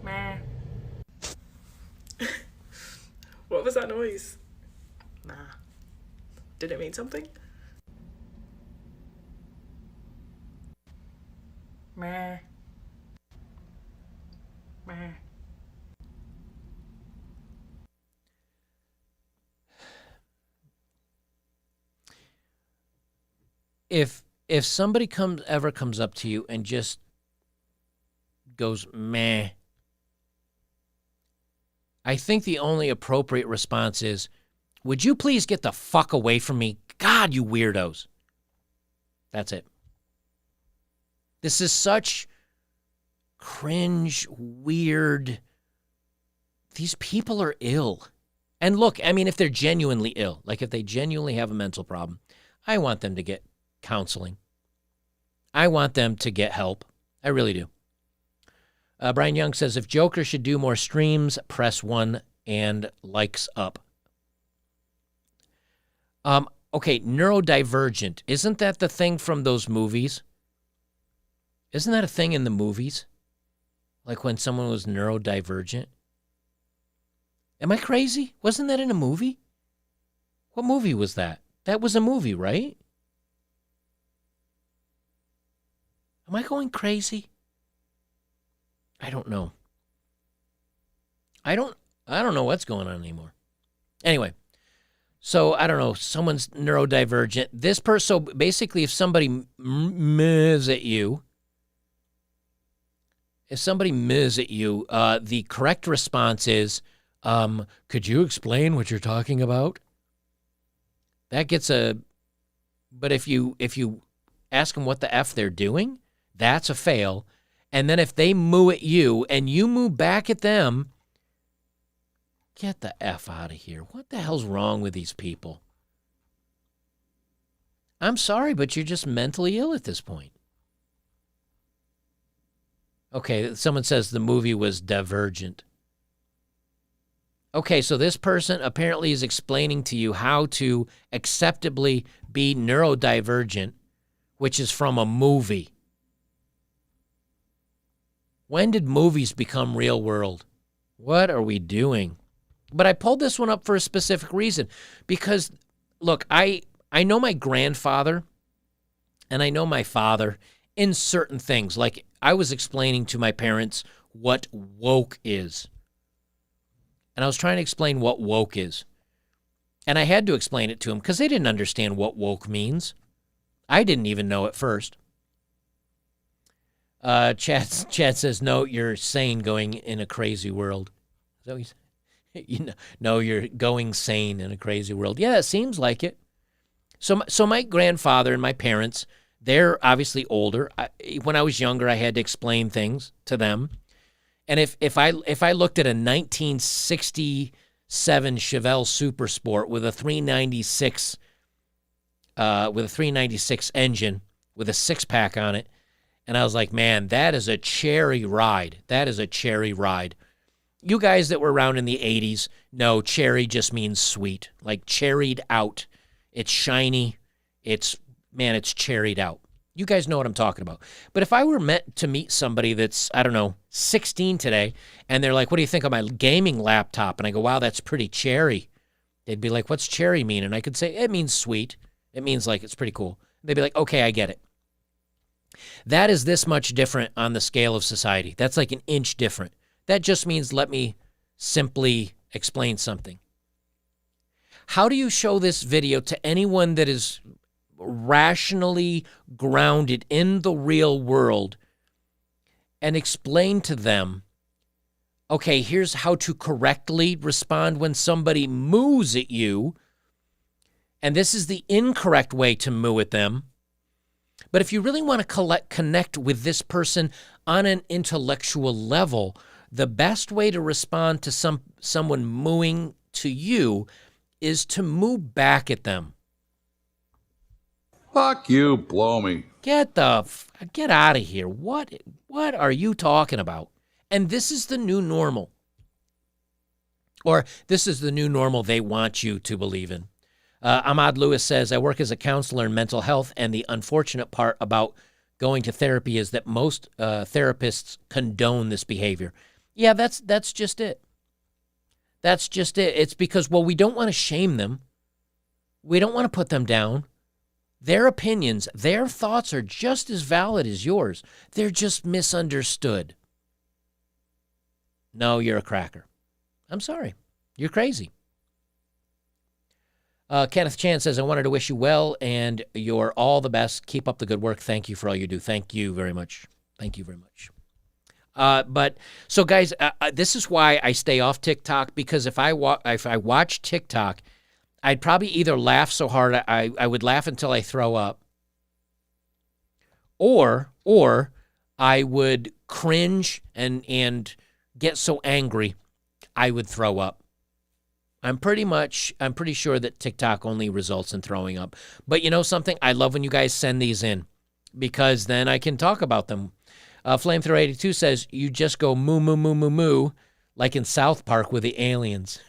Meh. What was that noise? Nah. Did it mean something? Meh. Meh.
If somebody ever comes up to you and just goes, meh, I think the only appropriate response is, would you please get the fuck away from me? God, you weirdos. That's it. This is such cringe, weird. These people are ill. And look, I mean, if they're genuinely ill, like if they genuinely have a mental problem, I want them to get counseling. I want them to get help. I really do. Brian Young says, if Joker should do more streams, press 1 and likes up. okay, neurodivergent. Isn't that the thing from those movies? Isn't that a thing in the movies? Like when someone was neurodivergent? Am I crazy? Wasn't that in a movie? What movie was that? That was a movie, right? Am I going crazy? I don't know. I don't know what's going on anymore. Anyway, so I don't know. Someone's neurodivergent. This person, so basically, if somebody mehs at you, the correct response is, could you explain what you're talking about? That gets a, but if you ask them what the F they're doing, that's a fail. And then if they moo at you and you moo back at them, get the F out of here. What the hell's wrong with these people? I'm sorry, but you're just mentally ill at this point. Okay, someone says the movie was Divergent. Okay, so this person apparently is explaining to you how to acceptably be neurodivergent, which is from a movie. When did movies become real world? What are we doing? But I pulled this one up for a specific reason because, look, I know my grandfather and I know my father in certain things. Like I was explaining to my parents what woke is. And I was trying to explain what woke is. And I had to explain it to them because they didn't understand what woke means. I didn't even know at first. Chad says, no, you're sane going in a crazy world. So he's, no, you're going sane in a crazy world. Yeah, it seems like it. So my grandfather and my parents, they're obviously older. When I was younger, I had to explain things to them. And if I looked at a 1967 Chevelle Super Sport with a 396 engine with a 6-pack on it, and I was like, man, that is a cherry ride. That is a cherry ride. You guys that were around in the 80s know cherry just means sweet, like cherried out. It's shiny. It's cherried out. You guys know what I'm talking about. But if I were meant to meet somebody that's, I don't know, 16 today, and they're like, what do you think of my gaming laptop? And I go, wow, that's pretty cherry. They'd be like, what's cherry mean? And I could say, it means sweet. It means like it's pretty cool. They'd be like, okay, I get it. That is this much different on the scale of society. That's like an inch different. That just means let me simply explain something. How do you show this video to anyone that is rationally grounded in the real world and explain to them, okay, here's how to correctly respond when somebody moos at you, and this is the incorrect way to moo at them. But if you really want to connect with this person on an intellectual level, the best way to respond to someone mooing to you is to moo back at them.
Fuck you, blow me.
Get out of here. What are you talking about? And this is the new normal. Or this is the new normal they want you to believe in. Ahmad Lewis says, I work as a counselor in mental health, and the unfortunate part about going to therapy is that most therapists condone this behavior. Yeah, that's just it. That's just it. It's because, well, we don't want to shame them. We don't want to put them down. Their opinions, their thoughts are just as valid as yours. They're just misunderstood. No, you're a cracker. I'm sorry. You're crazy. Kenneth Chan says, I wanted to wish you well, and you're all the best. Keep up the good work. Thank you for all you do. Thank you very much. Thank you very much. So guys, this is why I stay off TikTok, because if I watch TikTok, I'd probably either laugh so hard I would laugh until I throw up, or I would cringe and get so angry I would throw up. I'm pretty sure that TikTok only results in throwing up. But you know something? I love when you guys send these in, because then I can talk about them. Flamethrower82 says, you just go moo, moo, moo, moo, moo, like in South Park with the aliens.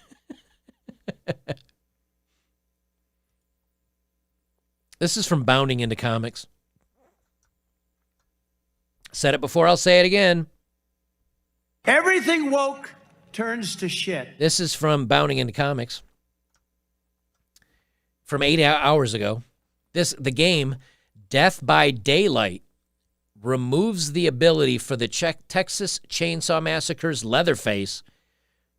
This is from Bounding into Comics. Said it before, I'll say it again.
Everything woke turns to shit.
This is from Bounding into Comics. From 8 hours ago. The game, Death by Daylight, removes the ability for the Texas Chainsaw Massacre's Leatherface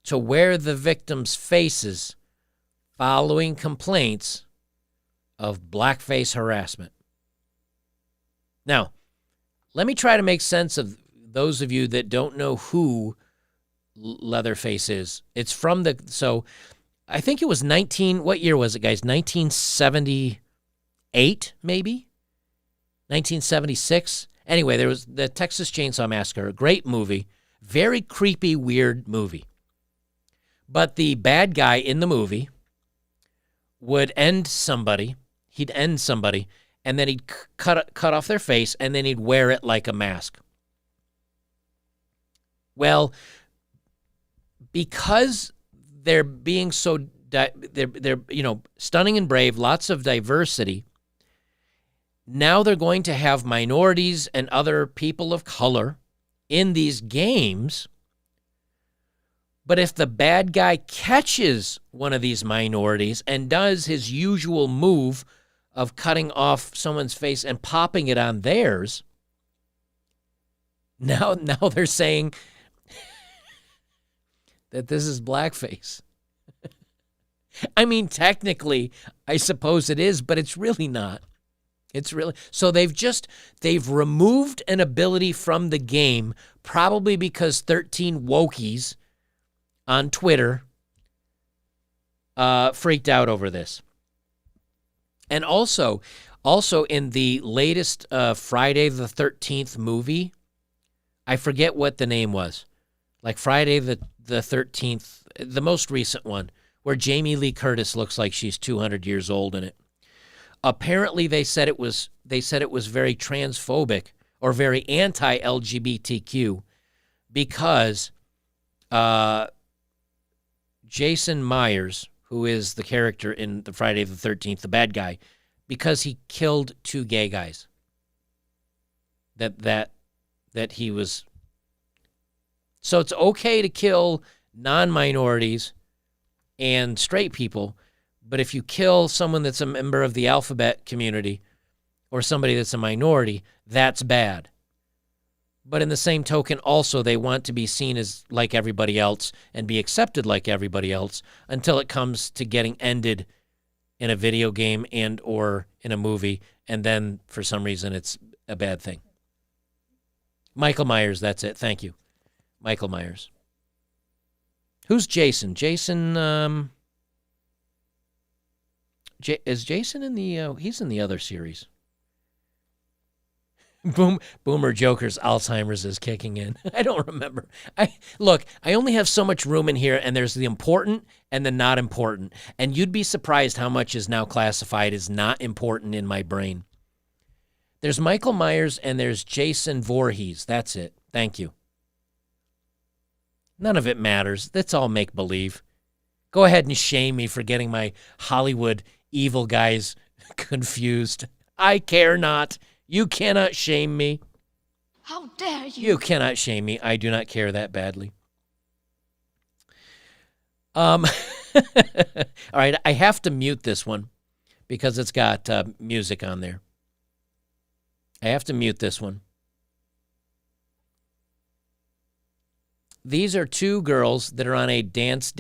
to wear the victims' faces following complaints of blackface harassment. Now, let me try to make sense of those of you that don't know who Leatherface is. It's from so I think it was what year was it, guys? 1978, maybe? 1976? Anyway, there was the Texas Chainsaw Massacre, a great movie, very creepy, weird movie. But the bad guy in the movie would end somebody. He'd end somebody, and then he'd cut off their face, and then he'd wear it like a mask. Well, because they're being so they're stunning and brave, lots of diversity. Now they're going to have minorities and other people of color in these games. But if the bad guy catches one of these minorities and does his usual move of cutting off someone's face and popping it on theirs, now they're saying that this is blackface. I mean, technically, I suppose it is, but it's really not. It's really so they've removed an ability from the game, probably because 13 wokies on Twitter freaked out over this. And also in the latest Friday the 13th movie, I forget what the name was, like Friday the 13th, the most recent one, where Jamie Lee Curtis looks like she's 200 years old in it. Apparently, they said it was very transphobic or very anti-LGBTQ because Jason Myers, who is the character in the Friday the 13th, the bad guy, because he killed two gay guys. That he was. So it's okay to kill non-minorities and straight people, but if you kill someone that's a member of the alphabet community or somebody that's a minority, that's bad. But in the same token, also, they want to be seen as like everybody else and be accepted like everybody else until it comes to getting ended in a video game and or in a movie, and then for some reason it's a bad thing. Michael Myers, that's it. Thank you. Michael Myers. Who's Jason? Jason, is Jason in the, he's in the other series. Boomer Joker's Alzheimer's is kicking in. I don't remember. Look, I only have so much room in here, and there's the important and the not important. And you'd be surprised how much is now classified as not important in my brain. There's Michael Myers and there's Jason Voorhees. That's it. Thank you. None of it matters. That's all make-believe. Go ahead and shame me for getting my Hollywood evil guys confused. I care not. You cannot shame me.
How dare you?
You cannot shame me. I do not care that badly. All right, I have to mute this one because it's got music on there. I have to mute this one. These are two girls that are on a dance,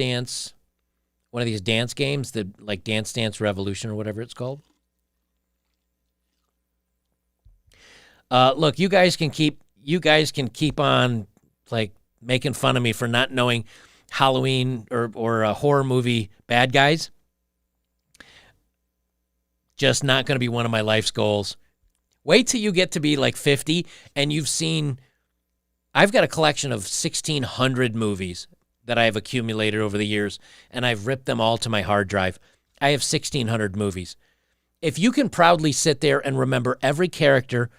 one of these dance games, like Dance Dance Revolution or whatever it's called. Look, you guys can keep on like making fun of me for not knowing Halloween or a horror movie bad guys. Just not going to be one of my life's goals. Wait till you get to be like 50 and you've seen. I've got a collection of 1,600 movies that I have accumulated over the years, and I've ripped them all to my hard drive. I have 1,600 movies. If you can proudly sit there and remember every character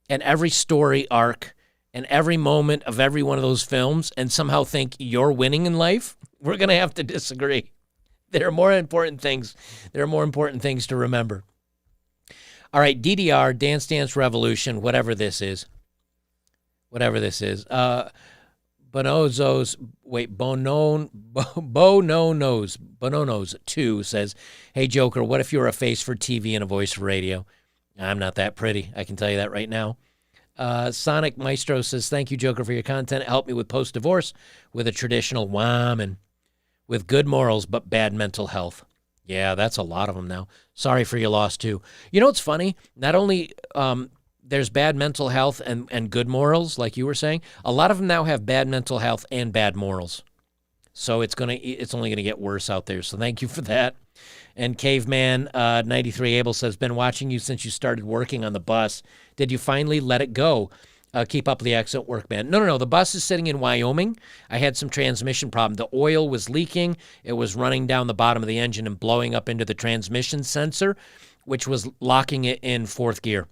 and every story arc and every moment of every one of those films and somehow think you're winning in life, we're going to have to disagree. There are more important things to remember. All right, DDR, Dance Dance Revolution, whatever this is. Bononos 2 says, hey, Joker, what if you were a face for TV and a voice for radio? I'm not that pretty. I can tell you that right now. Sonic Maestro says, thank you, Joker, for your content. It helped me with post-divorce with a traditional woman with good morals but bad mental health. Yeah, that's a lot of them now. Sorry for your loss, too. You know what's funny? Not only there's bad mental health and good morals, like you were saying, a lot of them now have bad mental health and bad morals. So it's only gonna get worse out there. So thank you for that. And Caveman 93 Abel says, been watching you since you started working on the bus. Did you finally let it go? Keep up the excellent work, man. No. The bus is sitting in Wyoming. I had some transmission problem. The oil was leaking. It was running down the bottom of the engine and blowing up into the transmission sensor, which was locking it in fourth gear.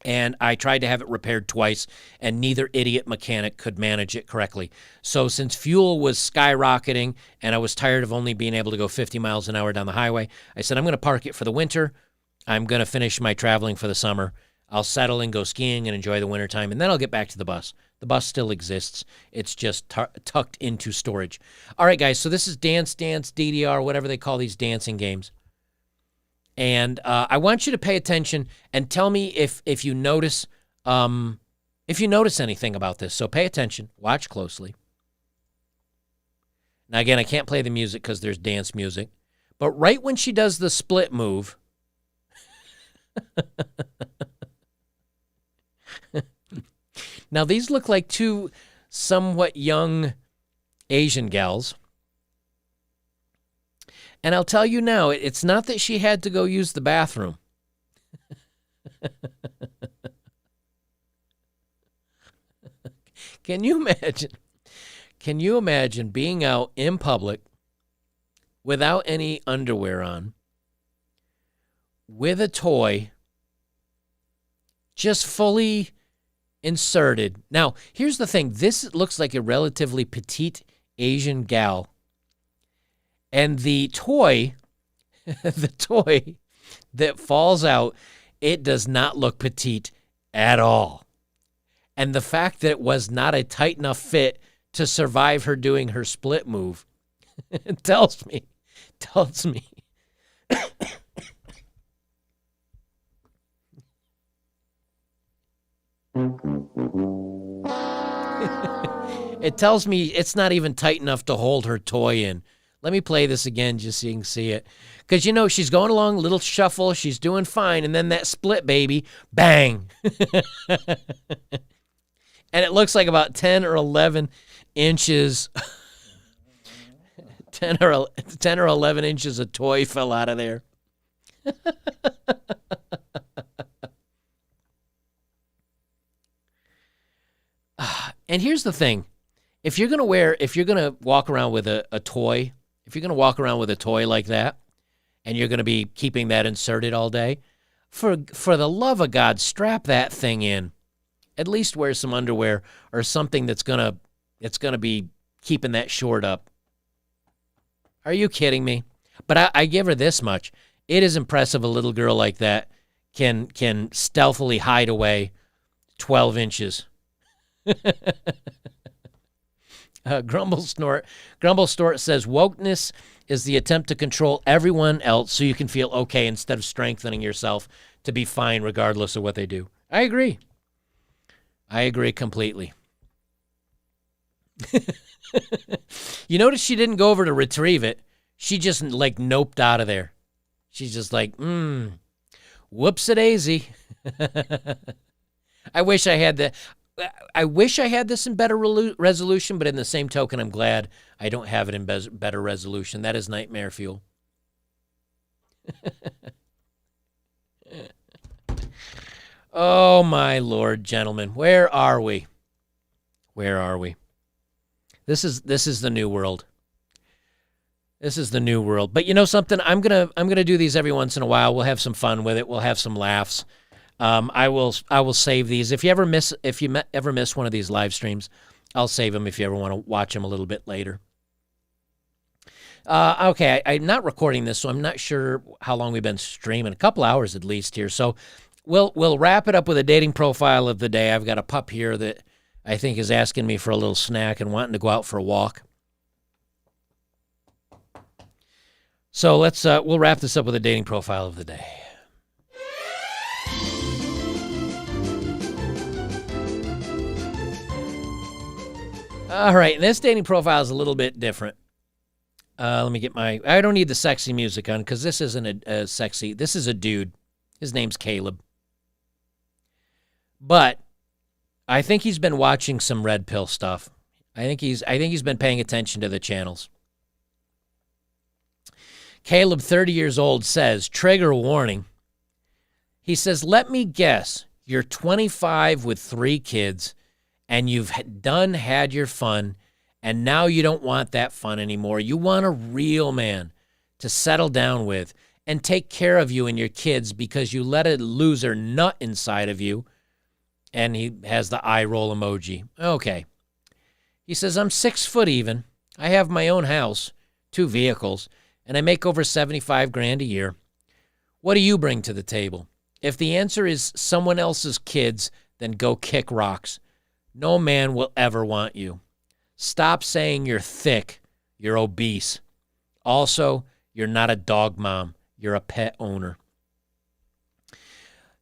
And I tried to have it repaired twice, and neither idiot mechanic could manage it correctly. So since fuel was skyrocketing and I was tired of only being able to go 50 miles an hour down the highway, I said, I'm going to park it for the winter. I'm going to finish my traveling for the summer. I'll settle and go skiing and enjoy the wintertime, and then I'll get back to the bus. The bus still exists. It's just tucked into storage. All right, guys, so this is Dance Dance, DDR, whatever they call these dancing games. And I want you to pay attention and tell me if you notice anything about this. So pay attention. Watch closely. Now, again, I can't play the music because there's dance music. But right when she does the split move... Now, these look like two somewhat young Asian gals. And I'll tell you now, it's not that she had to go use the bathroom. Can you imagine being out in public without any underwear on, with a toy just fully inserted? Now, here's the thing. This looks like a relatively petite Asian gal. And the toy that falls out, it does not look petite at all. And the fact that it was not a tight enough fit to survive her doing her split move, it tells me. It tells me it's not even tight enough to hold her toy in. Let me play this again just so you can see it. Because, you know, she's going along, little shuffle, she's doing fine, and then that split baby, bang. And it looks like about 10 or 11 inches, 10 or 11 inches of toy fell out of there. And here's the thing. If you're going to walk around with a toy, if you're going to walk around with a toy like that, and you're going to be keeping that inserted all day, for the love of God, strap that thing in. At least wear some underwear or something that's going to be keeping that short up. Are you kidding me? But I give her this much. It is impressive a little girl like that can stealthily hide away 12 inches. Grumble Snort says, wokeness is the attempt to control everyone else so you can feel okay instead of strengthening yourself to be fine regardless of what they do. I agree. I agree completely. You notice she didn't go over to retrieve it. She just like noped out of there. She's just like, whoops-a-daisy. I wish I had this in better resolution, but in the same token, I'm glad I don't have it in better resolution. That is nightmare fuel. Oh, my Lord, gentlemen. Where are we? Where are we? This is the new world. This is the new world. But you know something? I'm gonna do these every once in a while. We'll have some fun with it. We'll have some laughs. I will save these. If you ever miss one of these live streams, I'll save them if you ever want to watch them a little bit later. Okay, I'm not recording this, so I'm not sure how long we've been streaming. A couple hours at least here. So we'll wrap it up with a dating profile of the day. I've got a pup here that I think is asking me for a little snack and wanting to go out for a walk. So we'll wrap this up with a dating profile of the day. All right, this dating profile is a little bit different. Let me get I don't need the sexy music on because this isn't a sexy. This is a dude. His name's Caleb. But I think he's been watching some red pill stuff. I think he's been paying attention to the channels. Caleb, 30 years old, says, trigger warning. He says, let me guess, you're 25 with 3 kids, and you've had your fun, and now you don't want that fun anymore. You want a real man to settle down with and take care of you and your kids because you let a loser nut inside of you. And he has the eye roll emoji. Okay. He says, I'm 6 foot even. I have my own house, 2 vehicles, and I make over $75,000 a year. What do you bring to the table? If the answer is someone else's kids, then go kick rocks. No man will ever want you. Stop saying you're thick, you're obese. Also, you're not a dog mom, you're a pet owner.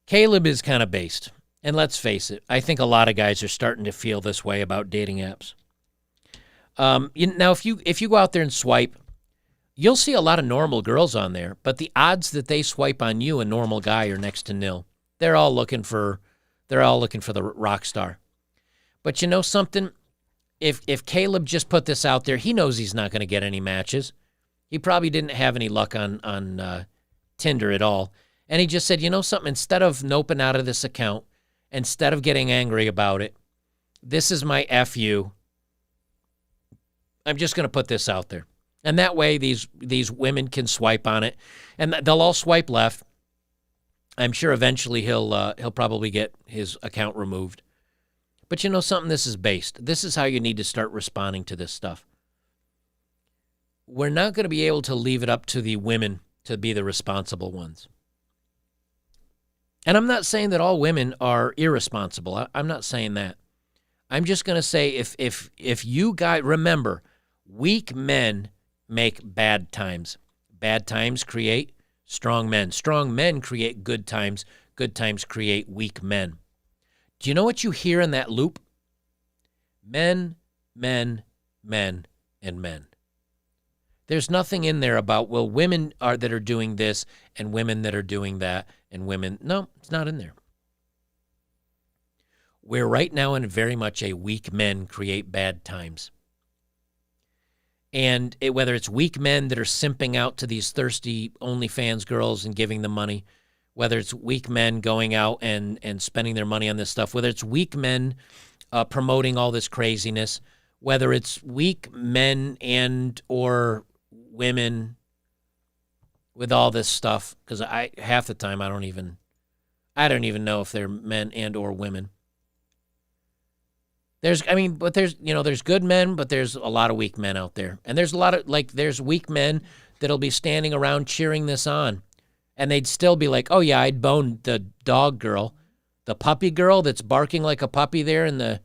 Caleb is kind of based. And let's face it, I think a lot of guys are starting to feel this way about dating apps. Now, if you go out there and swipe, you'll see a lot of normal girls on there, but the odds that they swipe on you, a normal guy, are next to nil. They're all looking for the rock star. But you know something? If Caleb just put this out there, he knows he's not going to get any matches. He probably didn't have any luck on Tinder at all. And he just said, you know something? Instead of noping out of this account, instead of getting angry about it, this is my FU. I'm just going to put this out there. And that way these women can swipe on it. And they'll all swipe left. I'm sure eventually he'll probably get his account removed. But you know something? This is based. This is how you need to start responding to this stuff. We're not going to be able to leave it up to the women to be the responsible ones. And I'm not saying that all women are irresponsible. I'm not saying that. I'm just going to say if you guys remember, weak men make bad times. Bad times create strong men. Strong men create good times. Good times create weak men. Do you know what you hear in that loop? Men, men, men, and men. There's nothing in there about, well, women that are doing this and women that are doing that and women. No, it's not in there. We're right now in very much a weak men create bad times. And whether it's weak men that are simping out to these thirsty OnlyFans girls and giving them money, whether it's weak men going out and spending their money on this stuff, whether it's weak men promoting all this craziness, whether it's weak men and or women with all this stuff, because half the time I don't even know if they're men and or women. There's good men, but there's a lot of weak men out there. And there's a lot of, there's weak men that'll be standing around cheering this on. And they'd still be like, oh yeah, I'd bone the dog girl, the puppy girl that's barking like a puppy there in the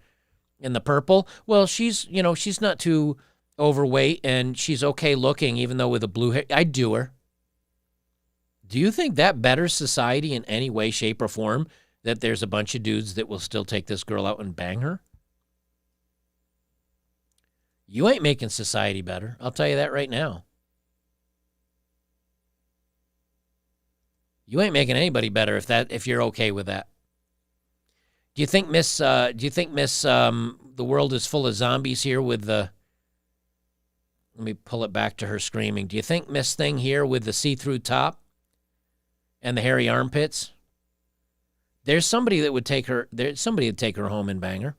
purple. Well, she's not too overweight and she's okay looking, even though with a blue hair. I'd do her. Do you think that betters society in any way, shape, or form, that there's a bunch of dudes that will still take this girl out and bang her? You ain't making society better. I'll tell you that right now. You ain't making anybody better if you're okay with that. Do you think the world is full of zombies here with the, let me pull it back to her screaming. Do you think Miss Thing here with the see-through top and the hairy armpits? There's somebody that would take her, home and bang her.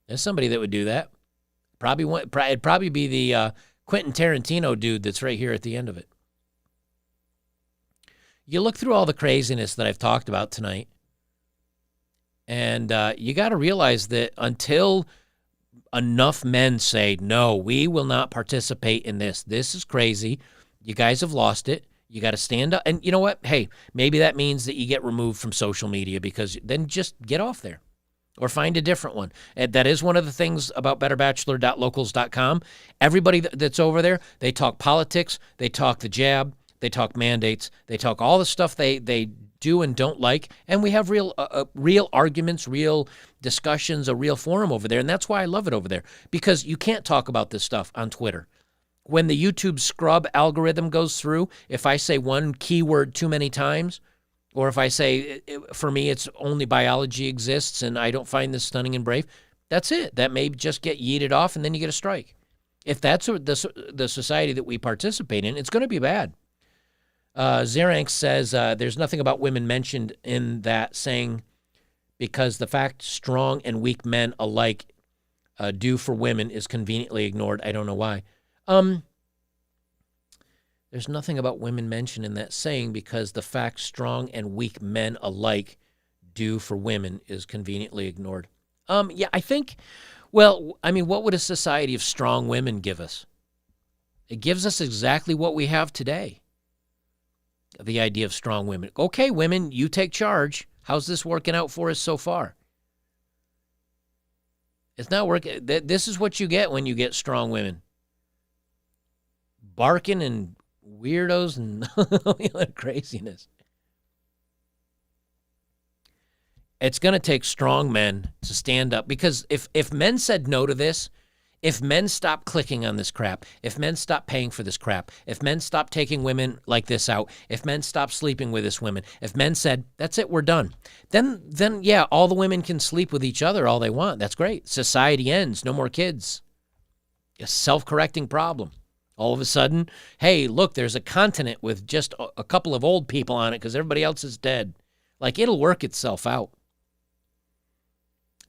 There's somebody that would do that. It'd probably be the Quentin Tarantino dude that's right here at the end of it. You look through all the craziness that I've talked about tonight, and you got to realize that until enough men say, no, we will not participate in this. This is crazy. You guys have lost it. You got to stand up. And you know what? Hey, maybe that means that you get removed from social media, because then just get off there or find a different one. And that is one of the things about betterbachelor.locals.com. Everybody that's over there, they talk politics, they talk the jab, they talk mandates, they talk all the stuff they do and don't like, and we have real arguments, real discussions, a real forum over there, and that's why I love it over there, because you can't talk about this stuff on Twitter. When the YouTube scrub algorithm goes through, if I say one keyword too many times, or if I say, for me, it's only biology exists and I don't find this stunning and brave, that's it. That may just get yeeted off, and then you get a strike. If that's the society that we participate in, it's going to be bad. Zerank says there's nothing about women mentioned in that saying, because the fact strong and weak men alike do for women is conveniently ignored. I don't know why. There's nothing about women mentioned in that saying, because the fact strong and weak men alike do for women is conveniently ignored. Yeah, I think, well, I mean, what would a society of strong women give us? It gives us exactly what we have today. The idea of strong women. Okay, women, you take charge. How's this working out for us so far? It's not working. This is what you get when you get strong women. Barking and weirdos and craziness. It's going to take strong men to stand up, because if men said no to this, if men stop clicking on this crap, if men stop paying for this crap, if men stop taking women like this out, if men stop sleeping with this women, if men said, that's it, we're done, then yeah, all the women can sleep with each other all they want. That's great. Society ends. No more kids. A self-correcting problem. All of a sudden, hey, look, there's a continent with just a couple of old people on it because everybody else is dead. Like, it'll work itself out.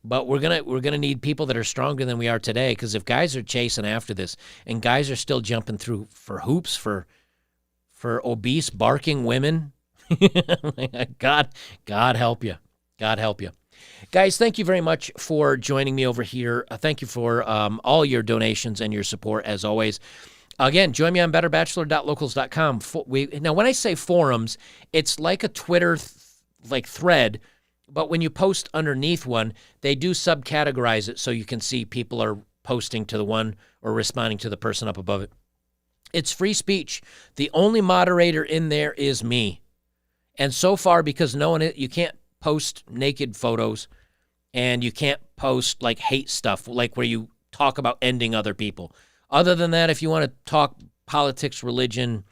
But we're gonna need people that are stronger than we are today, because if guys are chasing after this and guys are still jumping through for hoops for obese barking women, God help you. God help you. Guys, thank you very much for joining me over here. Thank you for all your donations and your support, as always. Again, join me on betterbachelor.locals.com. Now, when I say forums, it's like a Twitter thread, but when you post underneath one, they do subcategorize it so you can see people are posting to the one or responding to the person up above it. It's free speech. The only moderator in there is me. And so far, because you can't post naked photos, and you can't post like hate stuff, like where you talk about ending other people. Other than that, if you want to talk politics, religion,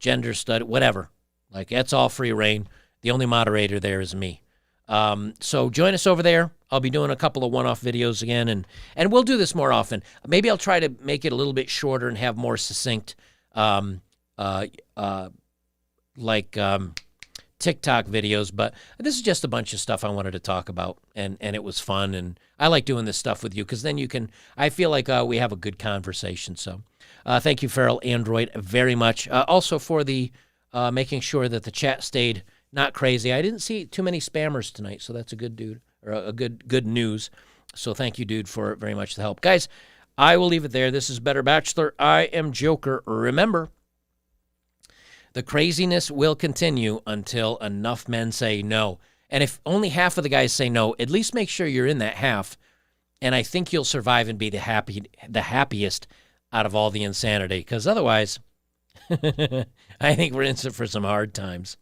gender study, whatever, like, that's all free reign. The only moderator there is me. So join us over there. I'll be doing a couple of one-off videos again, and we'll do this more often. Maybe I'll try to make it a little bit shorter and have more succinct, TikTok videos. But this is just a bunch of stuff I wanted to talk about, and it was fun, and I like doing this stuff with you, because then I feel like we have a good conversation. So thank you, Feral Android, very much. Also for the making sure that the chat stayed not crazy. I didn't see too many spammers tonight, so that's a good dude, or a good news. So thank you, dude, for very much the help. Guys, I will leave it there. This is Better Bachelor. I am Joker. Remember, the craziness will continue until enough men say no. And if only half of the guys say no, at least make sure you're in that half, and I think you'll survive and be the happiest out of all the insanity, because otherwise, I think we're in for some hard times.